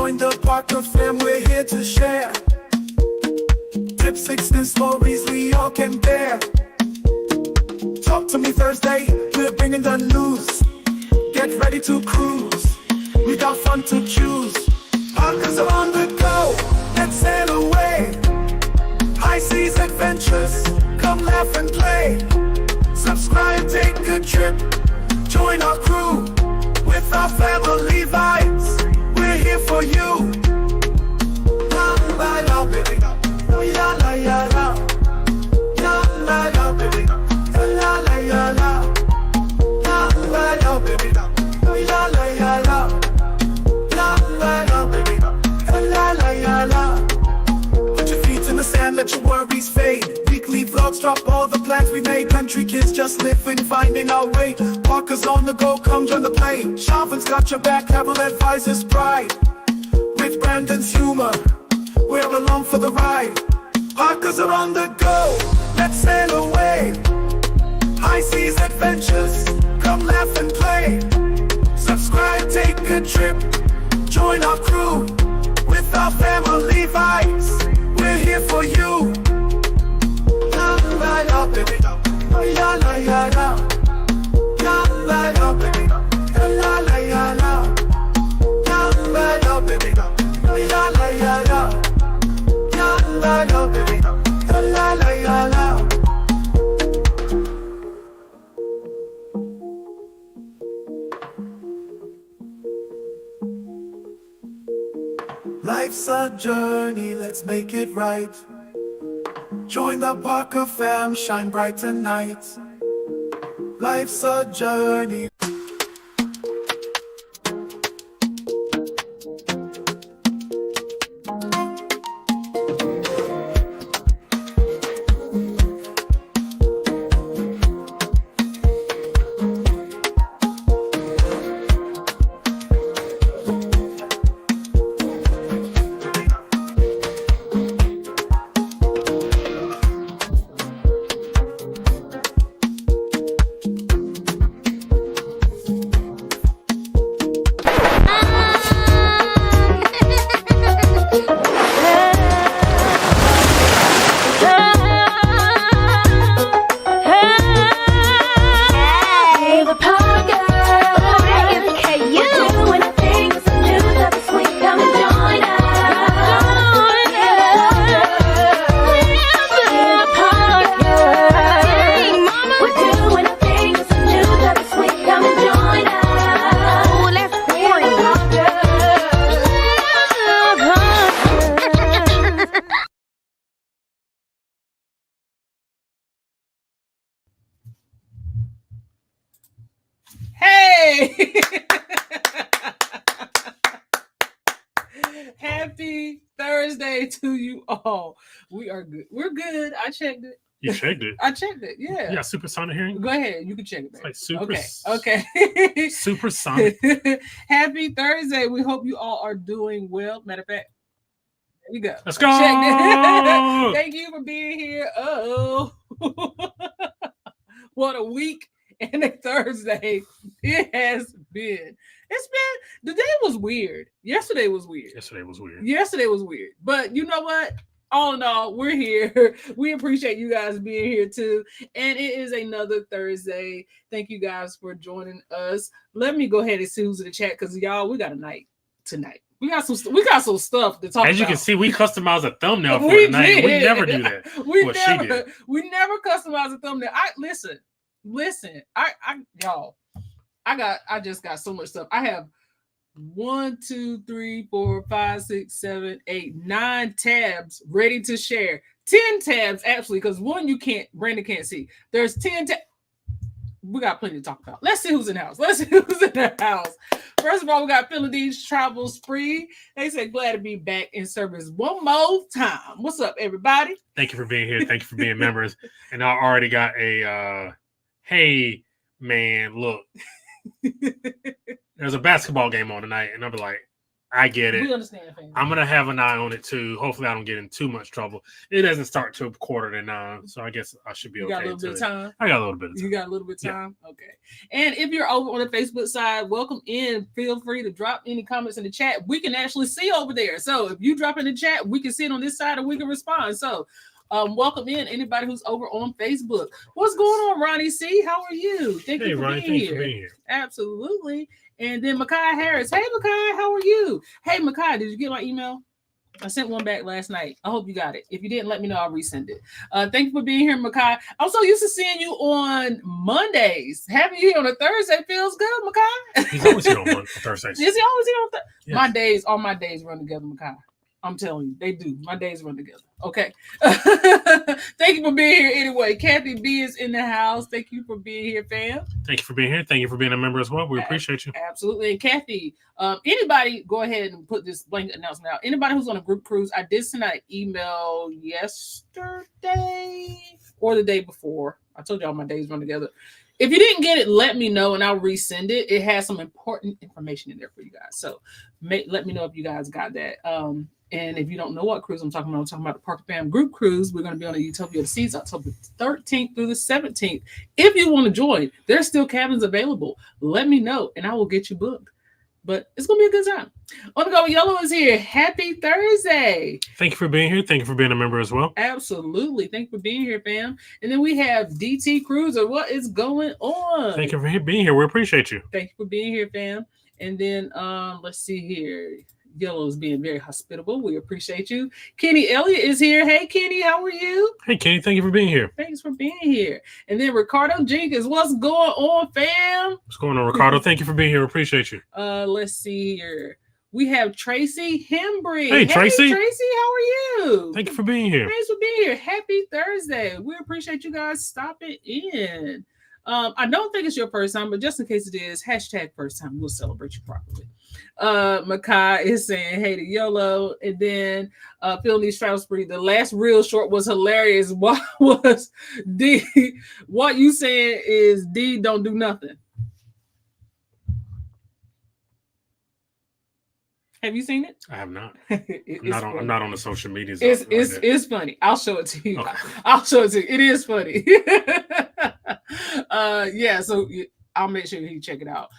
Join the Parker fam, we're here to share. Tip 16 stories we all can bear. Talk to me Thursday, we're bringing the news. Get ready to cruise, we got fun to choose. Parkers are on the go, let's sail away. High seas adventures, come laugh and play. Subscribe, take a trip, join our crew. With our family vibes, we're here for you. La la la baby, la la la la, la la la baby, la la la la, la la la baby, la la la la, la la la baby, la la la la. Put your feet in the sand, let your worries fade. Weekly vlogs drop all the plans we made. Country kids just living, finding our way. Parkers on the go, come join the play. Sharpen's got your back, Carnival advises pride. With Brandon's humor, we're along for the ride. Parkers are on the go, let's sail away. High seas adventures, come laugh and play. Subscribe, take a trip, join our crew. With our family vibes, we're here for you. La la la baby, la la la la, la la la baby, la la la la, la la la baby, la la la la, la la la baby, la la la la. Life's a journey, let's make it right. Join the Parker fam, shine bright tonight. Life's a journey. Happy Thursday to you all. We are good. We're good. I checked it. You checked it? I checked it. Yeah. Yeah, supersonic hearing? Go ahead. You can check it. Baby. It's like super. Okay. Supersonic. Happy Thursday. We hope you all are doing well. Matter of fact, there you go. Let's go. Thank you for being here. Oh, what a week and a Thursday it has been. The day was weird. Yesterday was weird. But you know what? All in all, we're here. We appreciate you guys being here too. And it is another Thursday. Thank you guys for joining us. Let me go ahead and see who's in the chat because y'all, we got a night tonight. We got some stuff to talk about. As you can see, we customized a thumbnail for tonight. We never do that. We never customize a thumbnail. Listen. I just got so much stuff. I have 1, 2, 3, 4, 5, 6, 7, 8, 9 tabs ready to share. 10 tabs actually, because one Brandon can't see. There's 10 tabs. We got plenty to talk about. Let's see who's in the house. First of all, we got Philippines Travel Spree. They said glad to be back in service one more time. What's up, everybody? Thank you for being here. Thank you for being members. And I already got a hey man, look. There's a basketball game on tonight, and I'll be like, I get it. We understand, fam. I'm gonna have an eye on it too. Hopefully, I don't get in too much trouble. It doesn't start till 8:45, so I guess I should be okay. You got a little bit of time. I got a little bit of time. You got a little bit of time. Yeah. Okay. And if you're over on the Facebook side, welcome in. Feel free to drop any comments in the chat. We can actually see over there. So if you drop in the chat, we can see it on this side and we can respond. So welcome in anybody who's over on Facebook. What's going on, Ronnie C? How are you? Thank you for being here. Absolutely. And then Makai Harris. Hey, Makai, how are you? Hey, Makai, did you get my email? I sent one back last night. I hope you got it. If you didn't, let me know. I'll resend it. Thank you for being here, Makai. I'm so used to seeing you on Mondays. Having you here on a Thursday feels good, Makai. He's always here on Thursdays. Is he always here on Thursday? Yes. All my days run together, Makai. I'm telling you, they do. My days run together. Okay. Thank you for being here anyway. Kathy B is in the house. Thank you for being here, fam. Thank you for being here. Thank you for being a member as well. We appreciate you. Absolutely. And Kathy, anybody, go ahead and put this blanket announcement out. Anybody who's on a group cruise, I did send out an email yesterday or the day before. I told y'all my days run together. If you didn't get it, let me know and I'll resend it. It has some important information in there for you guys. So let me know if you guys got that. And if you don't know what cruise I'm talking about the Parker Fam group cruise. We're going to be on the Utopia of the Seas October 13th through the 17th. If you want to join, there's still cabins available. Let me know and I will get you booked. But it's going to be a good time. On the go, Yellow is here. Happy Thursday. Thank you for being here. Thank you for being a member as well. Absolutely. Thank you for being here, fam. And then we have DT Cruiser. What is going on? Thank you for being here. We appreciate you. Thank you for being here, fam. And then let's see here. Yellow is being very hospitable. We appreciate you. Kenny Elliott is here. Hey, Kenny, how are you? Hey, Kenny, thank you for being here. Thanks for being here. And then Ricardo Jenkins, what's going on, fam? What's going on, Ricardo? Thank you for being here. We appreciate you. Let's see here. We have Tracy Hembry. Hey, Tracy. Tracy, how are you? Thank you for being here. Thanks for being here. Happy Thursday. We appreciate you guys stopping in. I don't think it's your first time, but just in case it is, hashtag first time, we'll celebrate you properly. Makai is saying hey to YOLO, and then feeling these travel spree. The last real short was hilarious. What was D? What you saying is D don't do nothing. Have you seen it? I have not. I'm not on the social media. It's funny. I'll show it to you. Okay. I'll show it to you. It is funny. Yeah. So I'll make sure you check it out.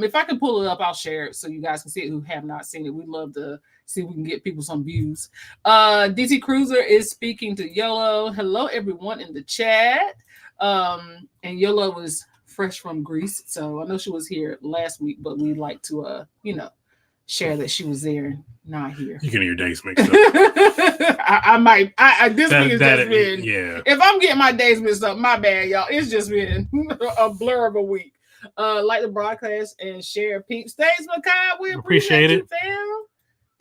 If I can pull it up, I'll share it so you guys can see it who have not seen it. We'd love to see if we can get people some views. DT Cruiser is speaking to YOLO. Hello, everyone in the chat. And YOLO was fresh from Greece, so I know she was here last week, but we'd like to, share that she was there and not here. You can hear your days mixed up. I might. This week has just been. Yeah. If I'm getting my days mixed up, my bad, y'all. It's just been a blur of a week. Like the broadcast and share peeps. Thanks, Makai. We appreciate it, fam.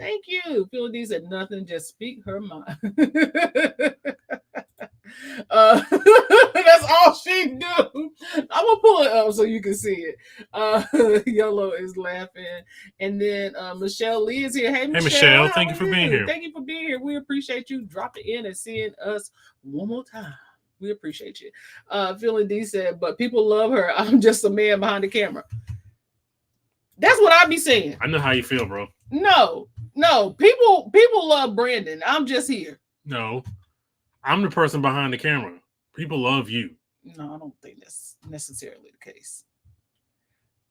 Thank you. Philly said nothing. Just speak her mind. That's all she do. I'm gonna pull it up so you can see it. YOLO is laughing, and then Michelle Lee is here. Hey Michelle, thank you for being here. Thank you for being here. We appreciate you dropping in and seeing us one more time. We appreciate you. Philly D said, but people love her. I'm just a man behind the camera. That's what I be saying. I know how you feel, bro. No. People love Brandon. I'm just here. No. I'm the person behind the camera. People love you. No, I don't think that's necessarily the case.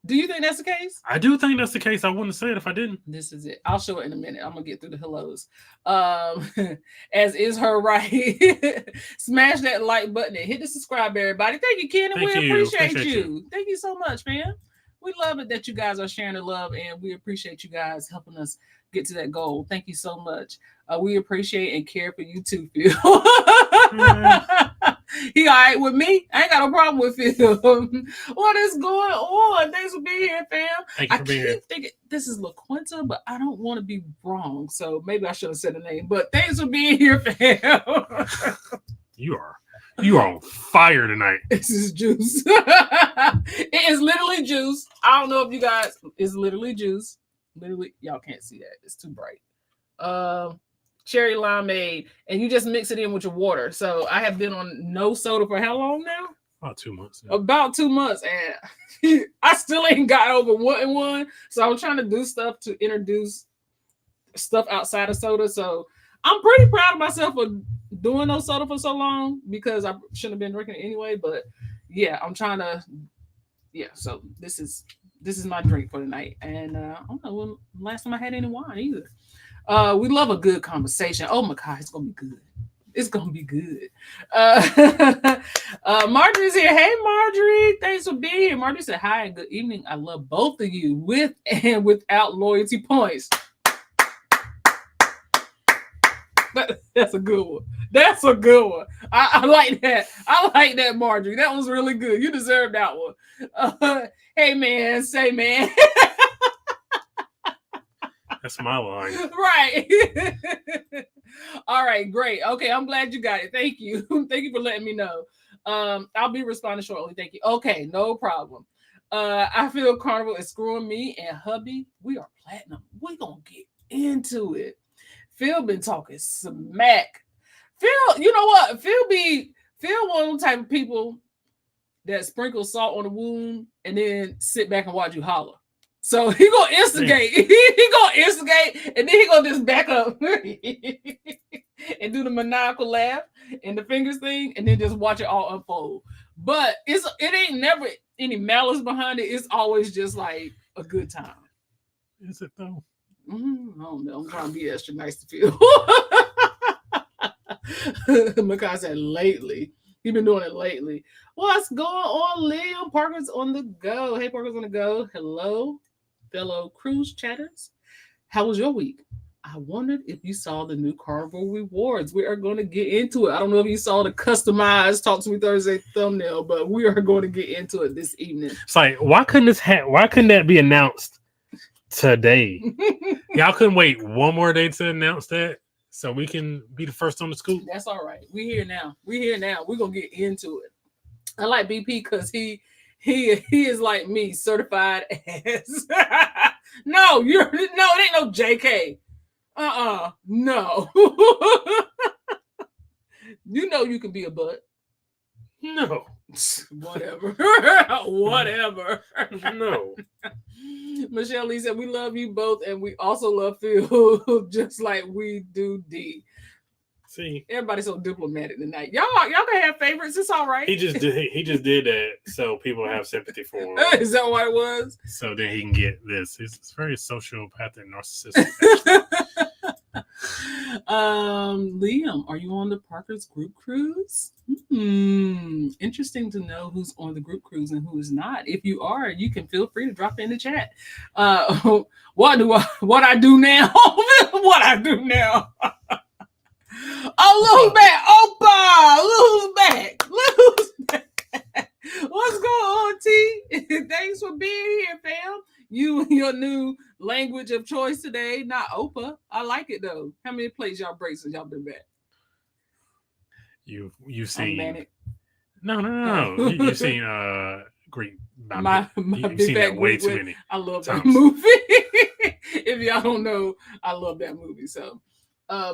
Do you think that's the case? I do think that's the case. I wouldn't say it if I didn't. This is it. I'll show it in a minute. I'm going to get through the hellos. As is her right. Smash that like button and hit the subscribe, everybody. Thank you, Ken, and we appreciate you. Thank you so much, man. We love it that you guys are sharing the love, and we appreciate you guys helping us get to that goal. Thank you so much. We appreciate and care for you too, Phil. He all right with me? I ain't got no problem with Phil. What is going on? Thanks for being here, fam. Thank you for being here. I keep thinking this is LaQuinta, but I don't want to be wrong, so maybe I should have said a name. But thanks for being here, fam. You are on fire tonight. This is juice. It is literally juice. I don't know if you guys, it's literally juice. Literally, y'all can't see that. It's too bright. Cherry limeade, and you just mix it in with your water. So I have been on no soda for how long now? About 2 months. Yeah. About 2 months, and I still ain't got over 1 and 1. So I'm trying to do stuff to introduce stuff outside of soda. So I'm pretty proud of myself for doing no soda for so long because I shouldn't have been drinking it anyway. But yeah, I'm trying to. Yeah, so this is my drink for the night, and I don't know when last time I had any wine either. We love a good conversation. Oh my god, it's gonna be good. It's gonna be good. Marjorie's here. Hey Marjorie, thanks for being here. Marjorie said hi and good evening. I love both of you with and without loyalty points. That's a good one. That's a good one. I like that. I like that, Marjorie. That was really good. You deserve that one. Hey man, say man. That's my line. Right. All right, great. Okay, I'm glad you got it. Thank you. Thank you for letting me know. I'll be responding shortly. Thank you. Okay, no problem. I feel Carnival is screwing me and hubby. We are platinum. We're gonna get into it. Phil been talking smack. Phil, you know what? Phil one of the type of people that sprinkle salt on the wound and then sit back and watch you holler. So he gonna instigate. He gonna instigate, and then he gonna just back up and do the maniacal laugh and the fingers thing, and then just watch it all unfold. But it ain't never any malice behind it. It's always just like a good time. Is it though? I don't know. I'm trying to be extra nice to Phil. Makai said lately. He's been doing it lately. What's going on, Liam? Parker's on the go. Hey, Parker's on the go. Hello, fellow cruise chatters. How was your week? I wondered if you saw the new Carnival rewards. We are going to get into it. I don't know if you saw the customized Talk to Me Thursday thumbnail, but we are going to get into it this evening. It's like, why couldn't that be announced today? Y'all couldn't wait one more day to announce that so we can be the first on the scoop? That's all right. We're here now. We're going to get into it. I like BP because he is like me, certified as no, it ain't no JK. No. You know you can be a butt. No. Whatever. Whatever. No. Michelle Lee said, we love you both, and we also love Phil just like we do D. See, everybody's so diplomatic tonight. Y'all can have favorites. It's all right. He just did that so people have sympathy for him. Is that what it was? So then he can get this. It's very sociopathic, narcissistic. Liam, are you on the Parker's group cruise? Interesting to know who's on the group cruise and who is not. If you are, you can feel free to drop in the chat. What I do now? What I do now? Oh, look who's back. Opa! Look who's back. What's going on, T? Thanks for being here, fam. You and your new language of choice today, not Opa. I like it though. How many plates y'all break since y'all been back? You've seen Manic. No. You've seen Greek. You've seen that way too many. I love times. that movie. If y'all don't know, I love that movie. So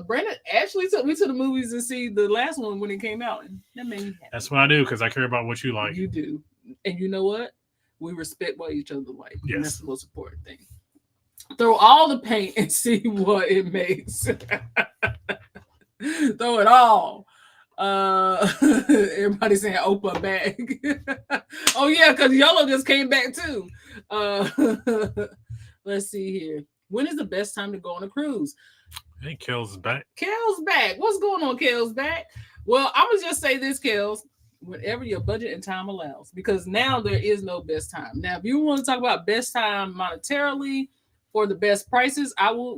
Brandon actually took me to the movies to see the last one when it came out, and that made me happy. That's what I do because I care about what you like. You do, and you know what? We respect what each other like. Yes. And that's the most important thing. Throw all the paint and see what it makes. Throw it all. Everybody saying Oprah back. Oh yeah, because Yolo just came back too. Let's see here. When is the best time to go on a cruise? Hey, Kel's back. Kel's back. What's going on, Kel's back? Well, I'm gonna just say this, Kels. Whenever your budget and time allows, because now there is no best time. Now, if you want to talk about best time monetarily for the best prices,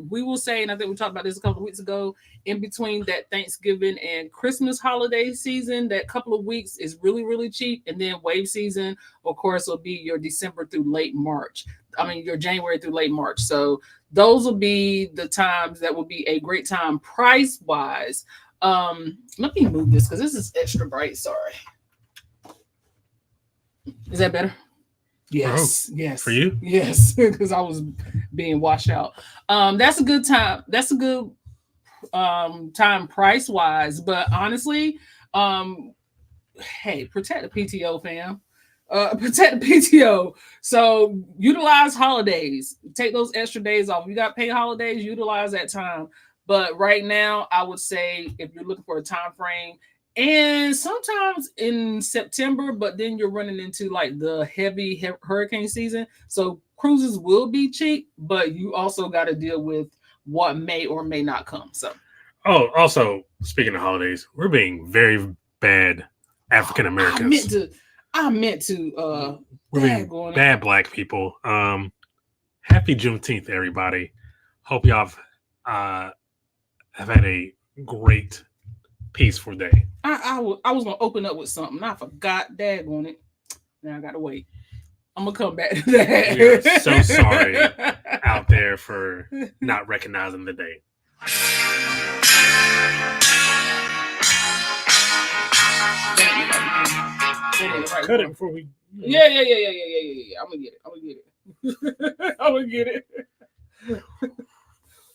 we will say, and I think we talked about this a couple of weeks ago, in between that Thanksgiving and Christmas holiday season, that couple of weeks is really, really cheap. And then wave season, of course, will be your December through late March. Your January through late March. So those will be the times that will be a great time price-wise. Let me move this because this is extra bright. Sorry. Is that better? Yes. Yes. For you? Yes, because I was being washed out. That's a good time. That's a good time price-wise. But honestly, hey, protect the PTO, fam. Protect the PTO. So utilize holidays. Take those extra days off. You got paid holidays, utilize that time. But right now, I would say if you're looking for a time frame, and sometimes in September, but then you're running into like the heavy hurricane season. So cruises will be cheap, but you also got to deal with what may or may not come. So, oh, also speaking of holidays, we're being very bad African Americans. I meant to. We're being bad Black people. Happy Juneteenth, everybody. Hope y'all have had a great, peaceful day. I was gonna open up with something. I forgot. Daggone it. Now I gotta wait. I'm gonna come back to that. We are so sorry out there for not recognizing the day. Cut it before we. Yeah. I'm gonna get it. I'm gonna get it.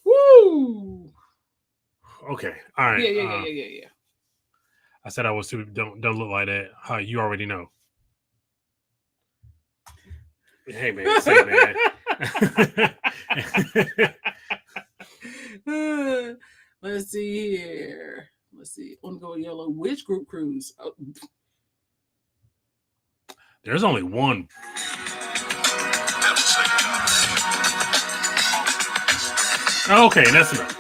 Woo. Okay. All right. Yeah. I said I was too. Don't look like that. You already know. Hey man, say man. Let's see here. Let's see. I'm gonna go yellow. Which group cruise? Oh. There's only one. Okay, that's enough.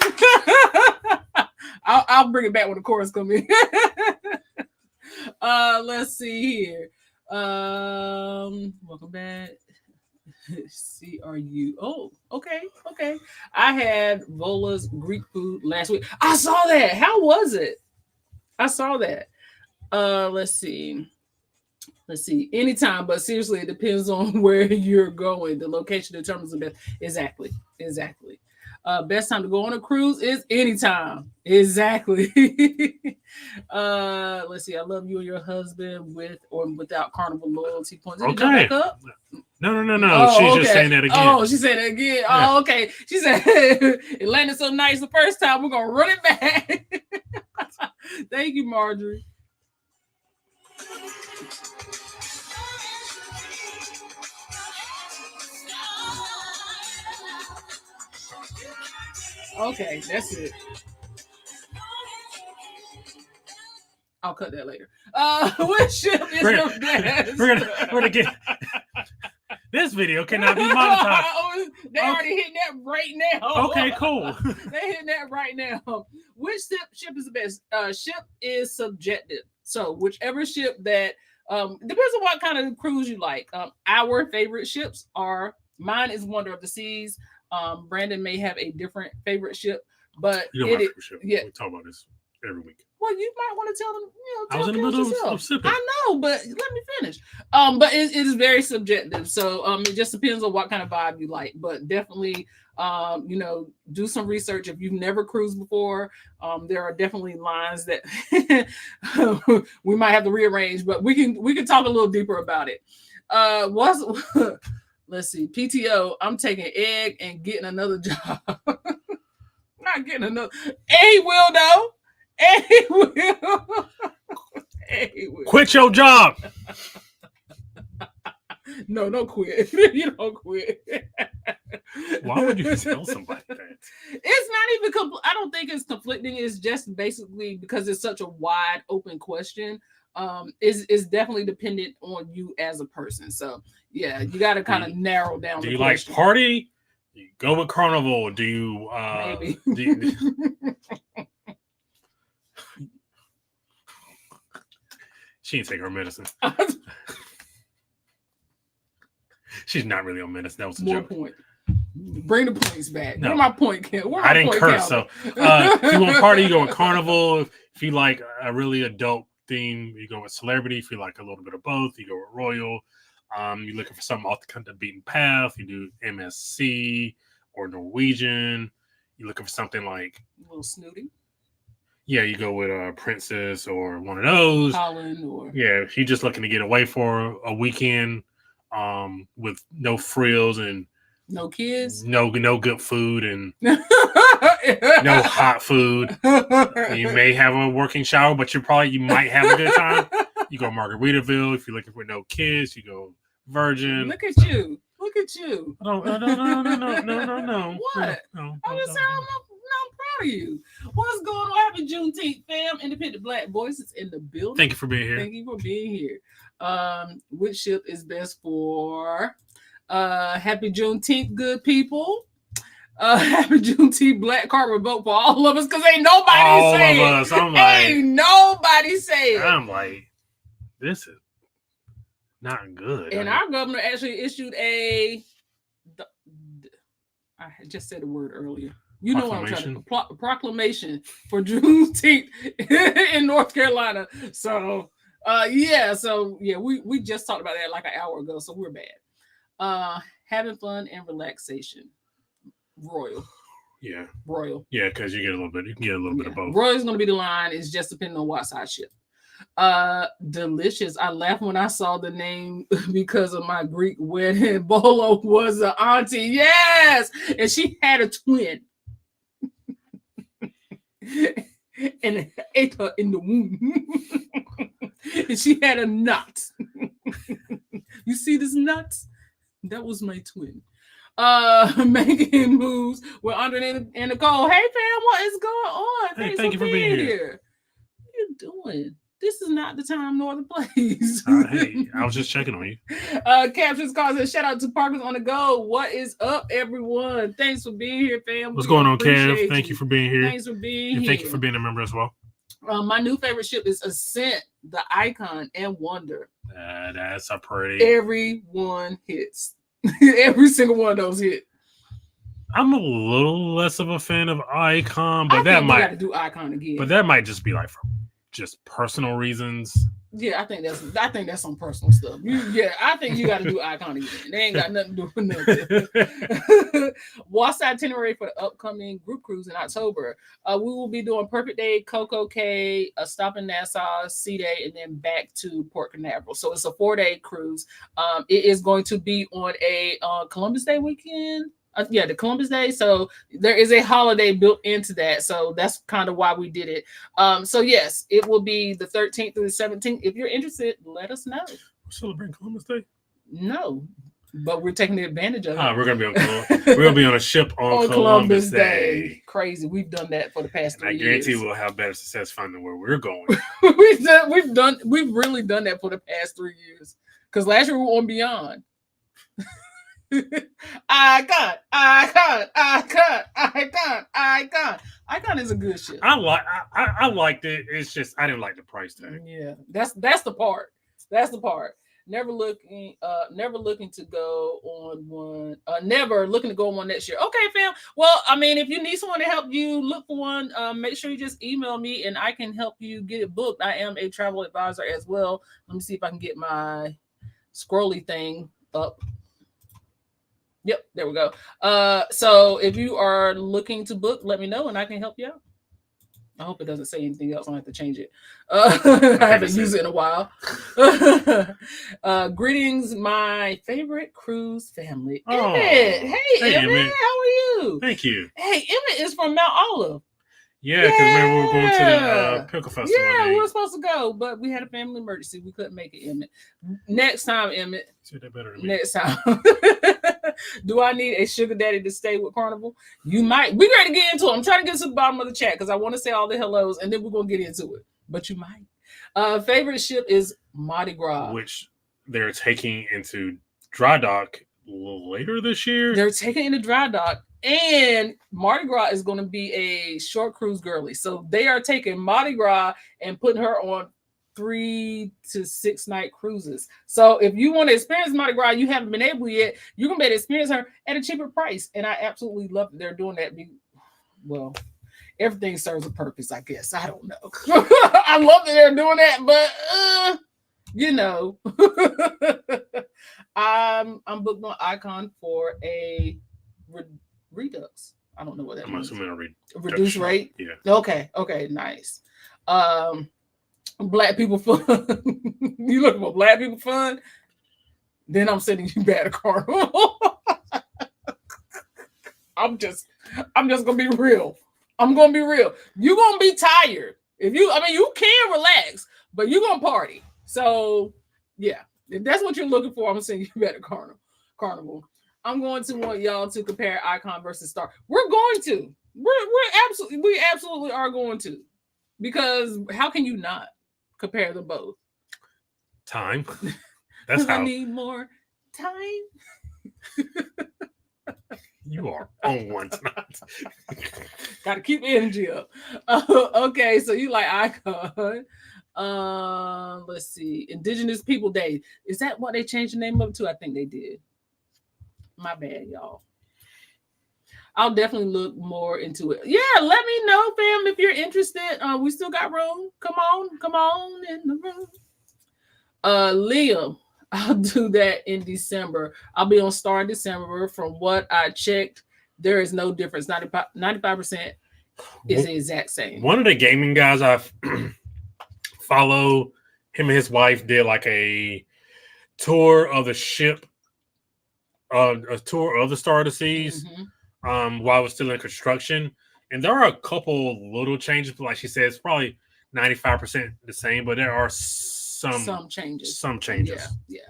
I'll bring it back when the chorus comes in. Let's see here. Welcome back. CRU. Oh, okay. I had Vola's Greek food last week. I saw that. How was it? I saw that. Let's see. Anytime, but seriously, it depends on where you're going. The location determines the best. Exactly. Best time to go on a cruise is anytime. Exactly. Let's see. I love you and your husband with or without Carnival loyalty points. Did you go back up? No. Oh, She's okay. just saying that again. Oh, she said it again. Yeah. Oh, okay. She said it landed so nice the first time. We're gonna run it back. Thank you, Marjorie. Okay, that's it. I'll cut that later. What ship is the best? We're gonna get this video cannot be monetized. They already hitting that right now. Okay, cool. They hitting that right now. Which ship is the best? Ship is subjective. So whichever ship that depends on what kind of cruise you like. Our favorite ships are mine is Wonder of the Seas. Brandon may have a different favorite ship, but you know my favorite ship. Yeah, we talk about this every week. Well, you might want to tell them. I was in the middle of sipping. I know, but let me finish. But it is very subjective, so it just depends on what kind of vibe you like. But definitely, do some research if you've never cruised before. There are definitely lines that we might have to rearrange, but we can talk a little deeper about it. Let's see, PTO. I'm taking egg and getting another job. Not getting another. A will though. A will. Quit your job. No, don't quit. You don't quit. Why would you tell somebody that? It's not even. I don't think it's conflicting. It's just basically because it's such a wide open question. Is definitely dependent on you as a person. So yeah, you got to kind of narrow down. Do the you question. like party? You go with Carnival. Do you? Maybe. She didn't take her medicine. She's not really on medicine. That was a joke. Point. Bring the points back. No. Where my point count? I didn't curse. So if you want party, you go with Carnival. If you like a really adult theme, you go with Celebrity. If you like a little bit of both, you go with Royal. You're looking for something off the beaten path. You do MSC or Norwegian. You're looking for something like a little snooty. Yeah, you go with Princess or one of those. Holland or if you're just looking to get away for a weekend, with no frills and no kids, no good food and no hot food. You may have a working shower, but you might have a good time. You go Margaritaville. If you're looking for no kids, you go Virgin. Look at you. Look at you. No. What? No. I'm just saying, I'm proud of you. What's going on? Happy Juneteenth, fam. Independent Black Voices in the building. Thank you for being here. Thank you for being here. Which ship is best for happy Juneteenth, good people? Happy Juneteenth Black Card Revoke for all of us, because ain't nobody say it. Us. I'm like, ain't nobody say it. I'm like, this is not good. And our governor actually issued I just said a word earlier. You know what I'm trying to proclamation for Juneteenth in North Carolina. So we just talked about that like an hour ago, so we're bad. Having fun and relaxation. Royal. Yeah. Royal. Yeah, because you can get a little bit of both. Royal's gonna be the line. It's just depending on what side ship. Delicious. I laughed when I saw the name because of my Greek wedding. Bolo was an auntie. Yes, and she had a twin. And ate her in the womb. And she had a nut. You see this nut? That was my twin. Making moves with Andre and Nicole. Hey fam, what is going on? Hey, thank you for being here. What are you doing? This is not the time nor the place. Hey, I was just checking on you. Captions calls and shout out to Parkers on the Go. What is up, everyone? Thanks for being here, fam. What's going on, Kev? Thank you for being here. Thanks for being here. Thank you for being a member as well. My new favorite ship is Ascent, the Icon, and Wonder. That's a pretty. Everyone hits. Every single one of those hit. I'm a little less of a fan of Icon, but that might got to do Icon again. But that might just be like for just personal reasons. Yeah, I think that's some personal stuff. I think you got to do Icon again. They ain't got nothing to do with nothing. What's the itinerary for the upcoming group cruise in October? We will be doing Perfect Day, Coco Cay, a stop in Nassau, Sea Day, and then back to Port Canaveral. So it's a 4-day cruise. It is going to be on a Columbus Day weekend. The Columbus Day. So there is a holiday built into that. So that's kind of why we did it. So yes, it will be the 13th through the 17th. If you're interested, let us know. We're celebrating Columbus Day? No, but we're taking advantage of it. We're gonna be on a ship on Columbus Day. Crazy. We've done that for the past 3 years. I guarantee we'll have better success finding where we're going. We've really done that for the past 3 years. Because last year we were on Beyond. Icon is a good shit. I liked it. It's just I didn't like the price tag. Yeah, that's the part. That's the part. Never looking to go on one. Never looking to go on one next year. Okay, fam. Well, I mean, if you need someone to help you look for one, make sure you just email me and I can help you get it booked. I am a travel advisor as well. Let me see if I can get my scrolly thing up. Yep, there we go. So if you are looking to book, let me know and I can help you out. I hope it doesn't say anything else. I don't have to change it. I haven't used it in a while. Greetings, my favorite cruise family. Oh, Emmett. Hey, Emmett. How are you? Thank you. Hey, Emmett is from Mount Olive. Yeah, because remember we were going to the Pickle Festival. Yeah, we were supposed to go, but we had a family emergency. We couldn't make it, Emmett. Next time, Emmett. Say that better than me. Next time. Do I need a sugar daddy to stay with Carnival? You might. We're ready to get into it. I'm trying to get to the bottom of the chat because I want to say all the hellos, and then we're going to get into it. But you might. Favorite ship is Mardi Gras. Which they're taking into dry dock later this year. They're taking into dry dock. And Mardi Gras is going to be a short cruise girly. So they are taking Mardi Gras and putting her on 3 to 6 night cruises. So if you want to experience Mardi Gras, you haven't been able yet, you can be able to experience her at a cheaper price. And I absolutely love that they're doing that. Well, everything serves a purpose, I guess. I don't know. I love that they're doing that, but you know, I'm booked on Icon for a redux. I don't know what that means. I'm assuming a reduced rate. Yeah. Okay, nice. Black people fun. You looking for black people fun? Then I'm sending you back to Carnival. I'm just gonna be real. I'm gonna be real. You're gonna be tired. You can relax, but you're gonna party. So yeah, if that's what you're looking for, I'm gonna send you back to Carnival. I'm going to want y'all to compare Icon versus Star. We're going to. We absolutely are going to, because how can you not compare them both? Time. That's I how need more time. you are on one tonight. Got to keep the energy up. Okay, so you like Icon. Let's see. Indigenous People Day. Is that what they changed the name of it to? I think they did. My bad, y'all. I'll definitely look more into it. Yeah, let me know, fam, if you're interested. We still got room. Come on in the room. Liam, I'll do that in December. I'll be on Star in December. From what I checked, there is no difference. 95% is the exact same. One of the gaming guys I follow, him and his wife did like a tour of the ship, a tour of the Star of the Seas, while it was still in construction. And there are a couple little changes, but like she said, it's probably 95% the same, but there are some changes. Yeah.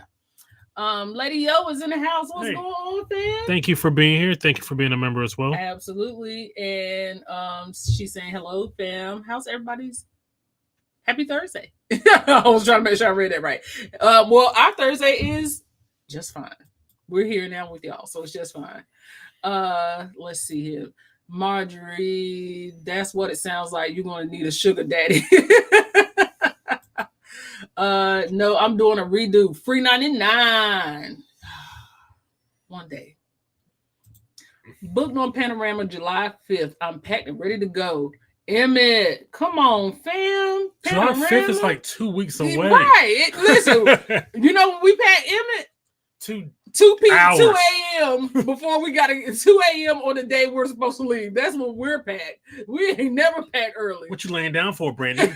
Lady Yo is in the house. What's going on, fam? Thank you for being here. Thank you for being a member as well. Absolutely. And she's saying hello, fam. How's everybody's happy Thursday? I was trying to make sure I read that right. Well, our Thursday is just fine. We're here now with y'all, so it's just fine. Let's see here. Marjorie, that's what it sounds like. You're gonna need a sugar daddy. No, I'm doing a redo. Free 99. One day. Booked on Panorama July 5th. I'm packed and ready to go. Emmett, come on, fam. July 5th is like 2 weeks away. Right. Listen, you know when we packed Emmett? 2 a.m. before we got to 2 a.m. on the day we're supposed to leave. That's when we're packed. We ain't never packed early. What you laying down for, Brandon?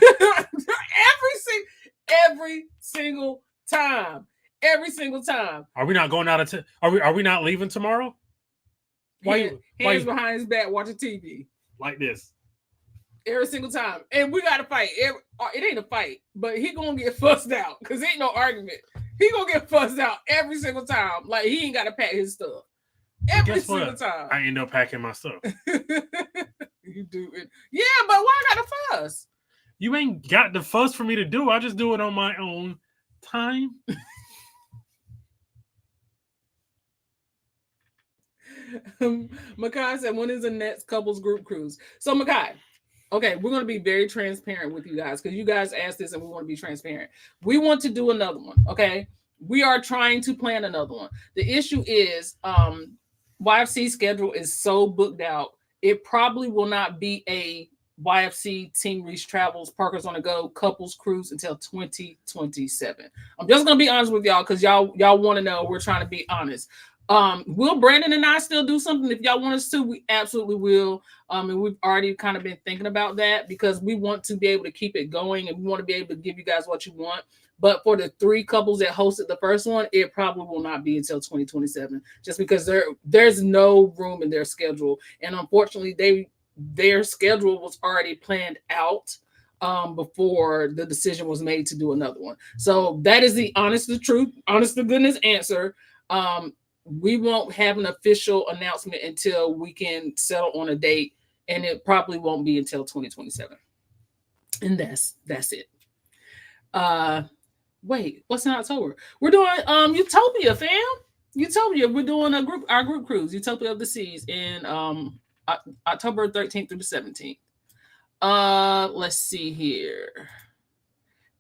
Every single time. Every single time. Are we not going out of Are we not leaving tomorrow? Hands behind his back watching TV. Like this. Every single time. And we got to fight. It ain't a fight, but he going to get fussed out because ain't no argument. He going to get fussed out every single time. Like, he ain't got to pack his stuff. Every single time. I end up packing my stuff. You do it. Yeah, but why I got to fuss? You ain't got the fuss for me to do. I just do it on my own time. Makai said, when is the next couples group cruise? So, Makai, okay, we're going to be very transparent with you guys because you guys asked this and we want to be transparent. We want to do another one, okay? We are trying to plan another one. The issue is YFC schedule is so booked out, it probably will not be a YFC Team Reach Travels Parkers on the Go couples cruise until 2027. I'm just going to be honest with y'all because y'all want to know. We're trying to be honest. Will Brandon and I still do something? If y'all want us to, we absolutely will. And we've already kind of been thinking about that because we want to be able to keep it going and we want to be able to give you guys what you want. But for the 3 couples that hosted the first one, it probably will not be until 2027 just because there's no room in their schedule. And unfortunately, their schedule was already planned out before the decision was made to do another one. So that is the honest to goodness answer. We won't have an official announcement until we can settle on a date, and it probably won't be until 2027. And that's it. Wait, what's in October? We're doing Utopia, fam. Utopia. We're doing our group cruise, Utopia of the Seas, in October 13th through the 17th. Let's see here.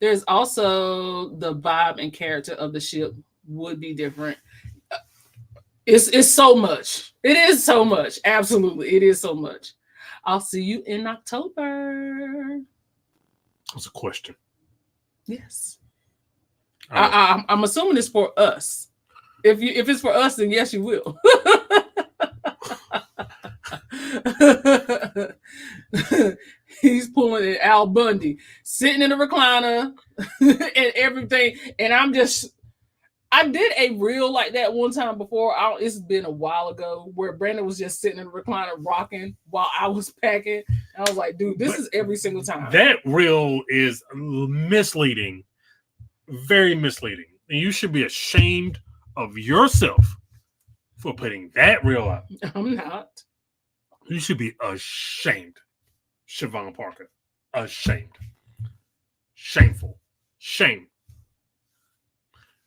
There's also the vibe and character of the ship would be different. It's so much. It is so much. Absolutely. It is so much. I'll see you in October. That's a question. Yes. I'm assuming it's for us. If it's for us, then yes, you will. He's pulling it Al Bundy, sitting in a recliner and everything. And I did a reel like that one time before. It's been a while ago where Brandon was just sitting in a recliner rocking while I was packing. And I was like, dude, this is every single time. That reel is misleading. very misleading. And you should be ashamed of yourself for putting that reel out. I'm not. You should be ashamed, Siobhan Parker. Ashamed. Shameful. Shame.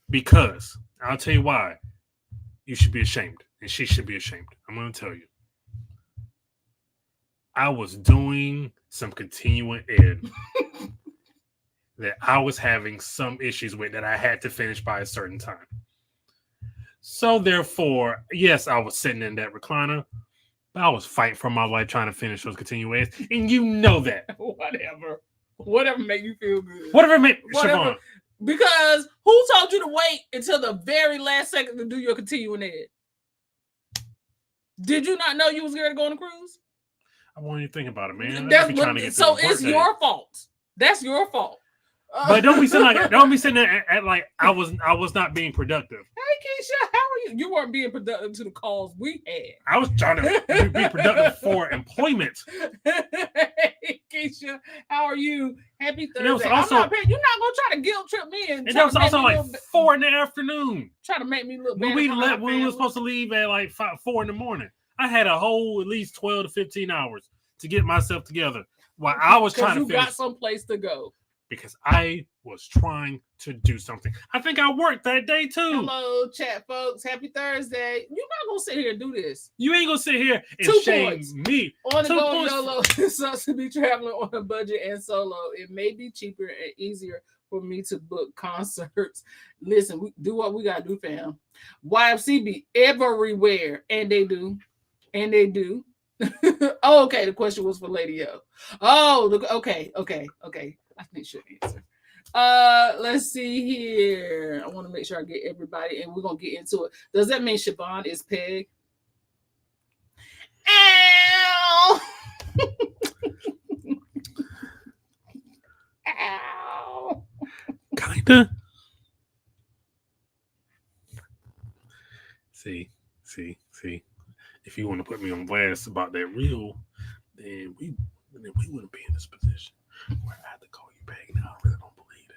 Because I'll tell you why you should be ashamed, and she should be ashamed. I'm going to tell you. I was doing some continuing ed that I was having some issues with that I had to finish by a certain time. So therefore, yes, I was sitting in that recliner, but I was fighting for my life trying to finish those continuing eds, and you know that. Whatever make you feel good. Whatever make Siobhan. Because who told you to wait until the very last second to do your continuing ed? Did you not know you was going to go on a cruise? I won't even think about it, man. So it's your fault. That's your fault. But don't be sitting there at like I was not being productive. Hey Keisha, how are you? You weren't being productive to the calls we had. I was trying to be productive for employment. Hey Keisha, how are you? Happy Thursday. You're not gonna try to guilt trip me and that was also like 4 in the afternoon. Try to make me look bad. When we were supposed to leave at like 4 in the morning. I had a whole at least 12 to 15 hours to get myself together while I was trying to finish. You got someplace to go. Because I was trying to do something. I think I worked that day too. Hello, chat folks. Happy Thursday. You're not going to sit here and do this. You ain't going to sit here and 2 shame points. me. On the go YOLO, it sucks to be traveling on a budget and solo. It may be cheaper and easier for me to book concerts. Listen, we do what we got to do, fam. YFC be everywhere. And they do. And they do. Oh, okay. The question was for Lady O. Oh, okay. I think she'll answer. Let's see here. I want to make sure I get everybody, and we're gonna get into it. Does that mean Siobhan is Peg? Ow! Ow! Kinda. See. If you want to put me on blast about that reel, then we wouldn't be in this position where I had to call you Peg. Now I really don't believe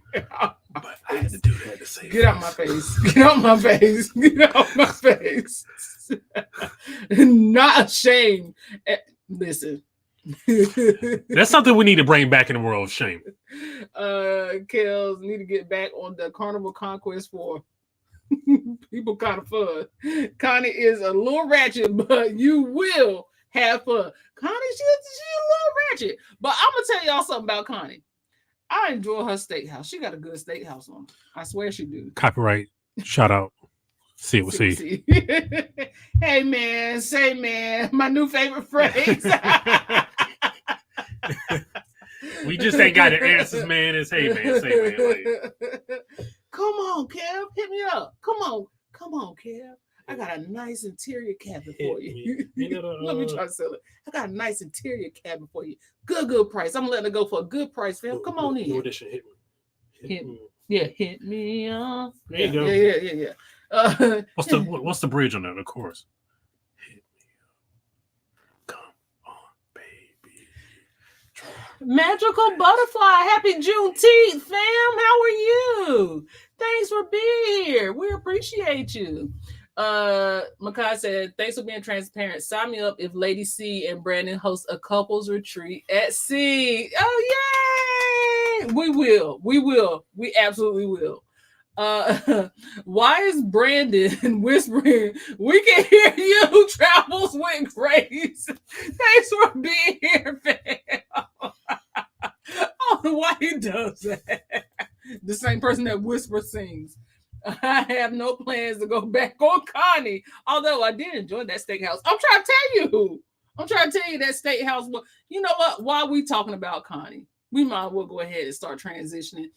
that. But I had to do that to save Get out my face. Get out my face. Get out my face. Not ashamed. Listen. That's something we need to bring back in the world of shame. Kels need to get back on the Carnival Conquest 4. People kind of fun. Connie is a little ratchet, but you will have fun. Connie, she's a little ratchet. But I'm going to tell y'all something about Connie. I enjoy her steakhouse. She got a good steakhouse on. I swear she do. Copyright. Shout out. See. Hey, man. Say, man. My new favorite phrase. We just ain't got the answers, man. It's hey, man. Say, man. Like, come on, Kev. Hit me up. Come on, Kev. I got a nice interior cabin for you. Let me try to sell it. I got a nice interior cabin for you. Good price. I'm letting it go for a good price, fam. Come on in. Audition, hit me. Hit me up. There you go. Yeah. What's the bridge on that? Of course. Hit me up. Come on, baby. Magical Butterfly. Happy Juneteenth, fam. How are you? Thanks for being here. We appreciate you. Makai said, thanks for being transparent. Sign me up if Lady C and Brandon host a couples retreat at sea. Oh, yay! We will. We absolutely will. Why is Brandon whispering? We can hear you. Travels with Grace. Thanks for being here, fam. I don't know why he does that. The same person that whispers sings. I have no plans to go back on Connie. Although I did enjoy that steakhouse. I'm trying to tell you that steakhouse. Well, you know what? While we talking about Connie, we might as well go ahead and start transitioning.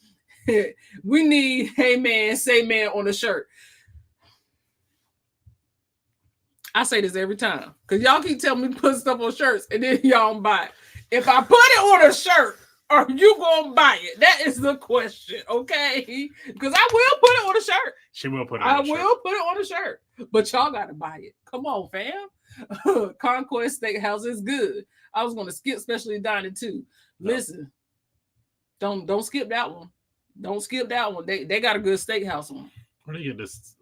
We need hey man, say man on a shirt. I say this every time because y'all keep telling me to put stuff on shirts and then y'all don't buy it. If I put it on a shirt, are you gonna buy it? That is the question, okay? Because I will put it on a shirt. She will put it on a shirt. I will put it on a shirt. But y'all gotta buy it. Come on, fam. Conquest Steakhouse is good. I was gonna skip specialty dining too. No. Listen, don't skip that one. Don't skip that one. They got a good steakhouse one. Where do you get this?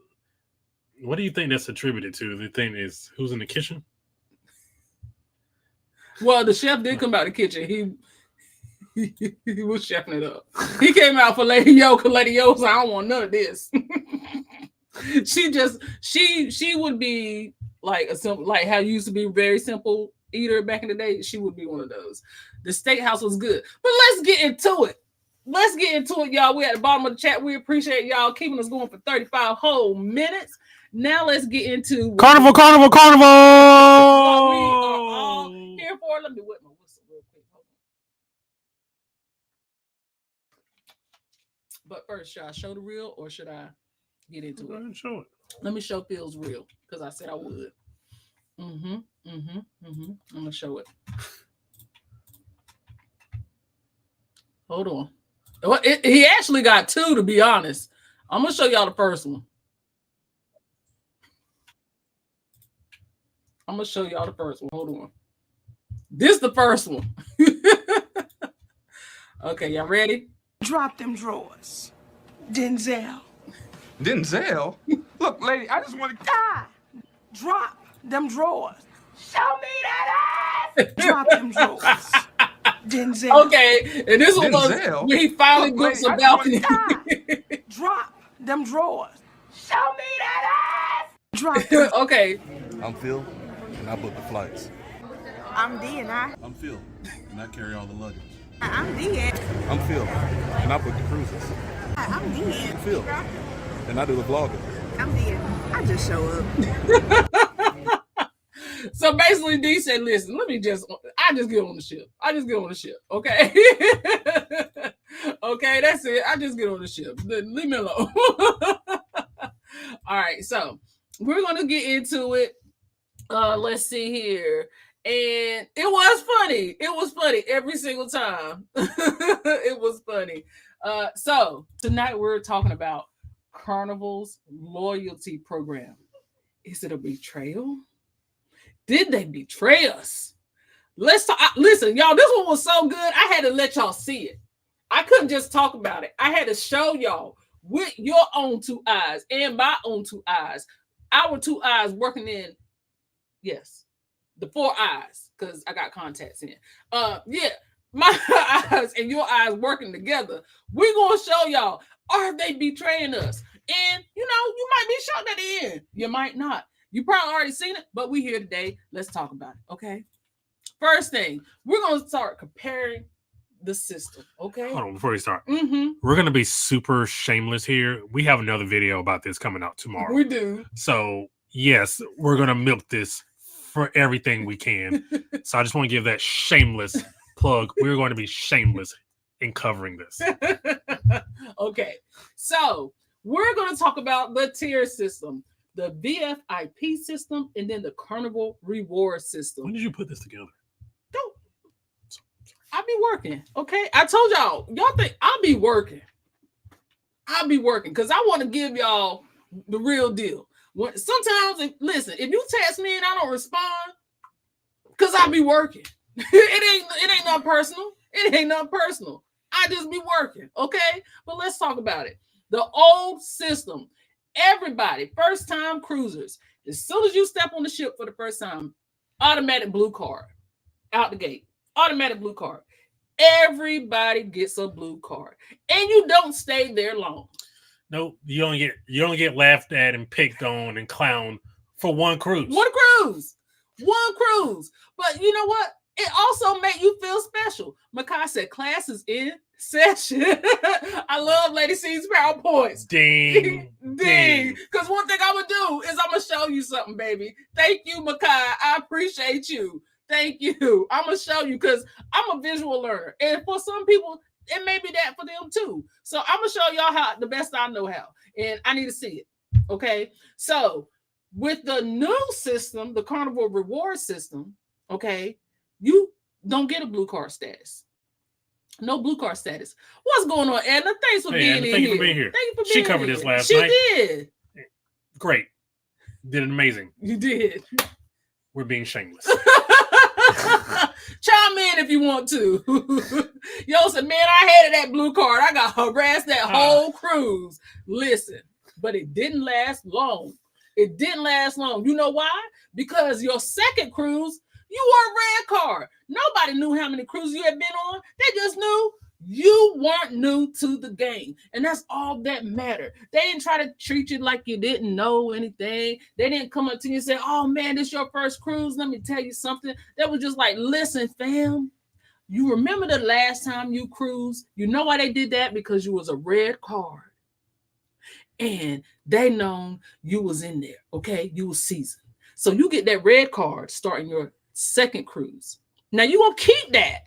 What do you think that's attributed to? The thing is, who's in the kitchen? Well, the chef did come out the kitchen. He was chefing it up. He came out for Lady Yo, because Lady Yo said, I don't want none of this. she would be like a simple, like how you used to be a very simple eater back in the day. She would be one of those. The steakhouse was good. But let's get into it. Let's get into it, y'all. We're at the bottom of the chat. We appreciate y'all keeping us going for 35 whole minutes. Now let's get into Carnival. what we are all here for. Let me wet my whistle real quick. But first, should I show the reel or should I get into it? Show it. Let me show Phil's reel because I said I would. I'm gonna show it. Hold on. Well, he actually got two, to be honest. I'm gonna show y'all the first one. Hold on. This is the first one. Okay, y'all ready? Drop them drawers. Denzel. Denzel? Look, lady, I just want to die. Drop them drawers. Show me that ass! Drop them drawers. Denzel. Okay, and this one was Denzel? when he finally Look, books lady, a I just wanna balcony. Drop them drawers. Show me that ass! Drop them. Okay. I'm Phil, and I book the flights. I'm D and I'm Phil, and I carry all the luggage. I'm D. I'm Phil, and I book the cruises. I'm D. I'm Phil, and I do the vlogging. I'm D. I just show up. So basically, D said, listen, I just get on the ship. Okay. Okay, that's it. I just get on the ship. Leave me alone. All right, so we're gonna get into it. Let's see here. And it was funny every single time. It was funny. So tonight we're talking about Carnival's loyalty program. Is it a betrayal? Did they betray us? Let's talk. Listen, y'all, this one was so good. I had to let y'all see it. I couldn't just talk about it. I had to show y'all with your own two eyes and my own two eyes. Our two eyes working in, yes, the four eyes, because I got contacts in. Yeah, my eyes and your eyes working together. We're going to show y'all, are they betraying us? And, you might be shocked at the end. You might not. You probably already seen it, but we here today. Let's talk about it, okay? First thing, we're going to start comparing the system, okay? Hold on, before we start. Mm-hmm. We're going to be super shameless here. We have another video about this coming out tomorrow. We do. So, yes, we're going to milk this for everything we can. So I just want to give that shameless plug. We're going to be shameless in covering this. Okay, so we're going to talk about the tier system, the VIFP system, and then the Carnival reward system. When did you put this together? Don't. I'll be working, okay? I told y'all think I'll be working. Because I want to give y'all the real deal. Sometimes, listen, if you text me and I don't respond, because I'll be working. It ain't nothing personal. I just be working, okay? But let's talk about it. The old system, everybody, first-time cruisers, as soon as you step on the ship for the first time, automatic blue card out the gate. Automatic blue card. Everybody gets a blue card, and you don't stay there long. No, you only get laughed at and picked on and clowned for one cruise. One cruise. But you know what? It also made you feel special. Makai said, class is in session. I love Lady C's PowerPoints. Ding. Ding. Because one thing I'm going to do is I'm going to show you something, baby. Thank you, Makai. I appreciate you. Thank you. I'm going to show you because I'm a visual learner. And for some people, it may be that for them too. So I'm going to show y'all how the best I know how. And I need to see it. Okay. So with the new system, the Carnival reward system, okay, you don't get a blue card status. No blue card status. What's going on, Edna? Thanks for being here. Thank you for being here. Thank you for being She covered here. this last night. She did. Great. Did it amazing. You did. We're being shameless. Chime in again if you want to. Yo said, man, I hated that blue card. I got harassed that whole cruise. Listen, but it didn't last long. It didn't last long. You know why? Because your second cruise, you were a red card. Nobody knew how many cruises you had been on. They just knew you weren't new to the game. And that's all that mattered. They didn't try to treat you like you didn't know anything. They didn't come up to you and say, oh man, this is your first cruise. Let me tell you something. They was just like, listen, fam, you remember the last time you cruised? You know why they did that? Because you was a red card. And they known you was in there, okay? You was seasoned. So you get that red card starting your second cruise. Now you gonna keep that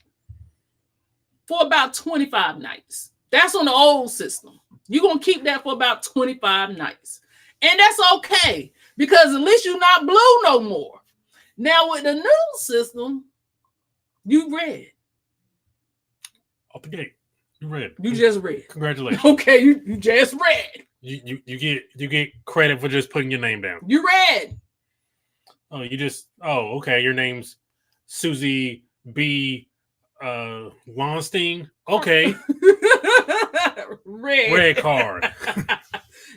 for about 25 nights. That's on the old system. You're gonna keep that for about 25 nights. And that's okay, because at least you're not blue no more. Now with the new system, you red. Off the gate. You red. You just red. Congratulations. Okay, you just red. You get credit for just putting your name down. You red. Okay. Your name's Susie B. Lonstein. Okay. Red card.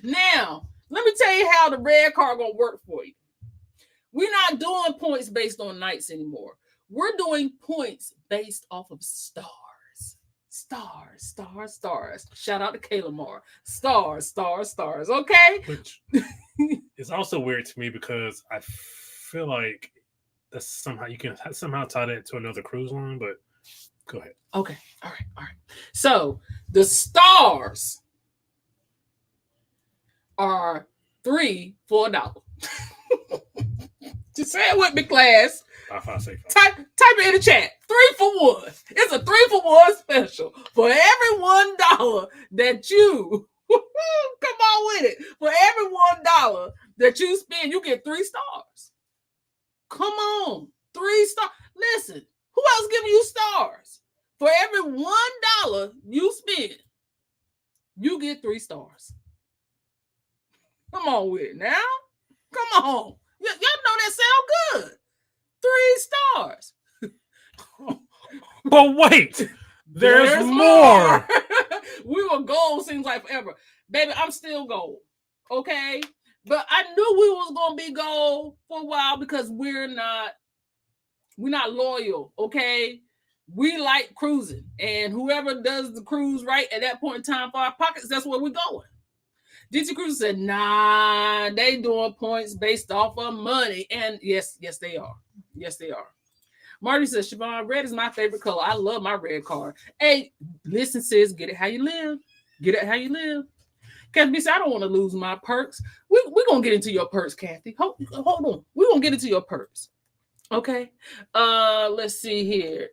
Now, let me tell you how the red card gonna work for you. We're not doing points based on nights anymore. We're doing points based off of stars. Stars. Shout out to Kayla Moore. Stars. Okay. Which is also weird to me because I feel like that's somehow you can somehow tie that to another cruise line, but go ahead. Okay. All right. So the stars are 3 for $1. Just say it with me, class. 5, 5, 6, 5. Type it in the chat. 3 for 1. It's a 3 for 1 special. For every $1 that you come on with it. For every $1 that you spend, you get 3 stars. Come on. 3 stars. Listen, who else giving you stars? For every $1 you spend, you get 3 stars. Come on with it now. Come on. Y'all know that sound good. 3 stars. But wait, there's more. We were gold seems like forever. Baby, I'm still gold. Okay? But I knew we was gonna be gold for a while because we're not loyal, okay? We like cruising, and whoever does the cruise right at that point in time for our pockets, that's where we're going. DT Cruise said, nah, they doing points based off of money. And yes, they are. Yes, they are. Marty says, Siobhan, red is my favorite color. I love my red card. Hey, listen, sis, get it how you live. Get it how you live. Kathy said, I don't want to lose my perks. We're going to get into your perks, Kathy. Hold on. We're going to get into your perks. Okay. Let's see here.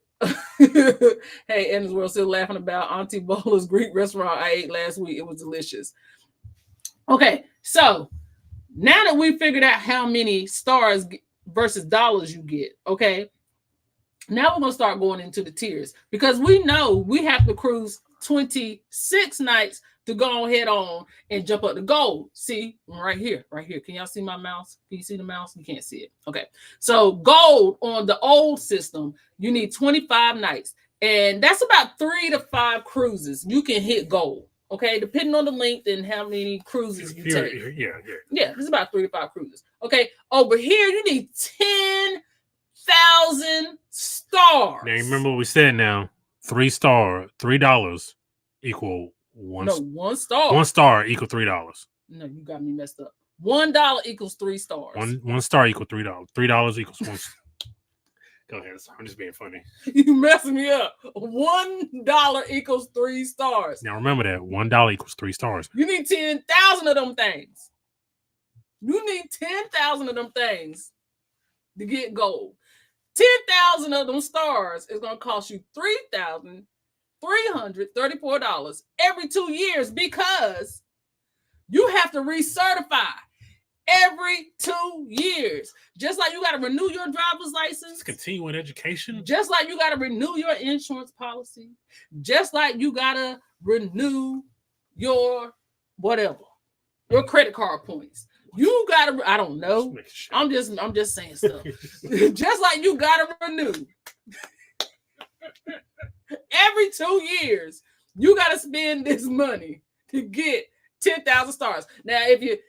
Hey, Endless World still laughing about Auntie Bola's Greek restaurant I ate last week. It was delicious. Okay, so now that we figured out how many stars versus dollars you get, okay, now we're going to start going into the tiers because we know we have to cruise 26 nights to go ahead on and jump up to gold. See, right here. Can y'all see my mouse? Can you see the mouse? You can't see it. Okay, so gold on the old system, you need 25 nights, and that's about 3 to 5 cruises. You can hit gold. Okay, depending on the length and how many cruises you take. Yeah, it's about 3 to 5 cruises. Okay, over here you need 10,000 stars. Now, remember what we said now. $3 equal one. No, 1 star. 1 star equal $3. No, you got me messed up. $1 equals 3 stars. One star equal $3. $3 equals 1 star. Go ahead. I'm just being funny. You messing me up. $1 equals 3 stars. Now remember that $1 equals 3 stars. You need 10,000 of them things. You need 10,000 of them things to get gold. 10,000 of them stars is going to cost you $3,334 every 2 years because you have to recertify every 2 years. Just like you got to renew your driver's license. It's continuing education. Just like you got to renew your insurance policy. Just like you got to renew your whatever, your credit card points. You got to, I don't know. I'm just saying stuff. Just like you got to renew 2 years, you got to spend this money to get 10,000 stars. Now, if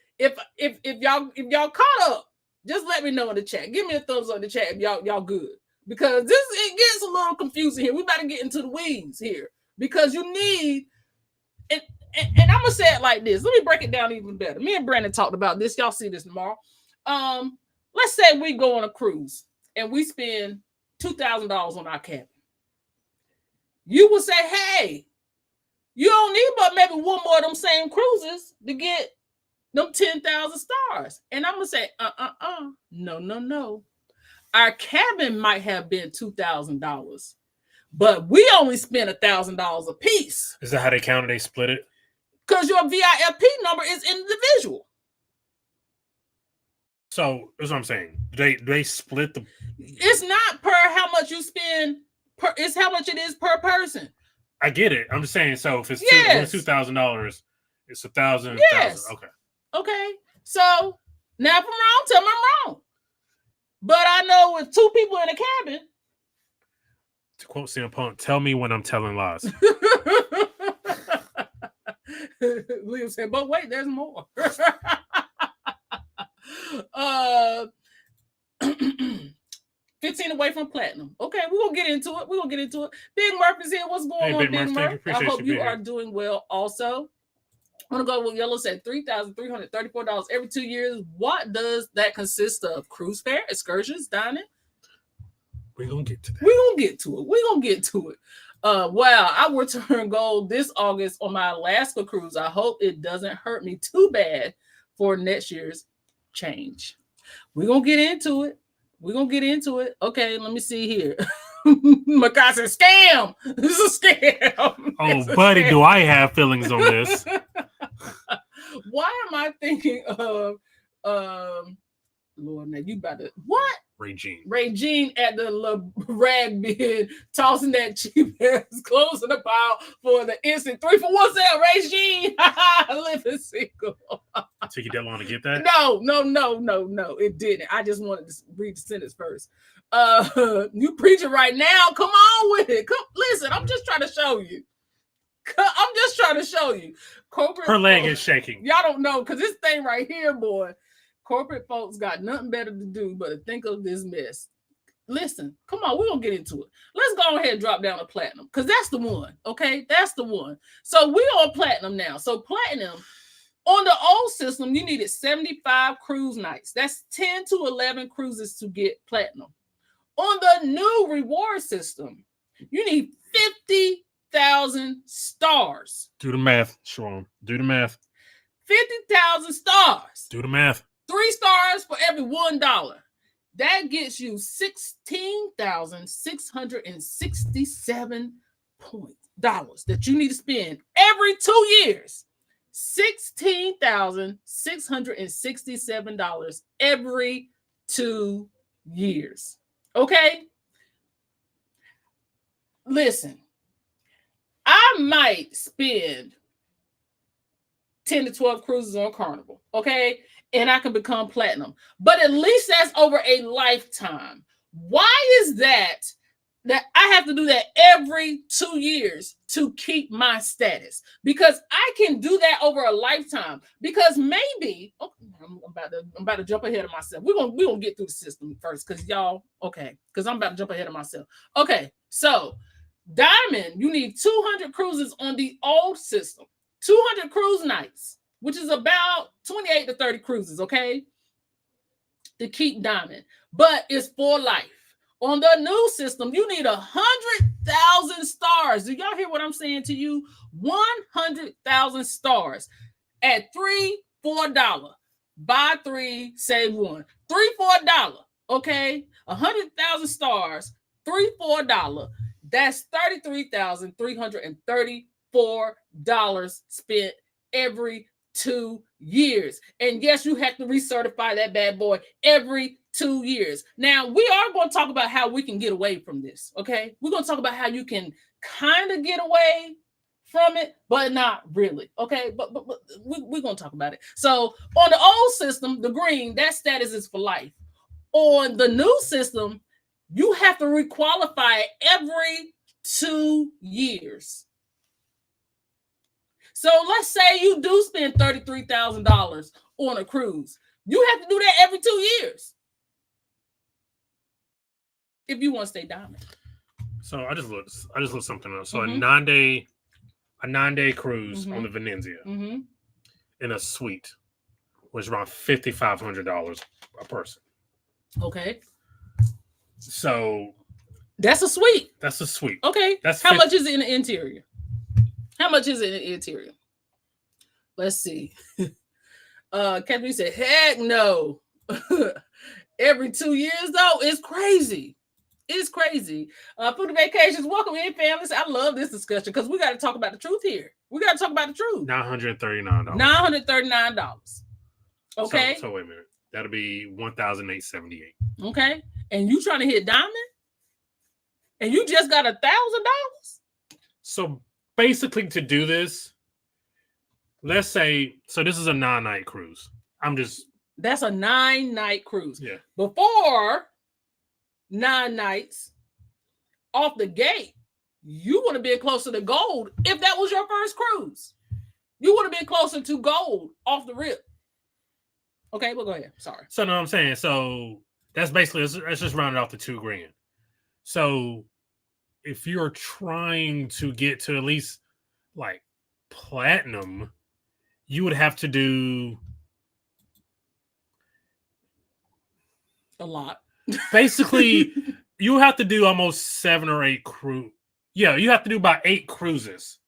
y'all caught up, just let me know in the chat. Give me a thumbs up in the chat if y'all good, because it gets a little confusing here. We about to get into the weeds here, because you need, and I'm gonna say it like this. Let me break it down even better. Me and Brandon talked about this. Y'all see this tomorrow. Let's say we go on a cruise and we spend $2,000 on our cabin. You would say, hey, you don't need but maybe one more of them same cruises to get them 10,000 stars. And I'm going to say, no. Our cabin might have been $2,000, but we only spent $1,000 a piece. Is that how they count it? They split it? Because your VIFP number is individual. So that's what I'm saying. Do they split the? It's not per how much you spend. It's how much it is per person. I get it. I'm just saying. So if it's $2,000, it's 1,000. Yes. Okay. So now if I'm wrong, tell me I'm wrong. But I know with 2 people in a cabin. To quote CM Punk, tell me when I'm telling lies. Liam said, but wait, there's more. 15 away from platinum. Okay, we're gonna get into it. Big Murphy's here. What's going on, Big Murphy? I hope you are doing well also. I'm gonna go with Yellow said $3,334 every 2 years. What does that consist of? Cruise fare, excursions, dining? We're gonna get to that. We're gonna get to it. Wow, I will turn gold this August on my Alaska cruise. I hope it doesn't hurt me too bad for next year's change. We're gonna get into it. Okay, let me see here. Makai said, scam. This is a scam. Oh, buddy, do I have feelings on this? Why am I thinking of Lord, now you about to what? Regine at the rag bin, tossing that cheap ass clothes in the pile for the instant 3-for-1 sale. Regine, living single. Took you that long to get that? No, it didn't. I just wanted to read the sentence first. You preaching right now. Come on with it. Listen, I'm just trying to show you. Corporate Her leg is shaking. Y'all don't know, because this thing right here, boy. Corporate folks got nothing better to do but to think of this mess. Listen, come on, we're going to get into it. Let's go ahead and drop down to platinum, because that's the one, okay? That's the one. So we're on platinum now. So platinum, on the old system, you needed 75 cruise nights. That's 10 to 11 cruises to get platinum. On the new reward system, you need 50,000 stars. Do the math, Sharon. Do the math. 50,000 stars. Do the math. 3 stars for every $1. That gets you 16,667 dollars that you need to spend every 2 years. $16,667 every 2 years. Okay? Listen, I might spend 10 to 12 cruises on Carnival, okay? And I can become platinum. But at least that's over a lifetime. Why is that I have to do that every 2 years to keep my status? Because I can do that over a lifetime. Because maybe, I'm about to jump ahead of myself. We're gonna get through the system first, because y'all, okay, because I'm about to jump ahead of myself. Okay, so Diamond, you need 200 cruises on the old system. 200 cruise nights, which is about 28 to 30 cruises, okay, to keep Diamond. But it's for life. On the new system, you need 100,000 stars. Do y'all hear what I'm saying to you? 100,000 stars at $3, $4. Buy 3, save 1. $3, $4, okay? 100,000 stars, $3, $4. That's $33,334 spent every 2 years. And yes, you have to recertify that bad boy every 2 years. Now, we are going to talk about how we can get away from this, okay? We're going to talk about how you can kind of get away from it, but not really, okay? But we're going to talk about it. So on the old system, the green, that status is for life. On the new system, you have to requalify every 2 years. So let's say you do spend $33,000 on a cruise. You have to do that every 2 years if you want to stay diamond. So I just looked something up. So Mhm. a 9-day cruise Mhm. on the Venezia Mm-hmm. in a suite was around $5,500 a person. Okay. So That's a suite. that's a suite. Okay. That's How much is it in the interior? How much is it in the interior? Let's see. Catherine said, heck no. Every 2 years, though, it's crazy. It's crazy. Food and Vacations, welcome in, families. I love this discussion because we got to talk about the truth here. We got to talk about the truth. $939. $939. Okay. So wait a minute. That'll be $1,878. Okay. And you trying to hit diamond? And you just got $1,000? So basically, to do this, let's say, so this is a 9-night cruise. That's a 9-night cruise. Yeah. Before 9 nights, off the gate, you would have been closer to gold if that was your first cruise. You would have been closer to gold off the rip. Okay, well, go ahead. Sorry. So no, I'm saying, so that's basically, let's just round it off to $2,000. So if you're trying to get to at least like platinum, you would have to do a lot. Basically, you have to do almost 7 or 8 cruise. Yeah, you have to do about 8 cruises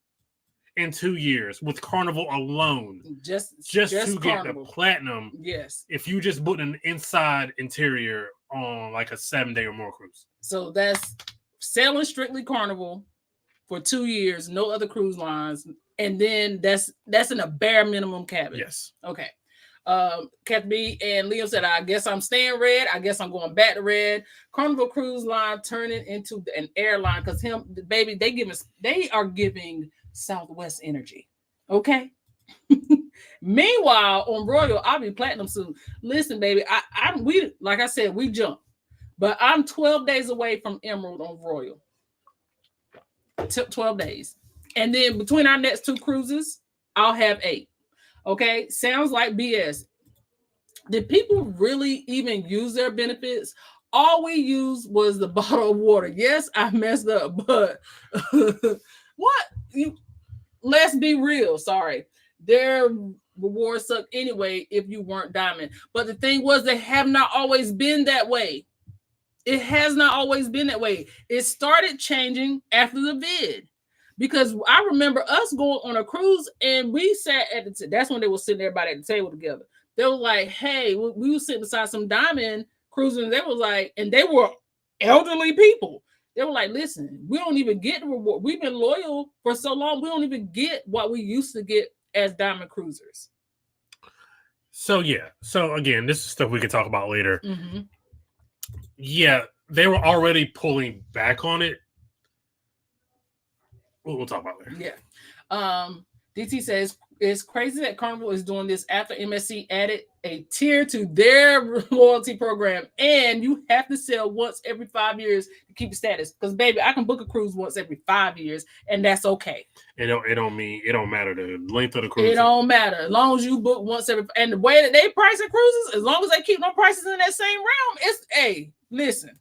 in 2 years with Carnival alone. Just to Carnival. get the platinum. Yes. If you just put an inside interior on like a 7-day or more cruise. So that's sailing strictly Carnival for 2 years, no other cruise lines, and then that's in a bare minimum cabin. Yes. Okay. Cat B and Liam said, I guess I'm staying red. I guess I'm going back to red. Carnival Cruise Line turning into an airline because baby, they are giving Southwest energy. Okay. Meanwhile, on Royal, I'll be platinum soon. Listen, baby, we like I said, we jump, but I'm 12 days away from Emerald on Royal. 12 days. And then between our next 2 cruises, I'll have 8. Okay, sounds like BS. Did people really even use their benefits? All we used was the bottle of water. Yes, I messed up, but what? Let's be real. Sorry. Their rewards suck anyway if you weren't diamond. But the thing was, they have not always been that way. It has not always been that way. It started changing after the vid. Because I remember us going on a cruise and we sat at that's when they were sitting everybody at the table together. They were like, hey, we were sitting beside some diamond cruisers. And they was like, and they were elderly people. They were like, listen, we don't even get the reward. We've been loyal for so long. We don't even get what we used to get as diamond cruisers. So, yeah. So, again, this is stuff we can talk about later. Mm-hmm. Yeah, they were already pulling back on it. We'll talk about later. Yeah. DT says it's crazy that Carnival is doing this after MSC added a tier to their loyalty program, and you have to sail once every 5 years to keep the status. Because baby, I can book a cruise once every 5 years, and that's okay. It don't matter the length of the cruise. It don't matter as long as you book once every. And the way that they price the cruises, as long as they keep no prices in that same realm, it's listen.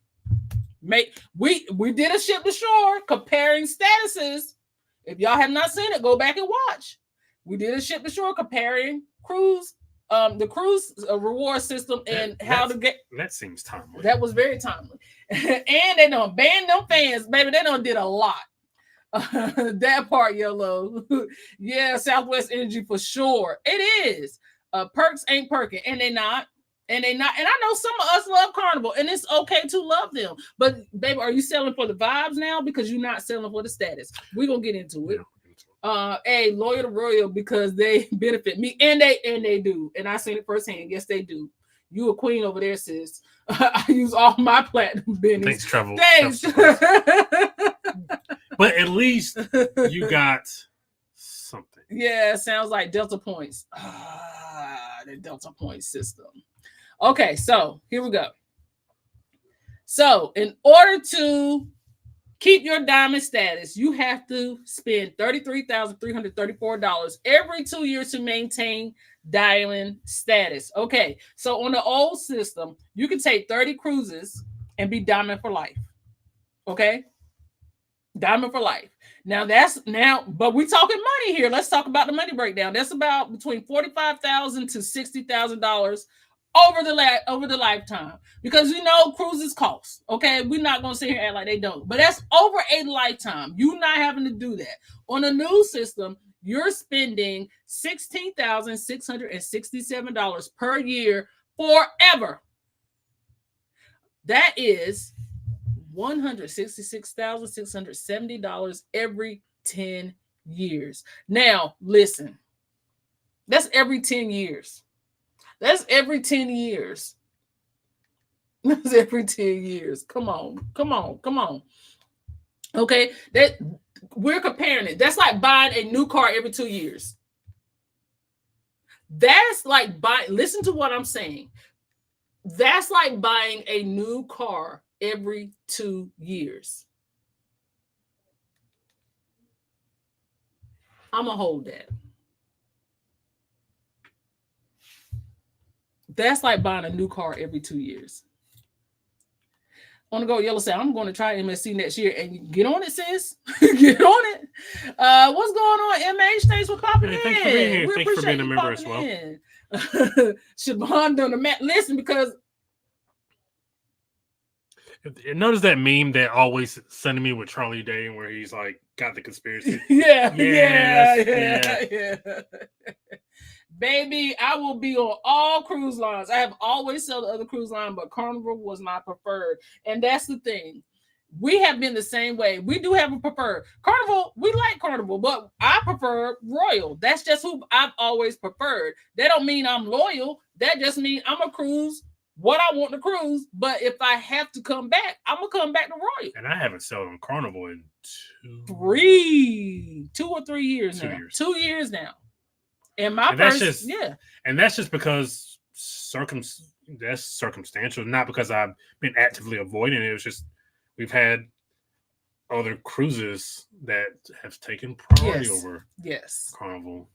We did a ship to shore comparing statuses. If y'all have not seen it, go back and watch. We did a ship to shore comparing the cruise reward system and how to get. That seems timely. That was very timely. And they done banned them fans, baby. They done did a lot. That part, yellow. Yeah, Southwest Energy for sure. It is. Perks ain't perking, and they not. And I know some of us love Carnival, and it's okay to love them. But baby, are you selling for the vibes now? Because you're not selling for the status. We're gonna get into it. Loyal to Royal because they benefit me, and they do. And I seen it firsthand. Yes, they do. You a queen over there, sis. I use all my platinum business. Thanks, travel. Thanks. But at least you got something. Yeah, sounds like Delta points. The Delta point system. Okay, so here we go. So in order to keep your diamond status, you have to spend $33,334 every 2 years to maintain diamond status. Okay, so on the old system, you can take 30 cruises and be diamond for life. Okay, diamond for life. Now but we're talking money here. Let's talk about the money breakdown. That's about between $45,000 to $60,000 over the lifetime, because cruises cost. Okay, we're not gonna sit here and act like they don't, but that's over a lifetime. You're not having to do that. On the new system, you're spending $16,667 per year forever. That is $166,670 every 10 years. Now, listen, that's every 10 years. That's every 10 years. That's every 10 years. Come on. Okay, that we're comparing it. That's like buying a new car every 2 years. That's like listen to what I'm saying. That's like buying a new car every 2 years. I'm gonna hold that. That's like buying a new car every 2 years. On the go, Yellow said, I'm going to try MSC next year. And get on it, sis. Get on it. What's going on, MH? Thanks for popping in. Thanks for being here. Thanks for being a member as well. Siobhan doing the mat. Listen, because notice that meme that always sending me with Charlie Day, where he's like got the conspiracy. Yeah. Baby, I will be on all cruise lines. I have always said the other cruise line, but Carnival was my preferred. And that's the thing. We have been the same way. We do have a preferred. Carnival, we like Carnival, but I prefer Royal. That's just who I've always preferred. That don't mean I'm loyal. That just means I'm a cruise what I want to cruise. But if I have to come back, I'm going to come back to Royal. And I haven't sailed on Carnival in 2 or 3 years now. 2 years now. And that's just because that's circumstantial, not because I've been actively avoiding it. It was just we've had other cruises that have taken priority over Carnival.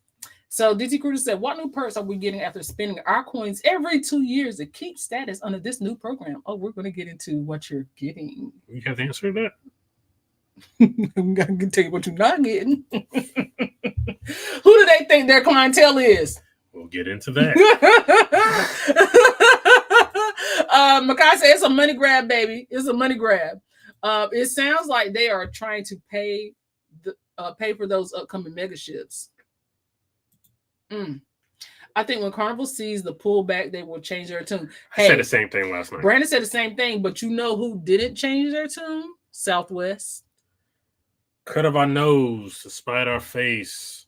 So DT Cruiser said, what new perks are we getting after spending our coins every 2 years to keep status under this new program? Oh, we're going to get into what you're getting. You have the answer to that? I'm going to tell you what you're not getting. Who do they think their clientele is? We'll get into that. Makai said it's a money grab, baby. It's a money grab. It sounds like they are trying to pay for those upcoming mega ships. I think when Carnival sees the pullback, they will change their tune. I said the same thing last night. Brandon said the same thing, but you know who didn't change their tune? Southwest. Cut of our nose, despite our face.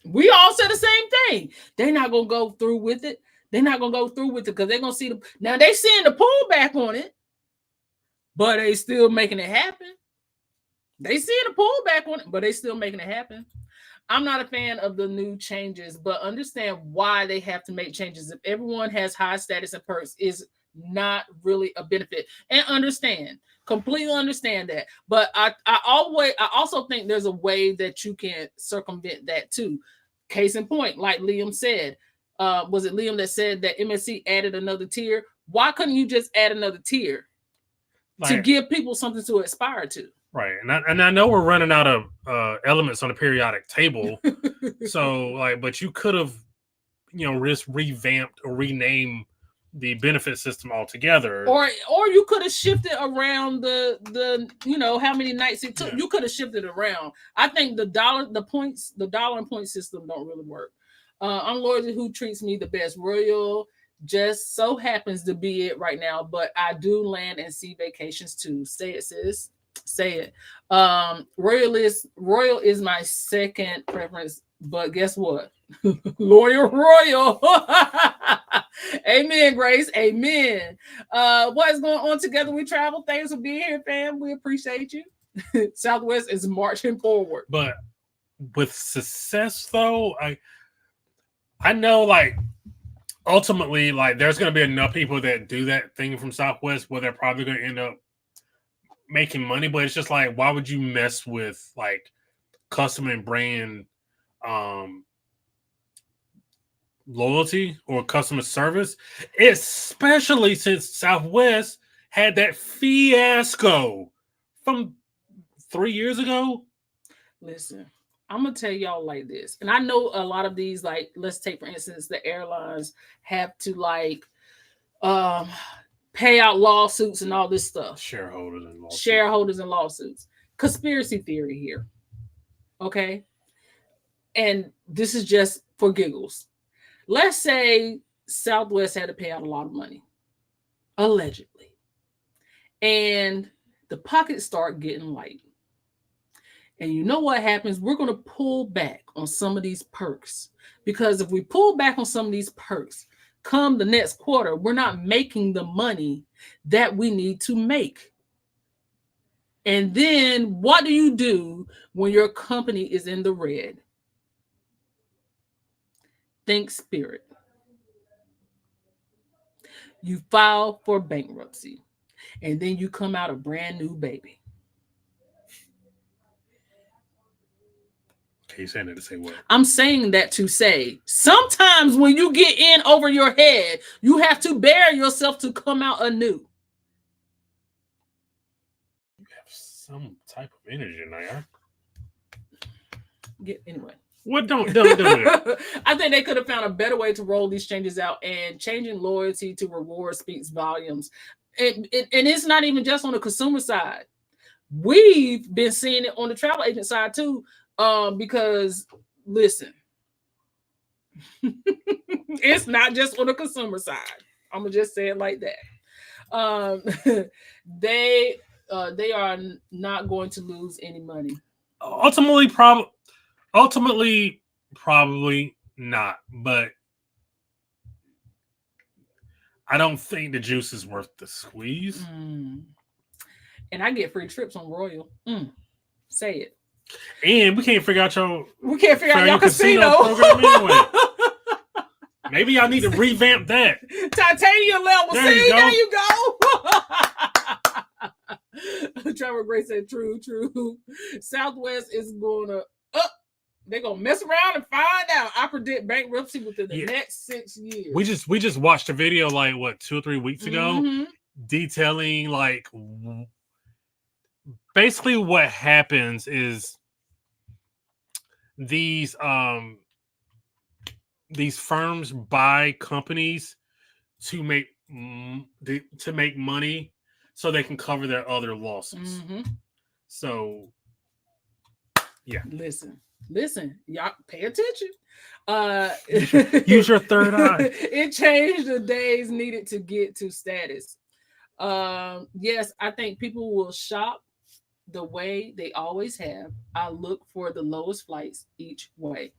We all said the same thing. They're not going to go through with it. They're not going to go through with it because they're going to see now they seeing the pullback on it, but they still making it happen. They seeing the pullback on it, but they still making it happen. I'm not a fan of the new changes, but understand why they have to make changes. If everyone has high status and perks, is not really a benefit. And completely understand that. But I also think there's a way that you can circumvent that too. Case in point, like Liam said, was it Liam that said that MSC added another tier? Why couldn't you just add another tier to give people something to aspire to? Right. And I know we're running out of elements on the periodic table. So but you could have, just revamped or renamed the benefit system altogether. Or you could have shifted around the how many nights it took. Yeah. You could have shifted around. I think the dollar and point system don't really work. I'm loyal who treats me the best. Royal just so happens to be it right now, but I do land and sea vacations too. Say it, sis. Say it. Royal is my second preference, but guess what? Royal. Amen, Grace. Amen. What is going on together? We travel. Thanks for being here, fam. We appreciate you. Southwest is marching forward. But with success, though, I know, ultimately, there's going to be enough people that do that thing from Southwest where they're probably going to end up making money, but it's just like, why would you mess with like customer and brand loyalty or customer service, especially since Southwest had that fiasco from 3 years ago? Listen, I'm gonna tell y'all like this, and I know a lot of these, like, let's take for instance, the airlines have to like pay out lawsuits and all this stuff. Shareholders and lawsuits. Conspiracy theory here. Okay. And this is just for giggles. Let's say Southwest had to pay out a lot of money, allegedly. And the pockets start getting light. And you know what happens? We're going to pull back on some of these perks. Because if we pull back on some of these perks, come the next quarter, we're not making the money that we need to make. And then what do you do when your company is in the red? Think Spirit. You file for bankruptcy, and then you come out a brand new baby. Okay, you're saying that to say what? I'm saying that to say sometimes when you get in over your head, you have to bear yourself to come out anew. You have some type of energy in there. Anyway. What don't I think they could have found a better way to roll these changes out, and changing loyalty to reward speaks volumes. And it's not even just on the consumer side. We've been seeing it on the travel agent side too. Because listen, it's not just on the consumer side. I'm gonna just say it like that. They are not going to lose any money. Ultimately, probably not. But I don't think the juice is worth the squeeze. And I get free trips on Royal. Say it. And we can't figure out your casino program anyway. Maybe y'all need to revamp that. Titanium level. There you go. Trevor Gray said, true. Southwest is going to they're gonna mess around and find out. I predict bankruptcy within the next 6 years. We just watched a video like 2 or 3 weeks ago, detailing like basically what happens is these firms buy companies to make money so they can cover their other losses. So yeah, listen, y'all pay attention. Use your third eye. It changed the days needed to get to status. Yes, I think people will shop the way they always have. I look for the lowest flights each way.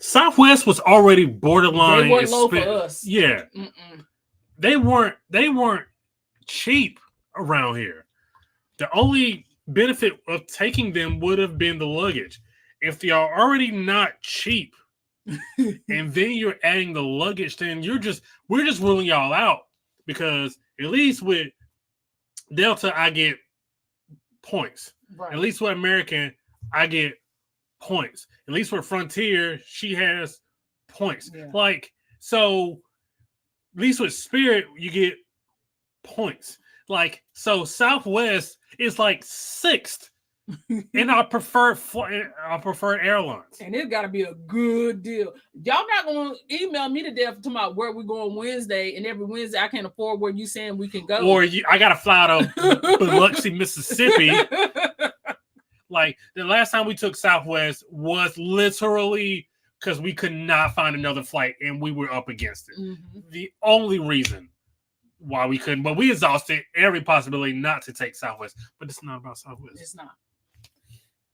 Southwest was already borderline. They weren't low for us. Yeah, they weren't cheap around here. The only benefit of taking them would have been the luggage. If they are already not cheap, and then you're adding the luggage, then we're just ruling y'all out, because at least with Delta I get points. Right. At least with American I get points. At least with Frontier she has points. Yeah. Like, so at least with Spirit you get points. Like, so Southwest is like 6th in our preferred airlines, and it's got to be a good deal. Y'all not gonna email me to death talking about where we're going Wednesday, and every Wednesday I can't afford where you saying we can go, or I gotta fly to Biloxi, Mississippi. Like, the last time we took Southwest was literally because we could not find another flight and we were up against it. The only reason why we couldn't, but we exhausted every possibility not to take Southwest. But it's not about Southwest. It's not.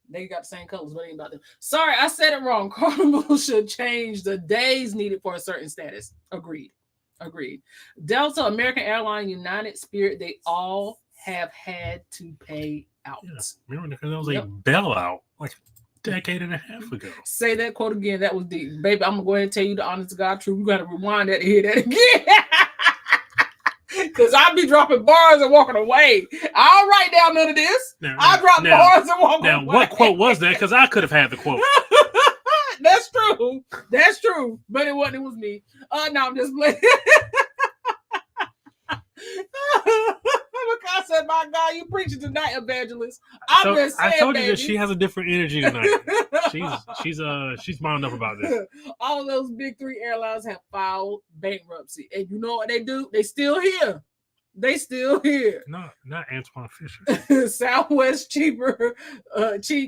They got the same colors, but it ain't about them. Sorry, I said it wrong. Carnival should change the days needed for a certain status. Agreed. Delta, American Airlines, United, Spirit, they all have had to pay out. Yeah. Remember, because that was a bailout like a decade and a half ago. Say that quote again. That was deep. Baby, I'm going to go ahead and tell you the honest to God truth. We got to rewind that to hear that again. Because I'll be dropping bars and walking away. I don't write down none of this. I drop bars and walk away. Now, what quote was that? Because I could have had the quote. That's true. That's true. But it wasn't. It was me. No, I'm just playing. I said, my God, you preaching tonight, evangelist. I'm just saying, I told you baby. that she has a different energy tonight. She's smart enough about this. All of those big three airlines have filed bankruptcy, and you know what they do? They still here. They still here. Not Antoine Fisher. Southwest cheap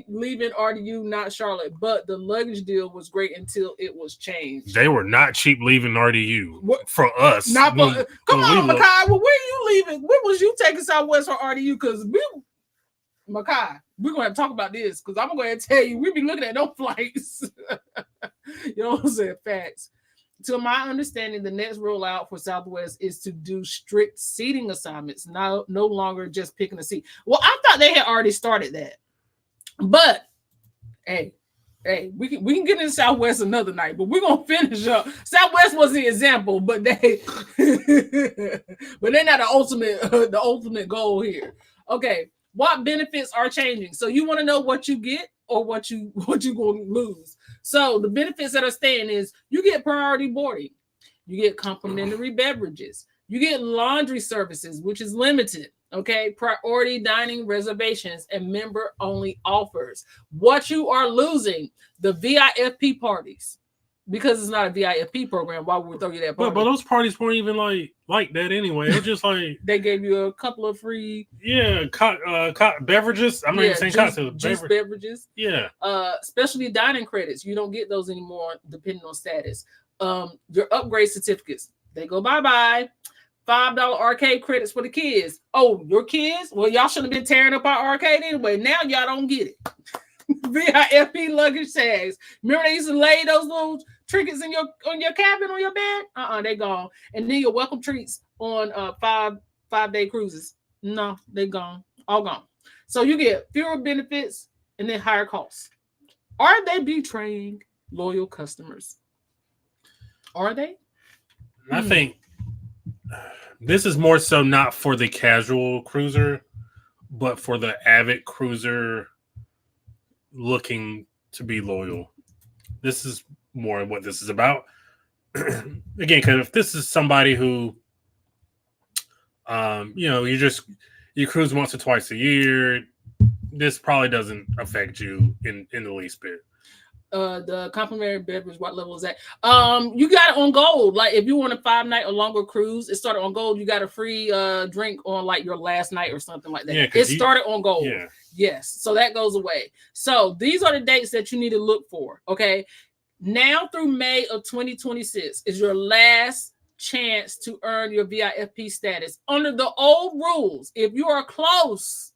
leaving RDU, not Charlotte. But the luggage deal was great until it was changed. They were not cheap leaving RDU for us. Not for, come on, Makai. Well, where are you leaving? When was you taking Southwest or RDU? Because Makai, we're gonna have to talk about this because I'm gonna go ahead and tell you, we be looking at those flights. You know what I'm saying? Facts. To my understanding, the next rollout for Southwest is to do strict seating assignments, no longer just picking a seat. Well, I thought they had already started that. But hey, we can get into Southwest another night, but we're gonna finish up. Southwest was the example, but they're not the ultimate goal here. Okay, what benefits are changing? So you want to know what you get or what you going to lose. So the benefits that are staying is you get priority boarding, you get complimentary beverages, you get laundry services, which is limited. Okay, priority dining reservations and member-only offers. What you are losing, the VIFP parties, because it's not a VIFP program. Why would we throw you that party? But those parties weren't even like that anyway. It's just like they gave you a couple of free beverages. I'm not even saying cocktails. Juice beverages. Yeah. Specialty dining credits. You don't get those anymore, depending on status. Your upgrade certificates, they go bye-bye. $5 arcade credits for the kids. Oh, your kids? Well, y'all shouldn't have been tearing up our arcade anyway. Now y'all don't get it. VIFP luggage tags. Remember they used to lay those little trinkets on your cabin on your bed? They gone. And then your welcome treats on 5-day cruises. No, they gone. All gone. So you get fewer benefits and then higher costs. Are they betraying loyal customers? Are they? I think this is more so not for the casual cruiser, but for the avid cruiser looking to be loyal. This is more what this is about. Again, because if this is somebody who, you cruise once or twice a year, this probably doesn't affect you in the least bit. The complimentary beverage, what level is that? You got it on gold. Like if you want a 5-night or longer cruise, it started on gold. You got a free drink on like your last night or something like that. It started on gold. Yeah. Yes. So that goes away. So these are the dates that you need to look for. Okay. Now through May of 2026 is your last chance to earn your VIFP status. Under the old rules, if you are close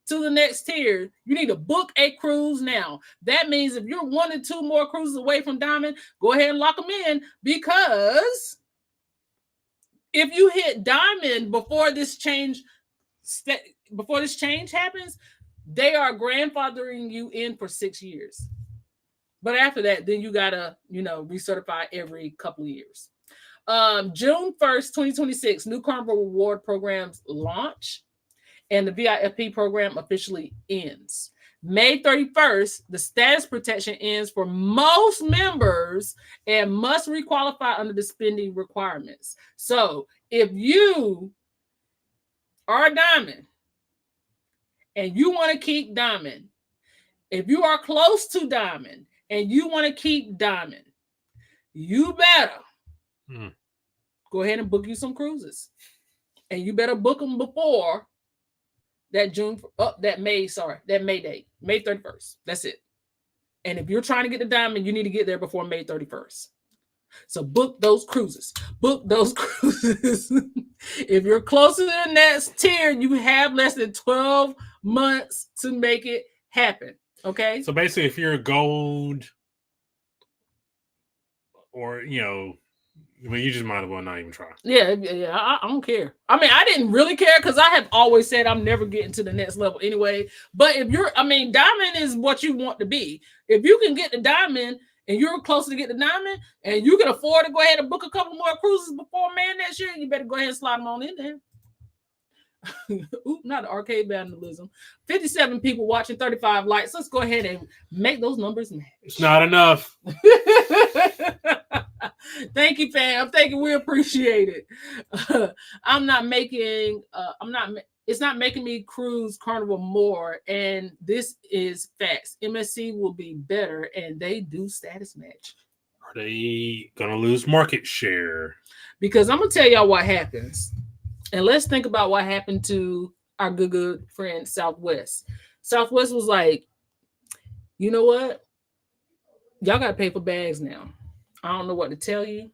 to the next tier, you need to book a cruise now. That means if you're 1 or 2 more cruises away from Diamond, go ahead and lock them in, because if you hit Diamond before this change happens, they are grandfathering you in for 6 years. But after that, then you gotta, recertify every couple of years. June 1st, 2026, new Carnival reward programs launch, and the VIFP program officially ends. May 31st, the status protection ends for most members and must requalify under the spending requirements. So if you are a Diamond and you want to keep Diamond, if you are close to Diamond and you want to keep Diamond, you better go ahead and book you some cruises. And you better book them before that May date, May 31st. That's it. And if you're trying to get the Diamond, you need to get there before May 31st. So book those cruises. Book those cruises. If you're closer than that tier, you have less than 12 months to make it happen. Okay. So basically, if you're gold, or well, you just might as well not even try. Yeah, I don't care. I mean, I didn't really care because I have always said I'm never getting to the next level anyway. But Diamond is what you want to be. If you can get the Diamond and you're closer to get the Diamond and you can afford to go ahead and book a couple more cruises before May next year, you better go ahead and slide them on in there. Oop, not arcade vandalism. 57 people watching, 35 likes. Let's go ahead and make those numbers match. It's not enough. Thank you, fam. Thank you. We appreciate it. It's not making me cruise Carnival more. And this is facts. MSC will be better, and they do status match. Are they going to lose market share? Because I'm going to tell y'all what happens. And let's think about what happened to our good friend Southwest. Southwest was like, you know what? Y'all got to pay for bags now. I don't know what to tell you.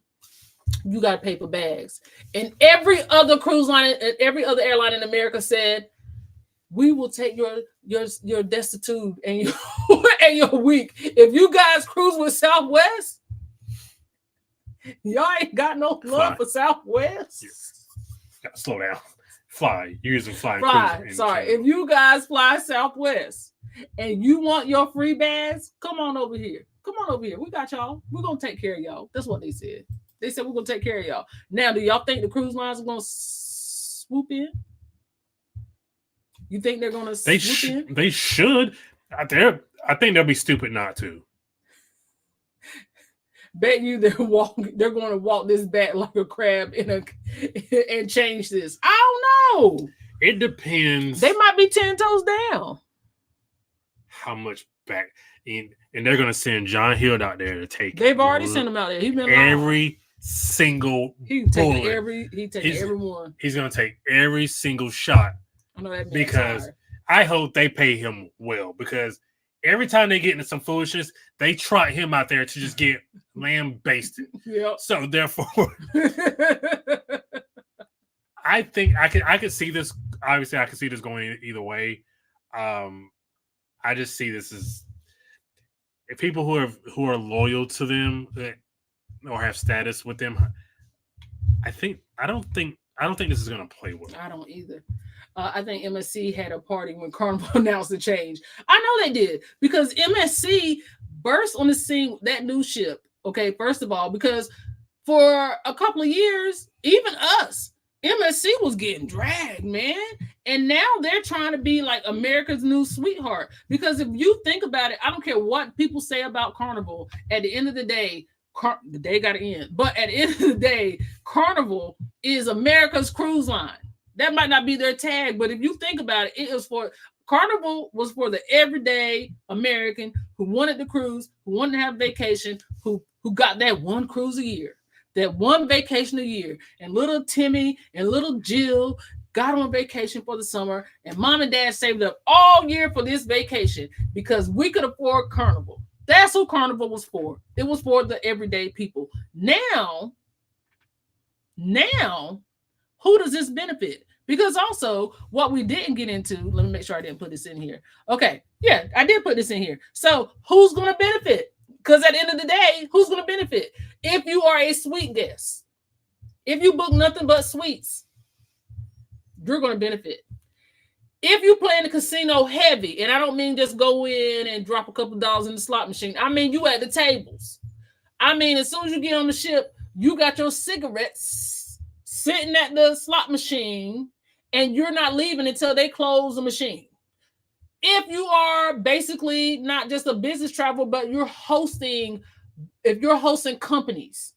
You got to pay for bags. And every other cruise line and every other airline in America said, we will take your destitute and your week. If you guys cruise with Southwest, y'all ain't got no love for Southwest. Gotta slow down. Fly. You're using flying. Sorry. If you guys fly Southwest and you want your free bags, come on over here. Come on over here. We got y'all. We're gonna take care of y'all. That's what they said. They said we're gonna take care of y'all. Now, do y'all think the cruise lines are gonna swoop in? You think they're gonna swoop in? They should. I think they'll be stupid not to. Bet you they're going to walk this back like a crab and change this. I don't know. It depends. They might be 10 toes down. How much back in, and they're going to send John Hill out there to take. They've already sent him out there. He's been every single. He's taking every one. He's going to take every single shot. I know that because tired. I hope they pay him well, because every time they get into some foolishness, they trot him out there to just get lamb-basted. Yep. So therefore, I think I could see this. Obviously, I could see this going either way. I just see this as if people who are loyal to them or have status with them. I don't think this is going to play well. I don't either. I think MSC had a party when Carnival announced the change. I know they did, because MSC burst on the scene with that new ship. Okay, first of all, because for a couple of years, even us, MSC was getting dragged, man. And now they're trying to be like America's new sweetheart. Because if you think about it, I don't care what people say about Carnival. At the end of the day, the day got to end. But at the end of the day, Carnival is America's cruise line. That might not be their tag, but if you think about it, it was for Carnival was for the everyday American who wanted to cruise, who wanted to have vacation, who got that one cruise a year, that one vacation a year. And little Timmy and little Jill got on vacation for the summer, and mom and dad saved up all year for this vacation because we could afford Carnival. That's who Carnival was for. It was for the everyday people. Now, who does this benefit? Because also, what we didn't get into, let me make sure I didn't put this in here. Okay, yeah, I did put this in here. So who's going to benefit? Because at the end of the day, who's going to benefit? If you are a suite guest, if you book nothing but suites, you're going to benefit. If you play in the casino heavy, and I don't mean just go in and drop a couple dollars in the slot machine. I mean, you at the tables. I mean, as soon as you get on the ship, you got your cigarettes sitting at the slot machine, and you're not leaving until they close the machine. If you are basically not just a business travel, but you're hosting, if you're hosting companies,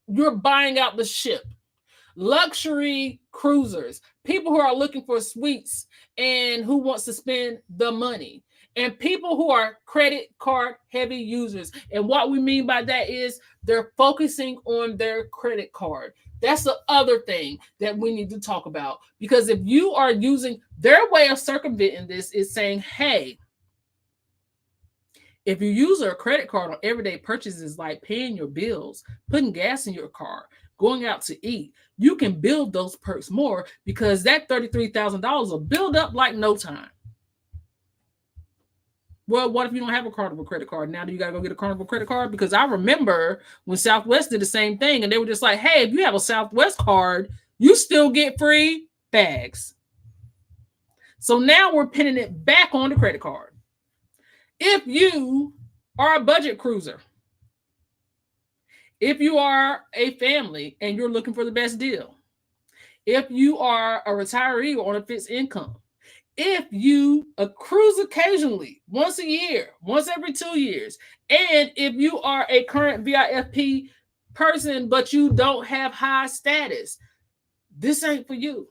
you're buying out the ship. Luxury cruisers, people who are looking for suites and who wants to spend the money, and people who are credit card heavy users. And what we mean by that is they're focusing on their credit card. That's the other thing that we need to talk about, because if you are using their way of circumventing this is saying, hey, if you use a credit card on everyday purchases like paying your bills, putting gas in your car, going out to eat, you can build those perks more, because that $33,000 will build up like no time. Well, what if you don't have a Carnival credit card? Now do you got to go get a Carnival credit card? Because I remember when Southwest did the same thing, and they were just like, hey, if you have a Southwest card, you still get free bags. So now we're pinning it back on the credit card. If you are a budget cruiser, if you are a family and you're looking for the best deal, if you are a retiree or on a fixed income, if you cruise occasionally, once a year, once every 2 years, and if you are a current VIFP person, but you don't have high status, this ain't for you.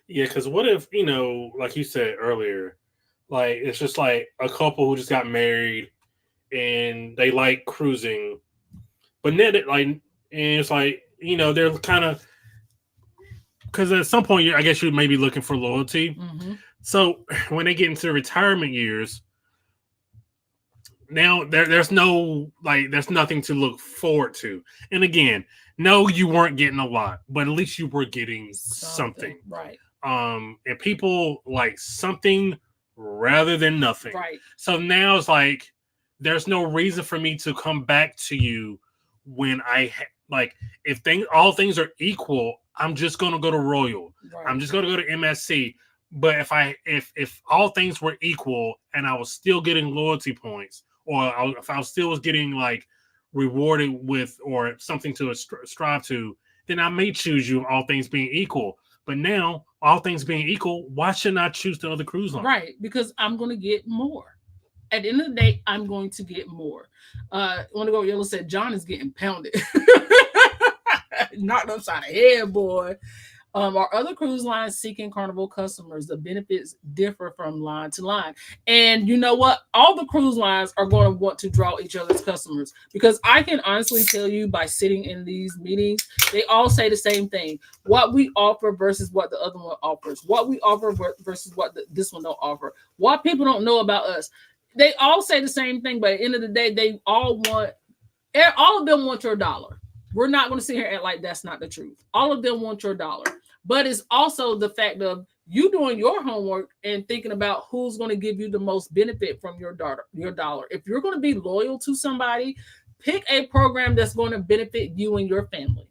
Yeah, because what if, like you said earlier, like it's just like a couple who just got married and they like cruising, but then and it's like, they're kind of, because at some point, I guess you may be looking for loyalty. Mm-hmm. So when they get into retirement years, now there's nothing to look forward to. And again, no, you weren't getting a lot, but at least you were getting something. Right. And people like something rather than nothing. Right. So now it's like there's no reason for me to come back to you when if all things are equal, I'm just gonna go to Royal. Right. I'm just gonna go to MSC. But if all things were equal and I was still getting loyalty points, or if I still was getting like rewarded with or something to strive to, then I may choose you. All things being equal. But now, all things being equal, why shouldn't I choose the other cruise line? Right, because I'm going to get more. At the end of the day, I'm going to get more. Want to go? Yellow said John is getting pounded, knocked upside the head, boy. Our other cruise lines seeking Carnival customers, the benefits differ from line to line. And you know what? All the cruise lines are going to want to draw each other's customers, because I can honestly tell you by sitting in these meetings, they all say the same thing. What we offer versus what the other one offers. What we offer versus what this one don't offer. What people don't know about us. They all say the same thing, but at the end of the day, they all of them want your dollar. We're not going to sit here and act like that's not the truth. All of them want your dollar. But it's also the fact of you doing your homework and thinking about who's going to give you the most benefit from your dollar. If you're going to be loyal to somebody, pick a program that's going to benefit you and your family.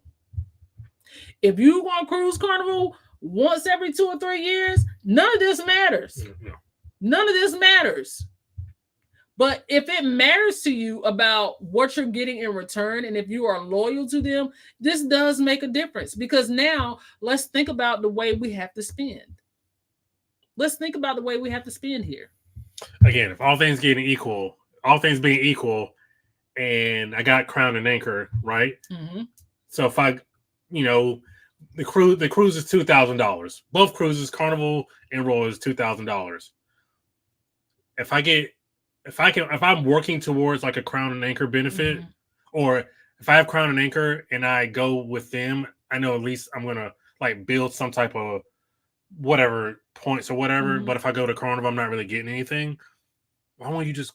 If you want to cruise Carnival once every 2 or 3 years, none of this matters. None of this matters. But if it matters to you about what you're getting in return, and if you are loyal to them, this does make a difference. Because now let's think about the way we have to spend. Let's think about the way we have to spend here. Again, if all things being equal, and I got Crown and Anchor, right? Mm-hmm. So if I, the cruise is $2,000. Both cruises, Carnival and Royal, is $2,000. If I'm working towards like a Crown and Anchor benefit, mm-hmm. or if I have Crown and Anchor and I go with them, I know at least I'm gonna like build some type of whatever points or whatever. Mm-hmm. But if I go to Carnival, I'm not really getting anything. Why won't you just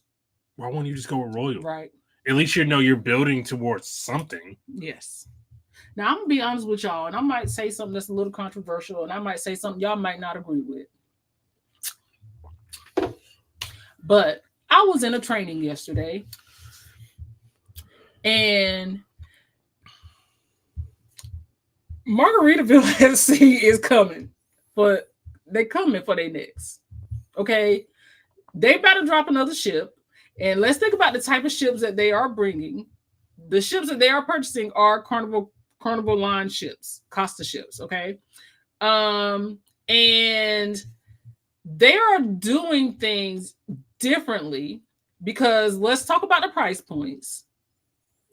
go with Royal? Right. At least you're building towards something. Yes. Now I'm gonna be honest with y'all, and I might say something that's a little controversial, and I might say something y'all might not agree with. But I was in a training yesterday, and Margaritaville FC is coming, but they're coming for their necks. Okay, they about to drop another ship, and let's think about the type of ships that they are bringing. The ships that they are purchasing are Carnival line ships, Costa ships. Okay, and they are doing things differently, because let's talk about the price points.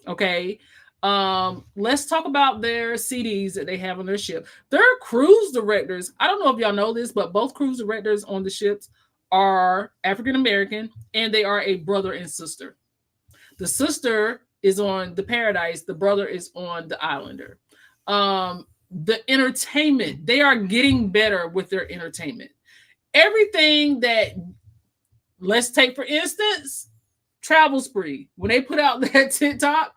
Okay. Let's talk about their CDs that they have on their ship. Their cruise directors, I don't know if y'all know this, but both cruise directors on the ships are African American, and they are a brother and sister. The sister is on the Paradise, the brother is on the Islander. The entertainment, they are getting better with their entertainment. Everything that, let's take for instance, Travel Spree. When they put out that TikTok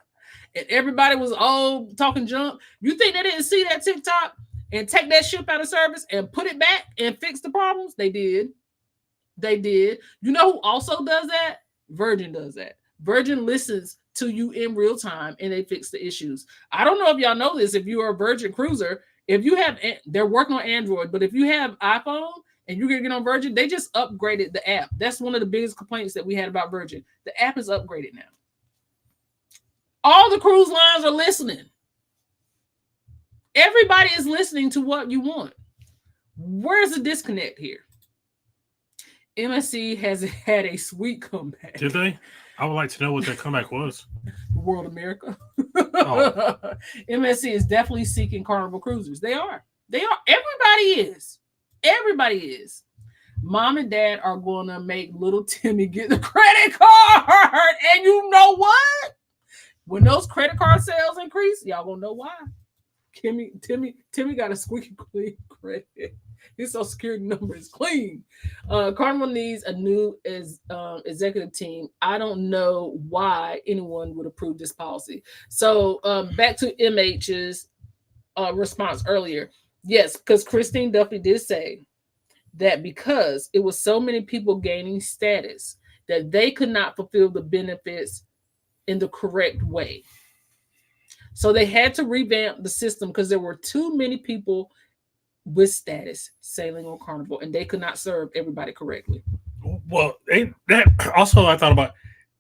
and everybody was all talking junk, you think they didn't see that TikTok and take that ship out of service and put it back and fix the problems? They did. They did. You know who also does that? Virgin does that. Virgin listens to you in real time and they fix the issues. I don't know if y'all know this. If you are a Virgin cruiser, if you have, they're working on Android, but if you have iPhone and you're going to get on Virgin, they just upgraded the app. That's one of the biggest complaints that we had about Virgin. The app is upgraded now. All the cruise lines are listening. Everybody is listening to what you want. Where's the disconnect here? MSC has had a sweet comeback. Did they? I would like to know what their comeback was. World America. Oh. MSC is definitely seeking Carnival cruisers. They are. Everybody is. Everybody is. Mom and dad are going to make little Timmy get the credit card. And you know what? When those credit card sales increase, y'all gonna know why. Timmy got a squeaky clean credit. His social security number is clean. Carnival needs a new executive team. I don't know why anyone would approve this policy. So back to MH's response earlier. Yes, because Christine Duffy did say that because it was so many people gaining status that they could not fulfill the benefits in the correct way. So they had to revamp the system because there were too many people with status sailing on Carnival, and they could not serve everybody correctly. Well, that also I thought about.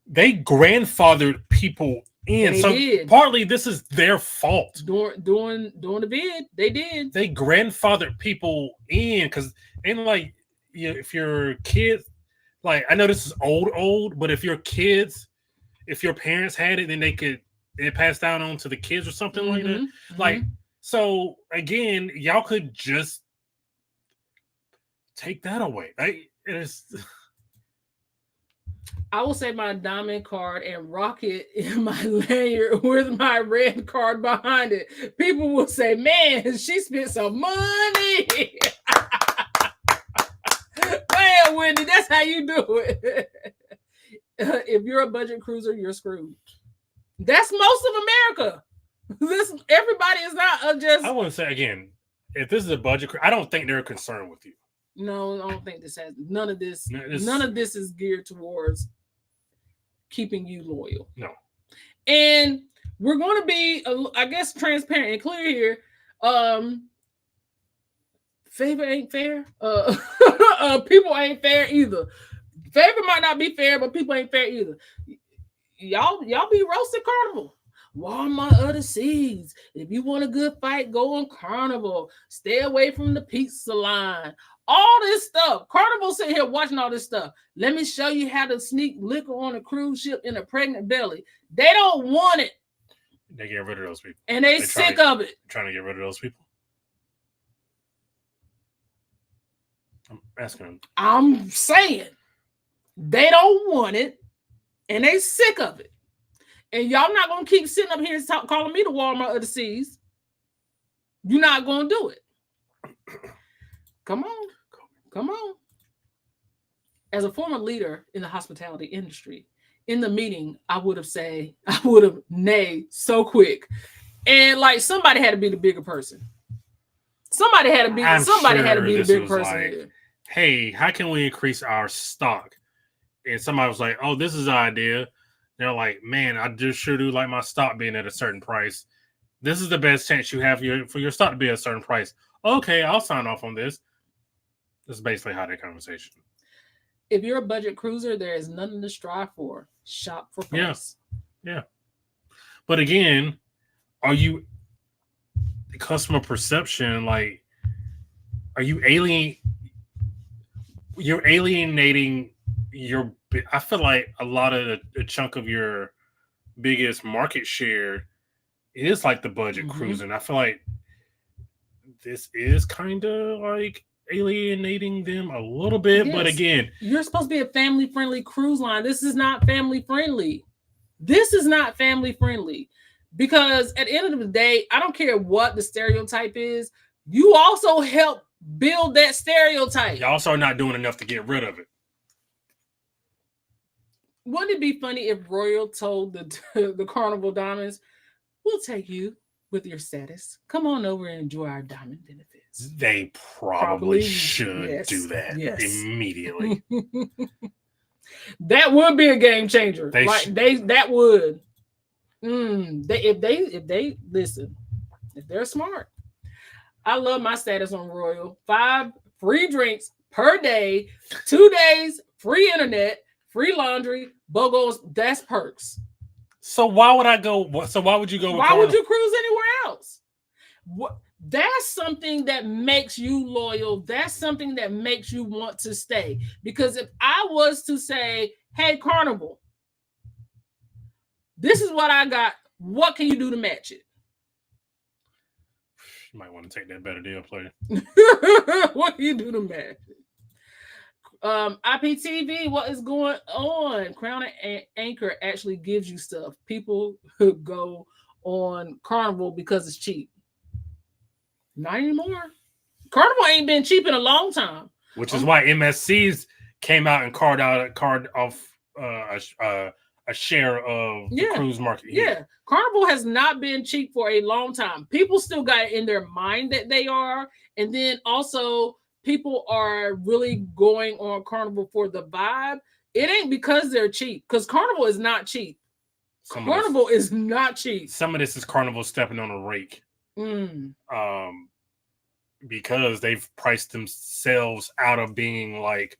They grandfathered people in, They so did. partly this is their fault. During the bid, they did. They grandfathered people in because, and like, if your kids, like, I know this is old, but if your kids, if your parents had it, then it passed down on to the kids or something like that. Like. So again, y'all could just take that away. I will say my diamond card and rock it in my lanyard with my red card behind it. People will say, "Man, she spent some money." Well, Wendy, that's how you do it. If you're a budget cruiser, you're screwed. That's most of America. Everybody is not just. I want to say again, if this is a budget, I don't think they're concerned with you. No, I don't think this has none of this. None of this is geared towards keeping you loyal. No. And we're going to be, I guess, transparent and clear here. Favor ain't fair. People ain't fair either. Favor might not be fair, but people ain't fair either. Y'all be roasted Carnival. Walmart of the Seas. If you want a good fight, go on Carnival. Stay away from the pizza line. All this stuff. Carnival sitting here watching all this stuff. Let me show you how to sneak liquor on a cruise ship in a pregnant belly. They don't want it. They get rid of those people. And they sick of it. Trying to get rid of those people. I'm asking them. I'm saying they don't want it. And they sick of it. And y'all not going to keep sitting up here and calling me the Walmart of the Seas. You're not going to do it. Come on. As a former leader in the hospitality industry, in the meeting, I would have neighed so quick. And like somebody had to be the bigger person. Somebody had to be the bigger person here. Hey, how can we increase our stock? And somebody was like, "Oh, this is an idea." They're like, "Man, I just sure do like my stock being at a certain price. This is the best chance you have for your stock to be at a certain price." Okay, I'll sign off on this. That's basically how that conversation. If you're a budget cruiser, there is nothing to strive for. Shop for price. Yeah. But again, are you customer perception? Like, are you You're alienating your. I feel like a lot of the chunk of your biggest market share is like the budget cruising. I feel like this is kind of like alienating them a little bit. Yes. But again, you're supposed to be a family-friendly cruise line. This is not family-friendly. Because at the end of the day, I don't care what the stereotype is. You also help build that stereotype. You also are not doing enough to get rid of it. Wouldn't it be funny if Royal told the Carnival Diamonds, "We'll take you with your status. Come on over and enjoy our diamond benefits." They probably should do that immediately. That would be a game changer. That would. If they listen, if they're smart. I love my status on Royal. 5 free drinks per day, 2 days, free internet, free laundry, BOGOs. That's perks. So why would I go? So why would you go? Why would you cruise anywhere else? That's something that makes you loyal. That's something that makes you want to stay. Because if I was to say, hey, Carnival, this is what I got. What can you do to match it? You might want to take that better deal, player. What can you do to match it? IPTV, what is going on? Crown and Anchor actually gives you stuff. People who go on Carnival because it's cheap. Not anymore. Carnival ain't been cheap in a long time. Which is why MSCs came out and carved off a share of the cruise market. Yeah. Carnival has not been cheap for a long time. People still got it in their mind that they are. And then also people are really going on Carnival for the vibe. It ain't because they're cheap, because Carnival is not cheap. Carnival is not cheap. Some of this is Carnival stepping on a rake. Because they've priced themselves out of being like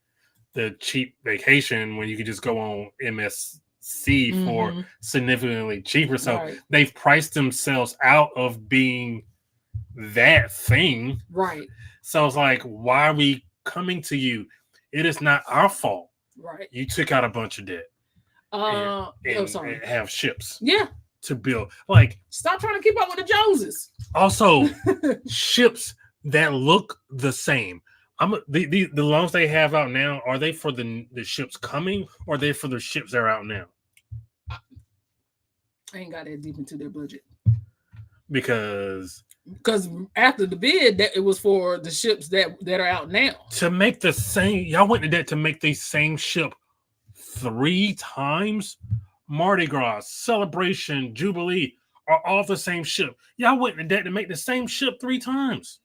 the cheap vacation when you can just go on MSC for significantly cheaper. So they've priced themselves out of being that thing. Right. So it's like, why are we coming to you? It is not our fault. Right. You took out a bunch of debt. And have ships. Yeah. To build. Like, stop trying to keep up with the Joneses. Also, ships that look the same. The loans they have out now, are they for the ships coming, or are they for the ships that are out now? I ain't got that deep into their budget. Because after the bid, that it was for the ships that are out now. To make the same, y'all went to that to make the same ship 3 times. Mardi Gras, Celebration, Jubilee are all the same ship. Y'all went to that to make the same ship 3 times.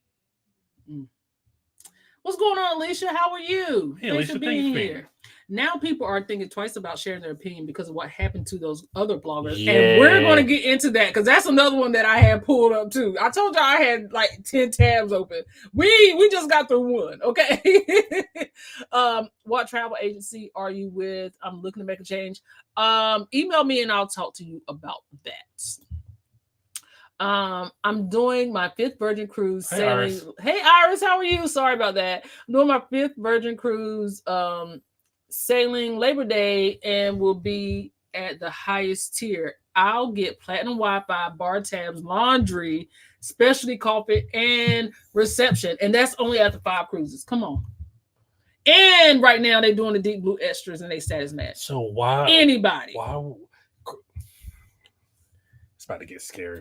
What's going on, Alicia? How are you? Hey, Thanks Alicia, for being here. Now people are thinking twice about sharing their opinion because of what happened to those other bloggers. Yeah. And we're going to get into that because that's another one that I had pulled up too. I told you I had like 10 tabs open. We just got through one, okay? What travel agency are you with? I'm looking to make a change. Email me and I'll talk to you about that. I'm doing my 5th Virgin Cruise sailing. Hey, Iris, how are you? Sorry about that. I'm doing my 5th Virgin Cruise sailing Labor Day and will be at the highest tier. I'll get platinum Wi-Fi, bar tabs, laundry, specialty coffee, and reception. And that's only after 5 cruises. Come on. And right now they're doing the deep blue extras and they status match. So why anybody? Wow. It's about to get scary.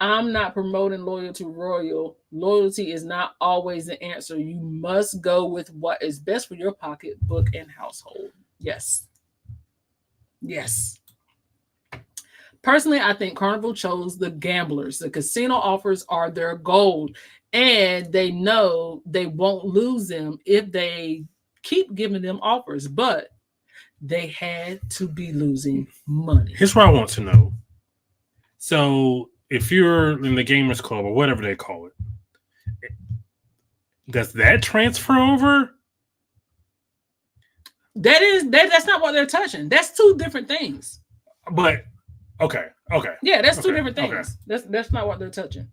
I'm not promoting loyalty royal. Loyalty is not always the answer. You must go with what is best for your pocketbook and household. Yes. Yes. Personally, I think Carnival chose the gamblers. The casino offers are their gold, and they know they won't lose them if they keep giving them offers, but they had to be losing money. Here's what I want to know. So if you're in the Gamers Club or whatever they call it, does that transfer over? That's not what they're touching. That's 2 different things. But okay. Yeah, that's 2 different things. Okay. That's not what they're touching.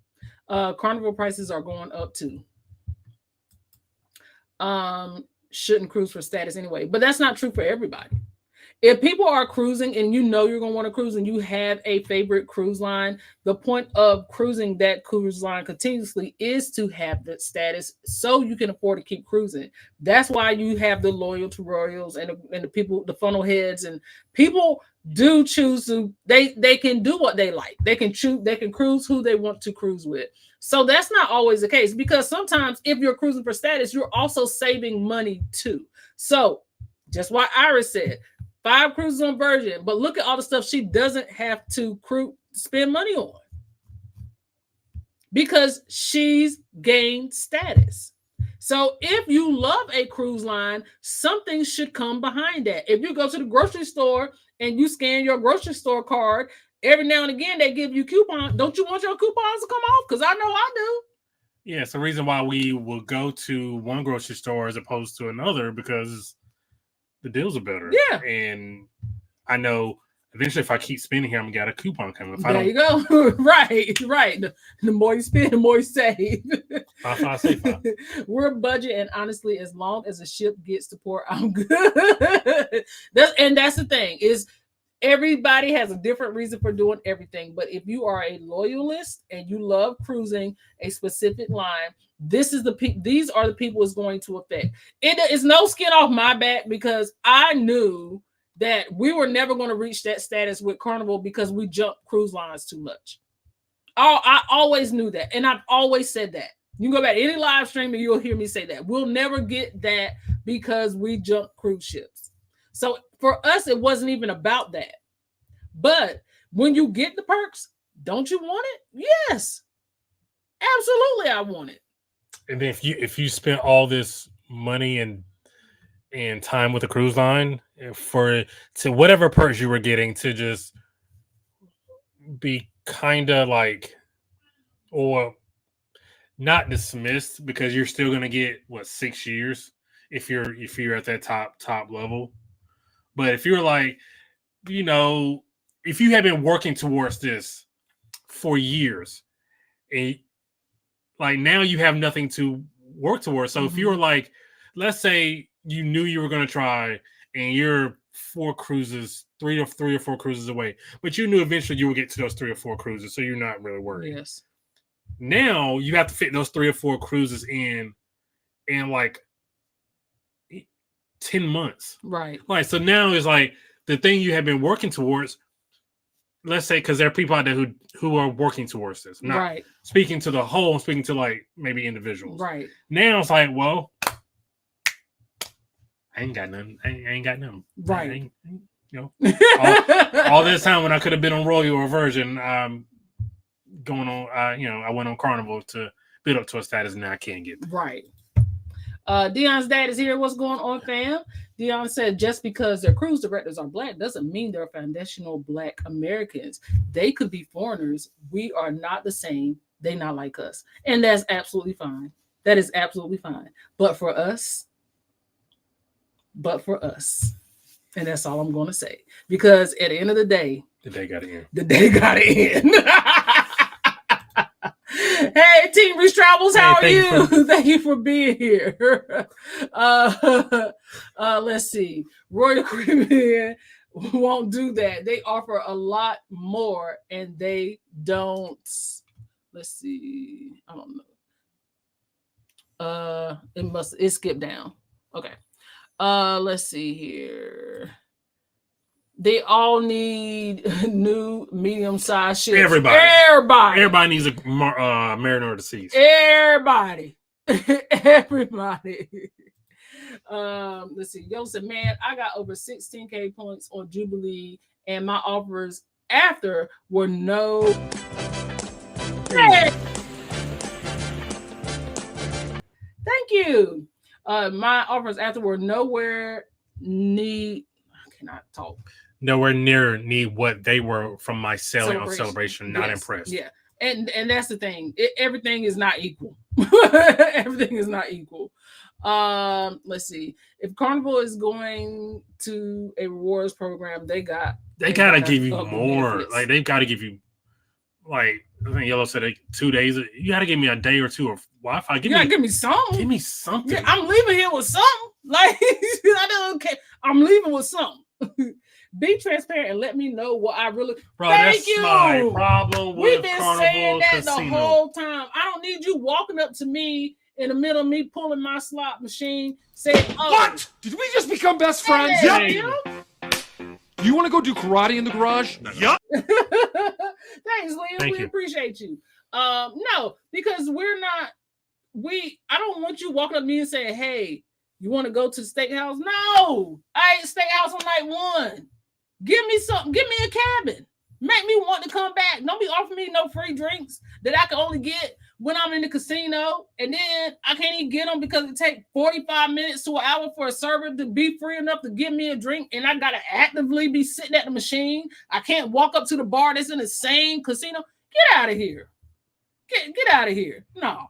Carnival prices are going up too. Shouldn't cruise for status anyway, but that's not true for everybody. If people are cruising and you know you're going to want to cruise and you have a favorite cruise line, the point of cruising that cruise line continuously is to have the status so you can afford to keep cruising. That's why you have the loyalty royals and the people, the funnel heads, and people do choose to, they can do what they like. They can choose, they can cruise who they want to cruise with. So that's not always the case, because sometimes if you're cruising for status, you're also saving money too. So just what Iris said, 5 cruises on Virgin, but look at all the stuff she doesn't have to spend money on because she's gained status. So if you love a cruise line, something should come behind that. If you go to the grocery store and you scan your grocery store card, every now and again they give you coupons. Don't you want your coupons to come off? Because I know I do. Yeah, it's the reason why we will go to one grocery store as opposed to another, because the deals are better. Yeah. And I know eventually, if I keep spending here, I'm gonna get a coupon coming. If I There don't, you go. Right. The more you spend, the more you save. I say five. We're budget, and honestly, as long as the ship gets to port, I'm good. That's the thing is. Everybody has a different reason for doing everything, but if you are a loyalist and you love cruising a specific line, these are the people it's going to affect. It is no skin off my back because I knew that we were never going to reach that status with Carnival because we jumped cruise lines too much. I always knew that, and I've always said that. You can go back to any live stream and you'll hear me say that. We'll never get that because we jumped cruise ships. So for us, it wasn't even about that. But when you get the perks, don't you want it? Yes. Absolutely, I want it. And then if you spend all this money and time with the cruise line to whatever perks you were getting to just be kind of like, or not dismissed because you're still gonna get 6 years if you're at that top level. But if you're like, if you have been working towards this for years, and like now you have nothing to work towards. So if you were like, let's say you knew you were going to try and you're 3 or 4 cruises away, but you knew eventually you would get to those 3 or 4 cruises. So you're not really worried. Yes. Now you have to fit those 3 or 4 cruises in like 10 months. Right. Like, so now it's like the thing you have been working towards, let's say, because there are people out there who are working towards this. Not right. Speaking to the whole, I'm speaking to like maybe individuals. Right. Now it's like, well, I ain't got nothing. I ain't got nothing. Right. All this time when I could have been on Royal or Virgin, going on, I went on Carnival to build up to a status, and now I can't get there. Right. Dion's dad is here. What's going on, fam? Dion said, just because their cruise directors are Black doesn't mean they're foundational Black Americans. They could be foreigners. We are not the same. They not like us. And that's absolutely fine. That is absolutely fine. But for us, and that's all I'm going to say. Because at the end of the day, the day got to end. The day got to end. Hey, Team Reach Travels, how are you? Thank you for being here. Let's see. Royal Caribbean won't do that. They offer a lot more, and they don't. Let's see. I don't know. It skipped down. Okay. Let's see here. They all need new medium-sized ships. Everybody needs a Mariner of the Seas. Everybody. Let's see. Yo said, man, I got over 16K points on Jubilee, and my offers after were no. Hey. Thank you. My offers after were nowhere near. I cannot talk. Nowhere near what they were from my selling on Celebration. Not impressed. Yeah, and that's the thing. Everything is not equal. Everything is not equal. Let's see. If Carnival is going to a rewards program, they gotta give you more. Benefits. Like they've got to give you, like I think Yellow said, 2 days. You got to give me a day or two of Wi-Fi. Give me something. Give me something. Yeah, I'm leaving here with something. Like I don't care. I'm leaving with something. Be transparent and let me know what I really. Bro, that's my problem with We've been Carnival saying that Casino. the whole time. I don't need you walking up to me in the middle of me pulling my slot machine saying, "Oh, what? Did we just become best friends?" Hey, You want to go do karate in the garage? Yup. Thanks, Liam. Thank we you. appreciate you. No, because I don't want you walking up to me and saying, "Hey, you want to go to the steakhouse?" No, I ate steakhouse on night 1. Give me something. Give me a cabin. Make me want to come back. Don't be offering me no free drinks that I can only get when I'm in the casino, and then I can't even get them because it takes 45 minutes to an hour for a server to be free enough to give me a drink, and I gotta actively be sitting at the machine. I can't walk up to the bar that's in the same casino. Get out of here. Get out of here. No,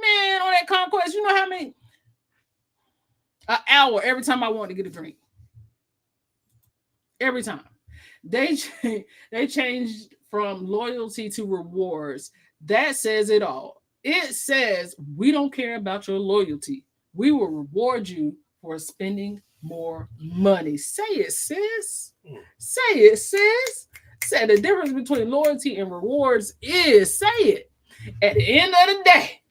man. On that Conquest, you know how many? An hour every time I want to get a drink. Every time. They changed from loyalty to rewards. That says it all. It says we don't care about your loyalty. We will reward you for spending more money. Say it, sis. Say it, sis. Say the difference between loyalty and rewards is, say it. At the end of the day,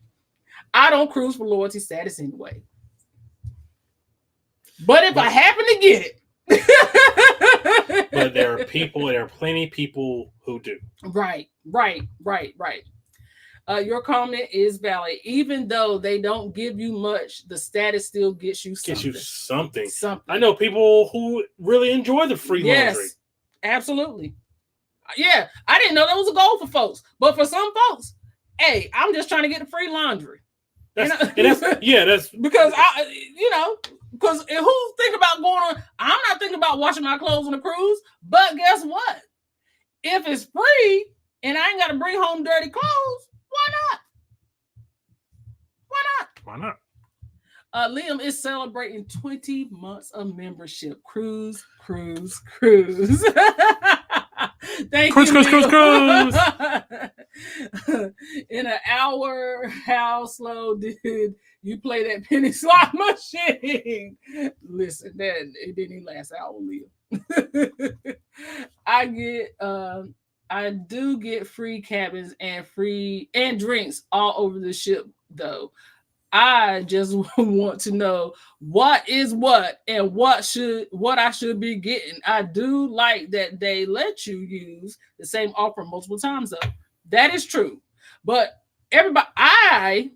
I don't cruise for loyalty status anyway. But if I happen to get it. But there are plenty of people who do. Right. Your comment is valid. Even though they don't give you much, the status still gets you something. I know people who really enjoy the free laundry. Yes, absolutely. Yeah, I didn't know that was a goal for folks. But for some folks, hey, I'm just trying to get the free laundry. That's because because who think about going on? I'm not thinking about washing my clothes on a cruise. But guess what? If it's free and I ain't got to bring home dirty clothes, why not? Liam is celebrating 20 months of membership. Cruise. Thank you. Cruise. In an hour, how slow did you play that penny slot machine? Listen, it didn't even last an hour, Liam. I do get free cabins and drinks all over the ship, though. I just want to know what is what and what I should be getting. I do like that they let you use the same offer multiple times, though. That is true. But I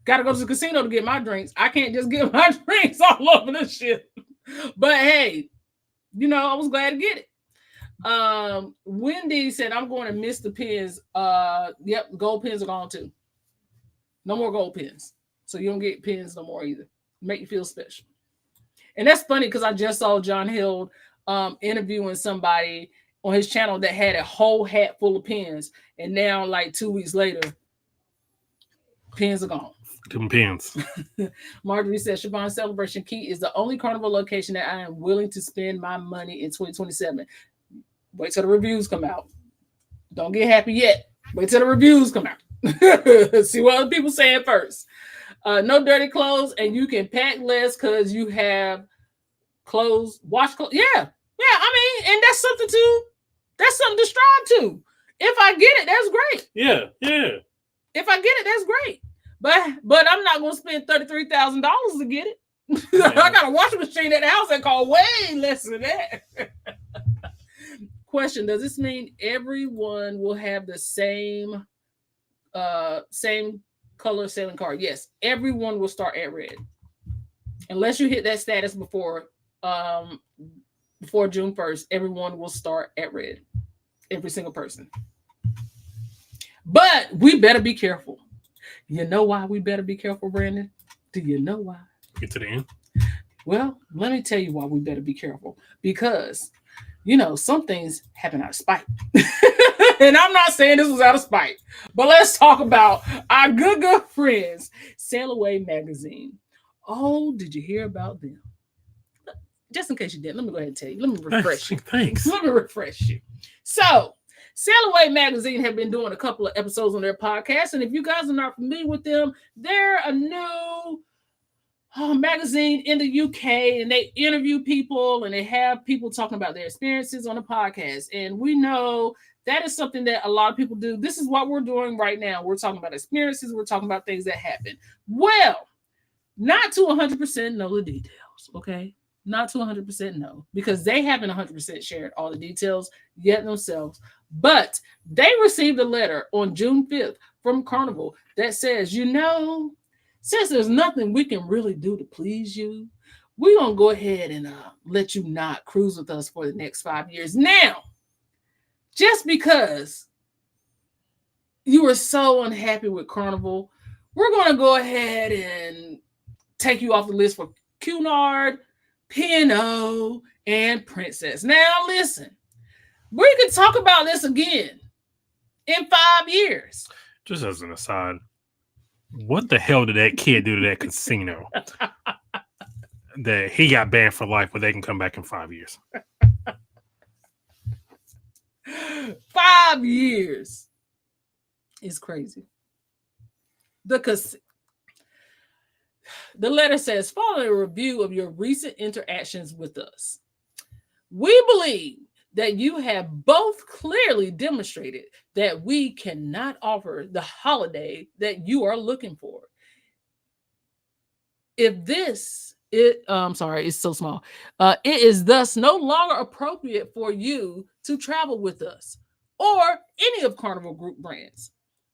gotta go to the casino to get my drinks. I can't just get my drinks all over the ship. But hey, I was glad to get it. Wendy said, I'm going to miss the pens. Yep, gold pens are gone too. No more gold pens. So you don't get pens no more either. Make you feel special. And that's funny because I just saw John Hill interviewing somebody on his channel that had a whole hat full of pens. And now, like 2 weeks later, pens are gone. Give them pens. Marjorie says, Siobhan, Celebration Key is the only Carnival location that I am willing to spend my money in 2027. Wait till the reviews come out. Don't get happy yet. Wait till the reviews come out. See what other people saying first. No dirty clothes, and you can pack less because you have wash clothes. Yeah. I mean, and that's something to strive to. If I get it, that's great. Yeah. If I get it, that's great. But I'm not gonna spend $33,000 to get it. I got a washing machine at the house that costs way less than that. Question: does this mean everyone will have the same color sailing card? Yes, everyone will start at red, unless you hit that status before June 1st. Everyone will start at red, every single person. But we better be careful. You know why we better be careful, Brandon? Do you know why? Get to the end. Well, let me tell you why we better be careful. Because some things happen out of spite. And I'm not saying this was out of spite, but let's talk about our good friends, Sail Away Magazine. Oh, did you hear about them? Just in case you didn't, let me go ahead and tell you. Let me refresh you. Thanks. Let me refresh you. So, Sail Away Magazine have been doing a couple of episodes on their podcast, and if you guys are not familiar with them, they're a new magazine in the UK, and they interview people and they have people talking about their experiences on the podcast. And we know that is something that a lot of people do. This is what we're doing right now. We're talking about experiences. We're talking about things that happen. Well, not to 100% know the details, okay? Not to 100% know, because they haven't 100% shared all the details yet themselves. But they received a letter on June 5th from Carnival that says, since there's nothing we can really do to please you, we're going to go ahead and let you not cruise with us for the next 5 years. Now, just because you were so unhappy with Carnival, we're going to go ahead and take you off the list for Cunard, P&O, and Princess. Now, listen, we can talk about this again in 5 years. Just as an aside, what the hell did that kid do to that casino? that he got banned for life, but they can come back in 5 years. 5 years. It's crazy. The letter says, following a review of your recent interactions with us, we believe that you have both clearly demonstrated that we cannot offer the holiday that you are looking for. It's so small. It is thus no longer appropriate for you to travel with us or any of Carnival Group brands.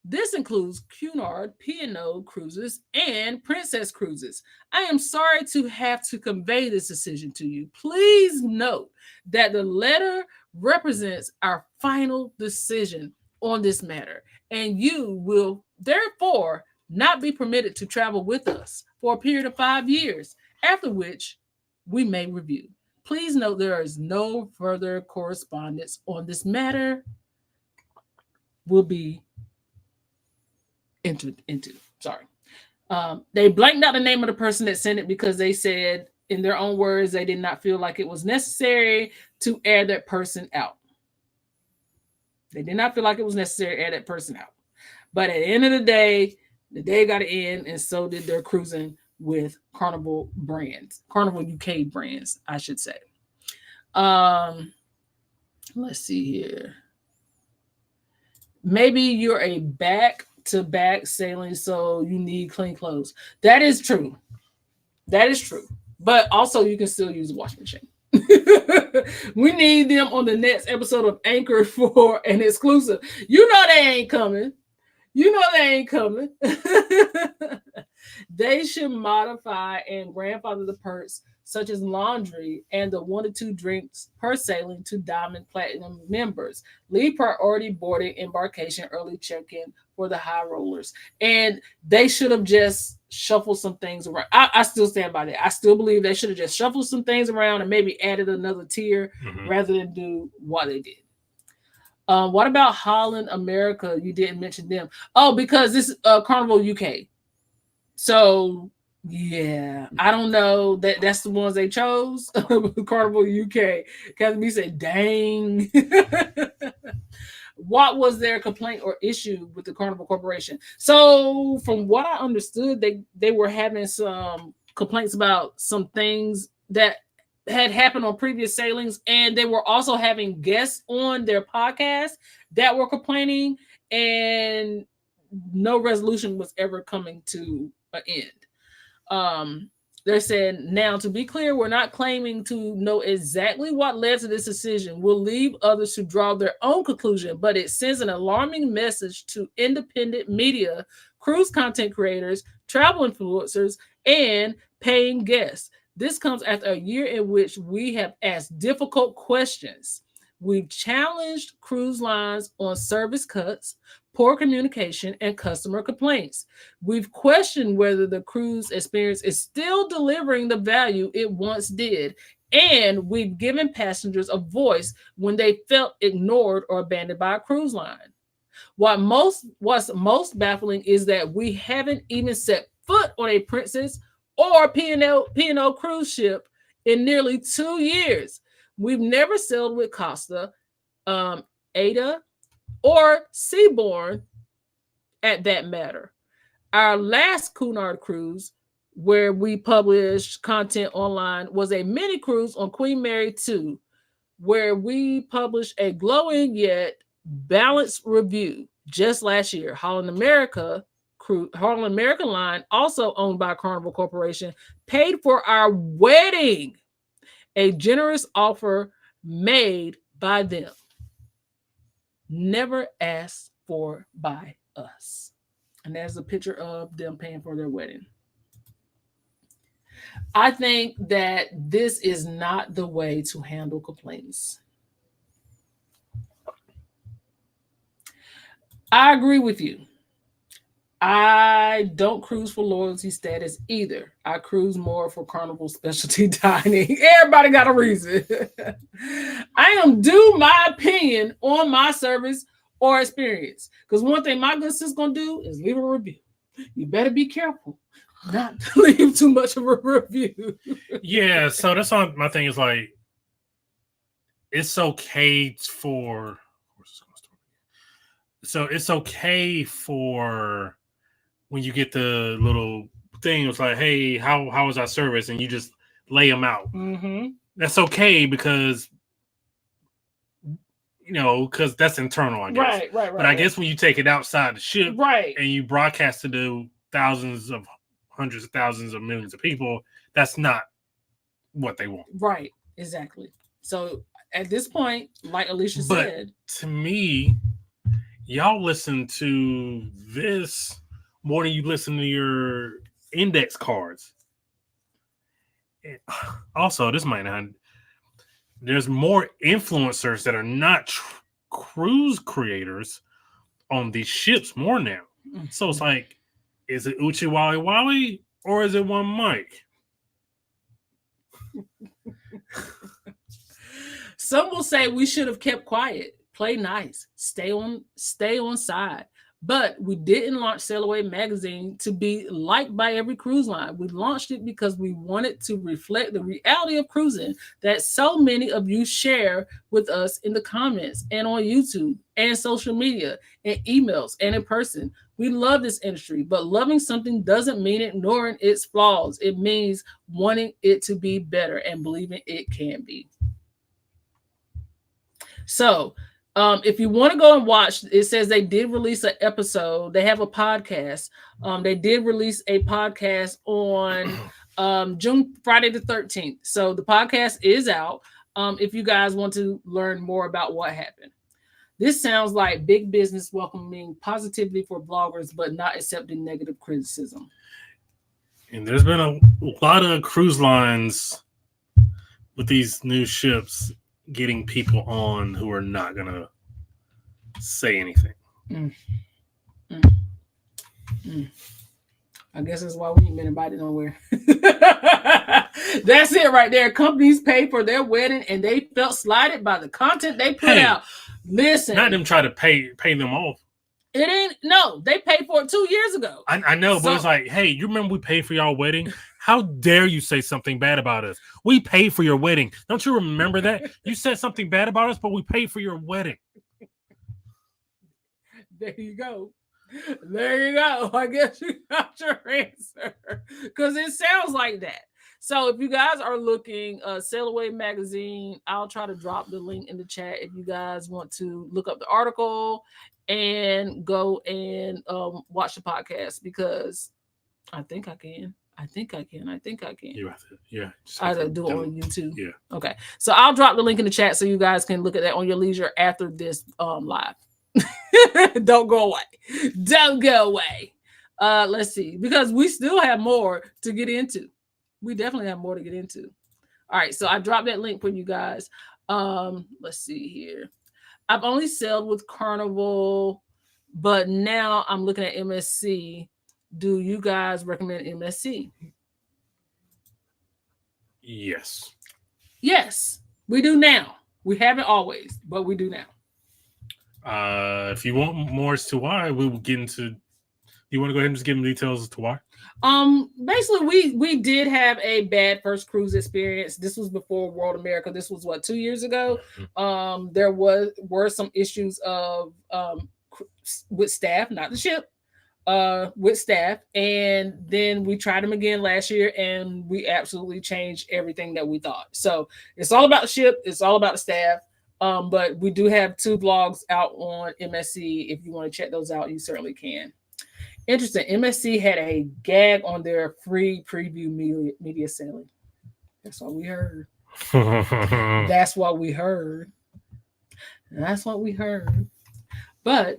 This includes Cunard, P&O Cruises, and Princess Cruises. I am sorry to have to convey this decision to you. Please note that the letter represents our final decision on this matter, and you will therefore not be permitted to travel with us for a period of 5 years, after which we may review. Please note there is no further correspondence on this matter will be entered into. Sorry. They blanked out the name of the person that sent it because they said, in their own words, they did not feel like it was necessary to air that person out. They did not feel like it was necessary to air that person out. But at the end of the day got to end, and so did their cruising with Carnival brands, Carnival UK brands, I should say. Let's see here. Maybe you're a back-to-back sailing, so you need clean clothes. That is true. That is true. But also, you can still use a washing machine. We need them on the next episode of Anchor for an exclusive. You know they ain't coming. You know they ain't coming. They should modify and grandfather the perks such as laundry and the 1 to 2 drinks per sailing to Diamond Platinum members. Leave priority boarding, embarkation, early check-in for the high rollers. And they should have just shuffled some things around. I still stand by that. I still believe they should have just shuffled some things around and maybe added another tier rather than do what they did. What about Holland America? You didn't mention them. Oh, because this is Carnival UK. So yeah, I don't know that's the ones they chose. Carnival UK. Academy said, "Dang." What was their complaint or issue with the Carnival Corporation? So, from what I understood, they were having some complaints about some things that had happened on previous sailings, and they were also having guests on their podcast that were complaining, and no resolution was ever coming to an end. They're saying, now to be clear, we're not claiming to know exactly what led to this decision. We'll leave others to draw their own conclusion, but it sends an alarming message to independent media, cruise content creators, travel influencers, and paying guests. This comes after a year in which we have asked difficult questions. We've challenged cruise lines on service cuts, poor communication, and customer complaints. We've questioned whether the cruise experience is still delivering the value it once did, and we've given passengers a voice when they felt ignored or abandoned by a cruise line. What's most baffling is that we haven't even set foot on a Princess or P&O cruise ship in nearly 2 years. We've never sailed with Costa, Ada, or Seabourn at that matter. Our last Cunard cruise, where we published content online, was a mini cruise on Queen Mary 2, where we published a glowing yet balanced review just last year. Holland America line, also owned by Carnival Corporation, paid for our wedding, a generous offer made by them, never asked for by us. And there's a picture of them paying for their wedding. I think that this is not the way to handle complaints. I agree with you. I don't cruise for loyalty status either. I cruise more for Carnival specialty dining. Everybody got a reason. I am due my opinion on my service or experience. Because one thing my good sis going to do is leave a review. You better be careful. not to leave too much of a review. Yeah, so that's on my thing is like it's okay for it's okay for when you get the little thing, it's like, hey, how was our service? And you just lay them out. Mm-hmm. That's okay because because that's internal, I guess. Right. But I guess when you take it outside the ship, right, and you broadcast it to thousands of hundreds of thousands of millions of people, that's not what they want. right, exactly. So at this point, like Alicia said, to me, y'all listen to this more than you listen to your index cards. Also, this might not. There's more influencers that are not cruise creators on these ships more now. So it's like, is it Uchi Wally Wally or is it one Mike? Some will say we should have kept quiet, play nice, stay on side. But we didn't launch Sail Away magazine to be liked by every cruise line. We launched it because we wanted to reflect the reality of cruising that so many of you share with us in the comments and on YouTube and social media and emails and in person. We love this industry, but loving something doesn't mean ignoring its flaws. It means wanting it to be better and believing it can be. So, if you want to go and watch, it says they did release an episode. They have a podcast. They did release a podcast on Friday the 13th. So the podcast is out. If you guys want to learn more about what happened. This sounds like big business welcoming positivity for bloggers, but not accepting negative criticism. And there's been a lot of cruise lines with these new ships getting people on who are not going to say anything. I guess that's why we ain't been invited nowhere. That's it right there. Companies pay for their wedding and they felt slighted by the content they put out. Listen. Not them try to pay them off. It ain't, no, they paid for it 2 years ago. I know, but it's like, hey, you remember we paid for y'all wedding? How dare you say something bad about us? We paid for your wedding. Don't you remember that? You said something bad about us, but we paid for your wedding. There you go. There you go. I guess you got your answer. Because it sounds like that. So if you guys are looking, Sail Away magazine, I'll try to drop the link in the chat if you guys want to look up the article and go and watch the podcast, because I think I can. You have to, yeah. I have to do it on YouTube. Yeah. Okay. So I'll drop the link in the chat so you guys can look at that on your leisure after this live. Don't go away. Don't go away. Let's see, because we still have more to get into. We definitely have more to get into. All right, so I dropped that link for you guys. Let's see here. I've only sailed with Carnival, but now I'm looking at MSC. Do you guys recommend MSC? Yes. Yes, we do now. We haven't always, but we do now. If you want more as to why, we will get into. You want to go ahead and just give them details as to why? Basically, we did have a bad first cruise experience. This was before World America. This was 2 years ago. There were some issues of with staff, not the ship, with staff, and then we tried them again last year, and we absolutely changed everything that we thought. So it's all about the ship. It's all about the staff. But we do have 2 blogs out on MSC. If you want to check those out, you certainly can. Interesting. MSC had a gag on their free preview media sailing. That's what we heard. That's what we heard. That's what we heard. But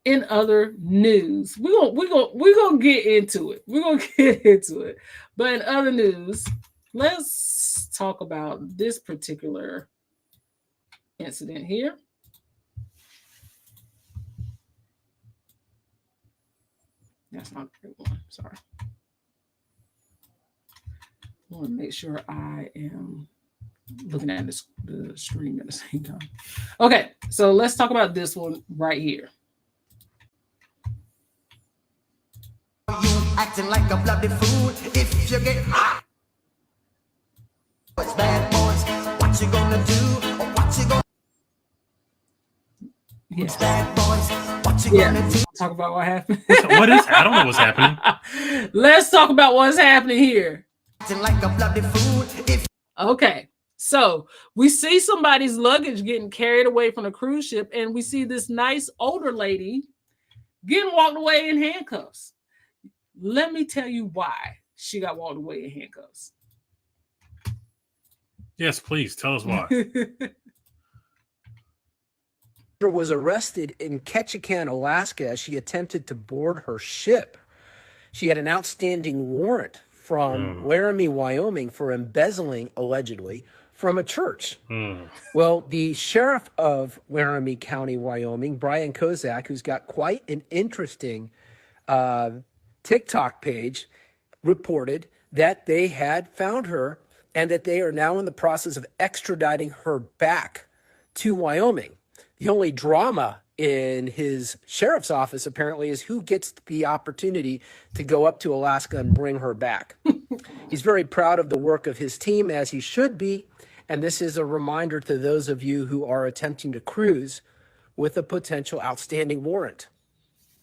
in other news, we're gonna get into it. We're gonna get into it. But in other news, let's talk about this particular incident here. That's not a great one. Sorry. I want to make sure I am looking at the stream at the same time. Okay, so let's talk about this one right here. acting like a bloody fool. If you get hot, it's bad boys. What you gonna do? Or what you gonna? Yes. Bad boys. What you gonna do? Talk about what happened. What is? I don't know what's happening. Let's talk about what's happening here. Acting like a bloody fool. If Okay, so we see somebody's luggage getting carried away from a cruise ship, and we see this nice older lady getting walked away in handcuffs. Let me tell you why she got walked away in handcuffs. Yes, please tell us why. Was arrested in Ketchikan, Alaska, as she attempted to board her ship. She had an outstanding warrant from Laramie, Wyoming, for embezzling, allegedly, from a church. Well, the sheriff of Laramie County, Wyoming, Brian Kozak, who's got quite an interesting TikTok page, reported that they had found her and that they are now in the process of extraditing her back to Wyoming. The only drama in his sheriff's office, apparently, is who gets the opportunity to go up to Alaska and bring her back. He's very proud of the work of his team, as he should be. And this is a reminder to those of you who are attempting to cruise with a potential outstanding warrant.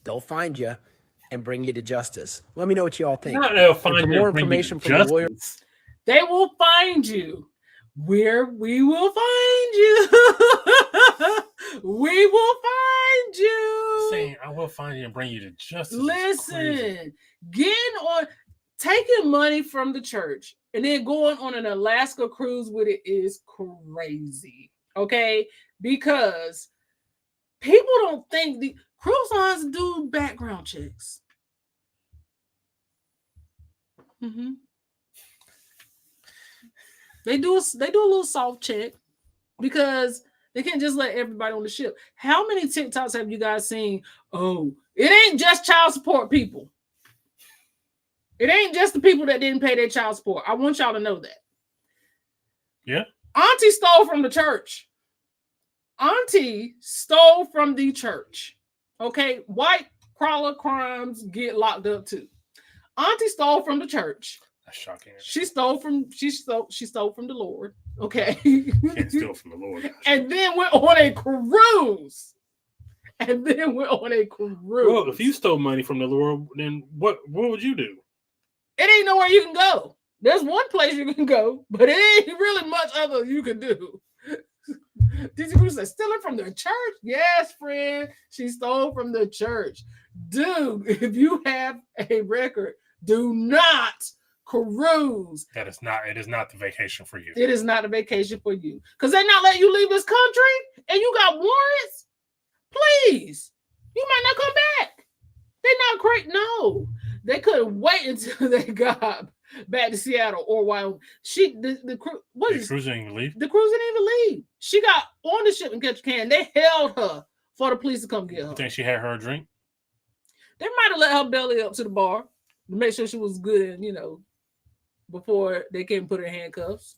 They'll find you and bring you to justice. Let me know what you all think. Not they'll And find for you more and bring you information to from the lawyer. justice. They will find you where we will find you. We will find you. Saying I will find you and bring you to justice. is crazy. Listen, getting on, taking money from the church and then going on an Alaska cruise with it is crazy. Okay, because people don't think the cruise lines do background checks. They do a little soft check because they can't just let everybody on the ship. How many TikToks have you guys seen? Oh, it ain't just child support people. It ain't just the people that didn't pay their child support. I want y'all to know that. Yeah. Auntie stole from the church. Auntie stole from the church. Okay, white collar crimes get locked up too. Auntie stole from the church. That's shocking. She stole from the Lord. Okay. Can't steal from the Lord. And then went on a cruise. Well, if you stole money from the Lord, then what would you do? It ain't nowhere you can go. There's one place you can go, but it ain't really much other you can do. Did you say stealing from the church? Yes, friend. She stole from the church. Dude, if you have a record, do not cruise. It is not the vacation for you. It is not a vacation for you. Because they're not letting you leave this country and you got warrants. Please. You might not come back. They're not great. No. They couldn't wait until they got back to Seattle or Wyoming. The cruise didn't even leave. The cruise didn't even leave. She got on the ship in Ketchikan. They held her for the police to come get her. You think she had her a drink? They might have let her belly up to the bar to make sure she was good and, before they came and put her in handcuffs.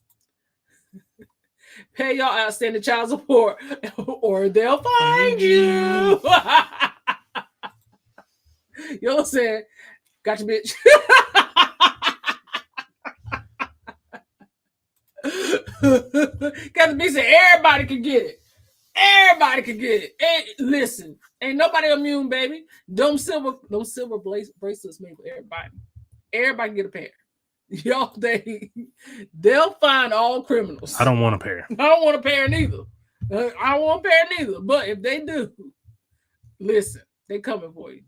Pay y'all outstanding child support or they'll find you. You know what I'm saying? Gotcha, bitch. Got the bitch say everybody can get it. Everybody can get it. And listen, ain't nobody immune, baby. Them silver bracelets made for everybody. Everybody can get a pair. Y'all, they'll find all criminals. I don't want a pair. I don't want a pair neither. I don't want a pair neither. But if they do, listen, they coming for you.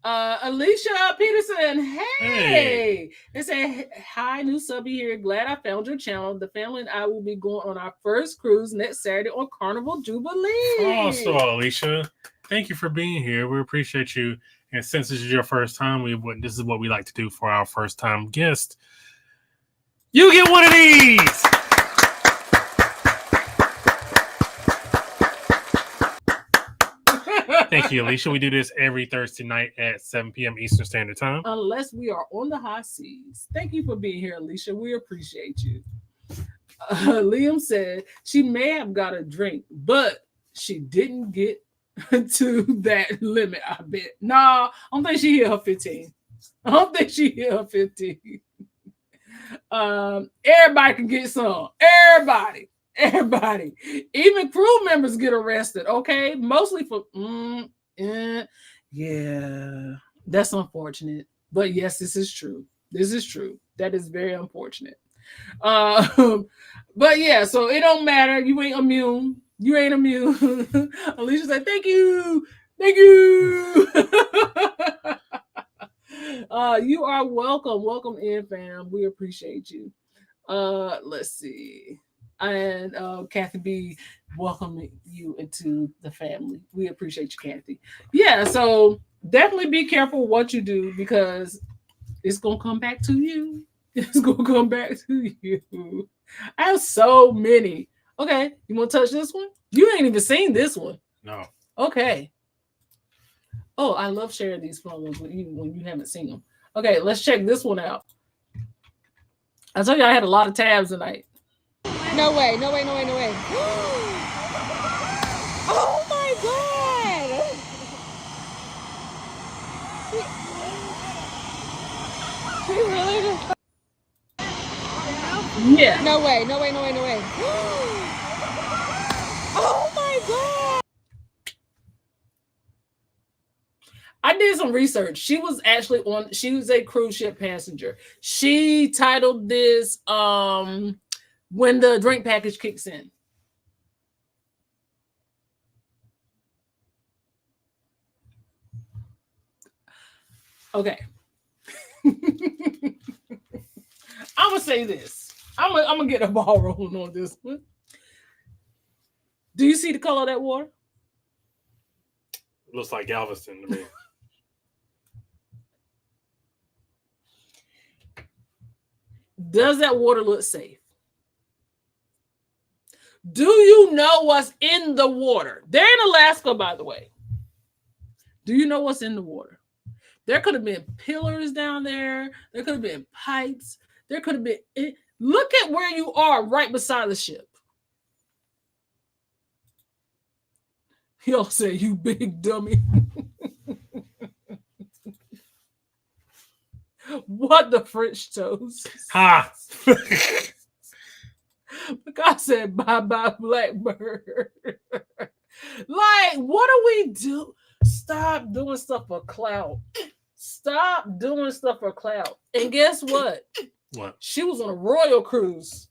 Alicia Peterson, hey. They say, hi, new subby here. Glad I found your channel. The family and I will be going on our first cruise next Saturday on Carnival Jubilee. Oh, so Alicia, thank you for being here. We appreciate you. And since this is your first time, this is what we like to do for our first time guest. You get one of these. Thank you, Alicia. We do this every Thursday night at 7 p.m. Eastern Standard Time. Unless we are on the high seas. Thank you for being here, Alicia. We appreciate you. Liam said she may have got a drink, but she didn't get to that limit, I bet. Nah, I don't think she hit her 15. I don't think she hit her 15. Everybody can get some. Everybody. Even crew members get arrested. Okay, mostly for yeah. That's unfortunate. But yes, this is true. That is very unfortunate. But yeah, so it don't matter. You ain't immune. Alicia said, "Thank you." You are welcome. Welcome in, fam. We appreciate you. Let's see. And Kathy B, welcoming you into the family. We appreciate you, Kathy. Yeah, so definitely be careful what you do because it's gonna come back to you. I have so many. Okay, you want to touch this one? You ain't even seen this one. No. Okay. Oh, I love sharing these fun ones with you when you haven't seen them. Okay, let's check this one out. I told you I had a lot of tabs tonight. No way. Oh my God. She really just... Yeah. No way. Oh my God. I did some research. She was a cruise ship passenger. She titled this When the Drink Package Kicks In. Okay. I'm gonna say this. I'm gonna get a ball rolling on this one. Do you see the color of that water? Looks like Galveston to me. Does that water look safe? Do you know what's in the water? They're in Alaska, by the way. Do you know what's in the water? There could have been pillars down there. There could have been pipes. There could have been... Look at where you are right beside the ship. Y'all say, you big dummy. What the French toast? Ha! God said, bye-bye, Blackbird. Like, what do we do? Stop doing stuff for clout. And guess what? What? She was on a royal cruise.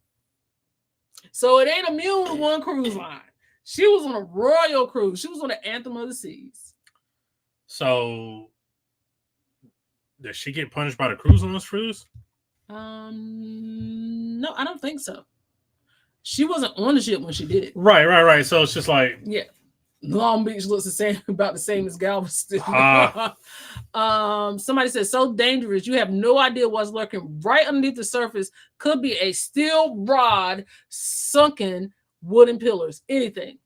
So it ain't immune to one cruise line. She was on a royal cruise. She was on the Anthem of the Seas. So, does she get punished by the cruise on this cruise? No, I don't think so. She wasn't on the ship when she did it. Right. So it's just like... Yeah. Long Beach looks about the same as Galveston. Somebody said, so dangerous. You have no idea what's lurking right underneath the surface. Could be a steel rod, sunken wooden pillars, anything.